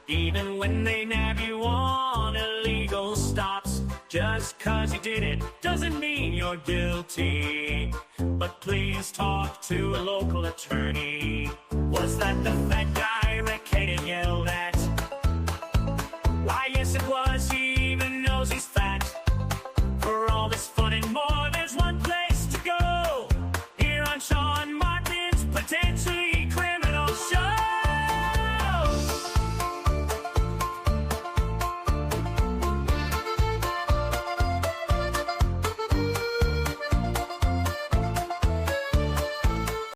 even when they nab you on illegal stops. Just 'cause you did it doesn't mean you're guilty, but please talk to a local attorney. Was that the fat guy?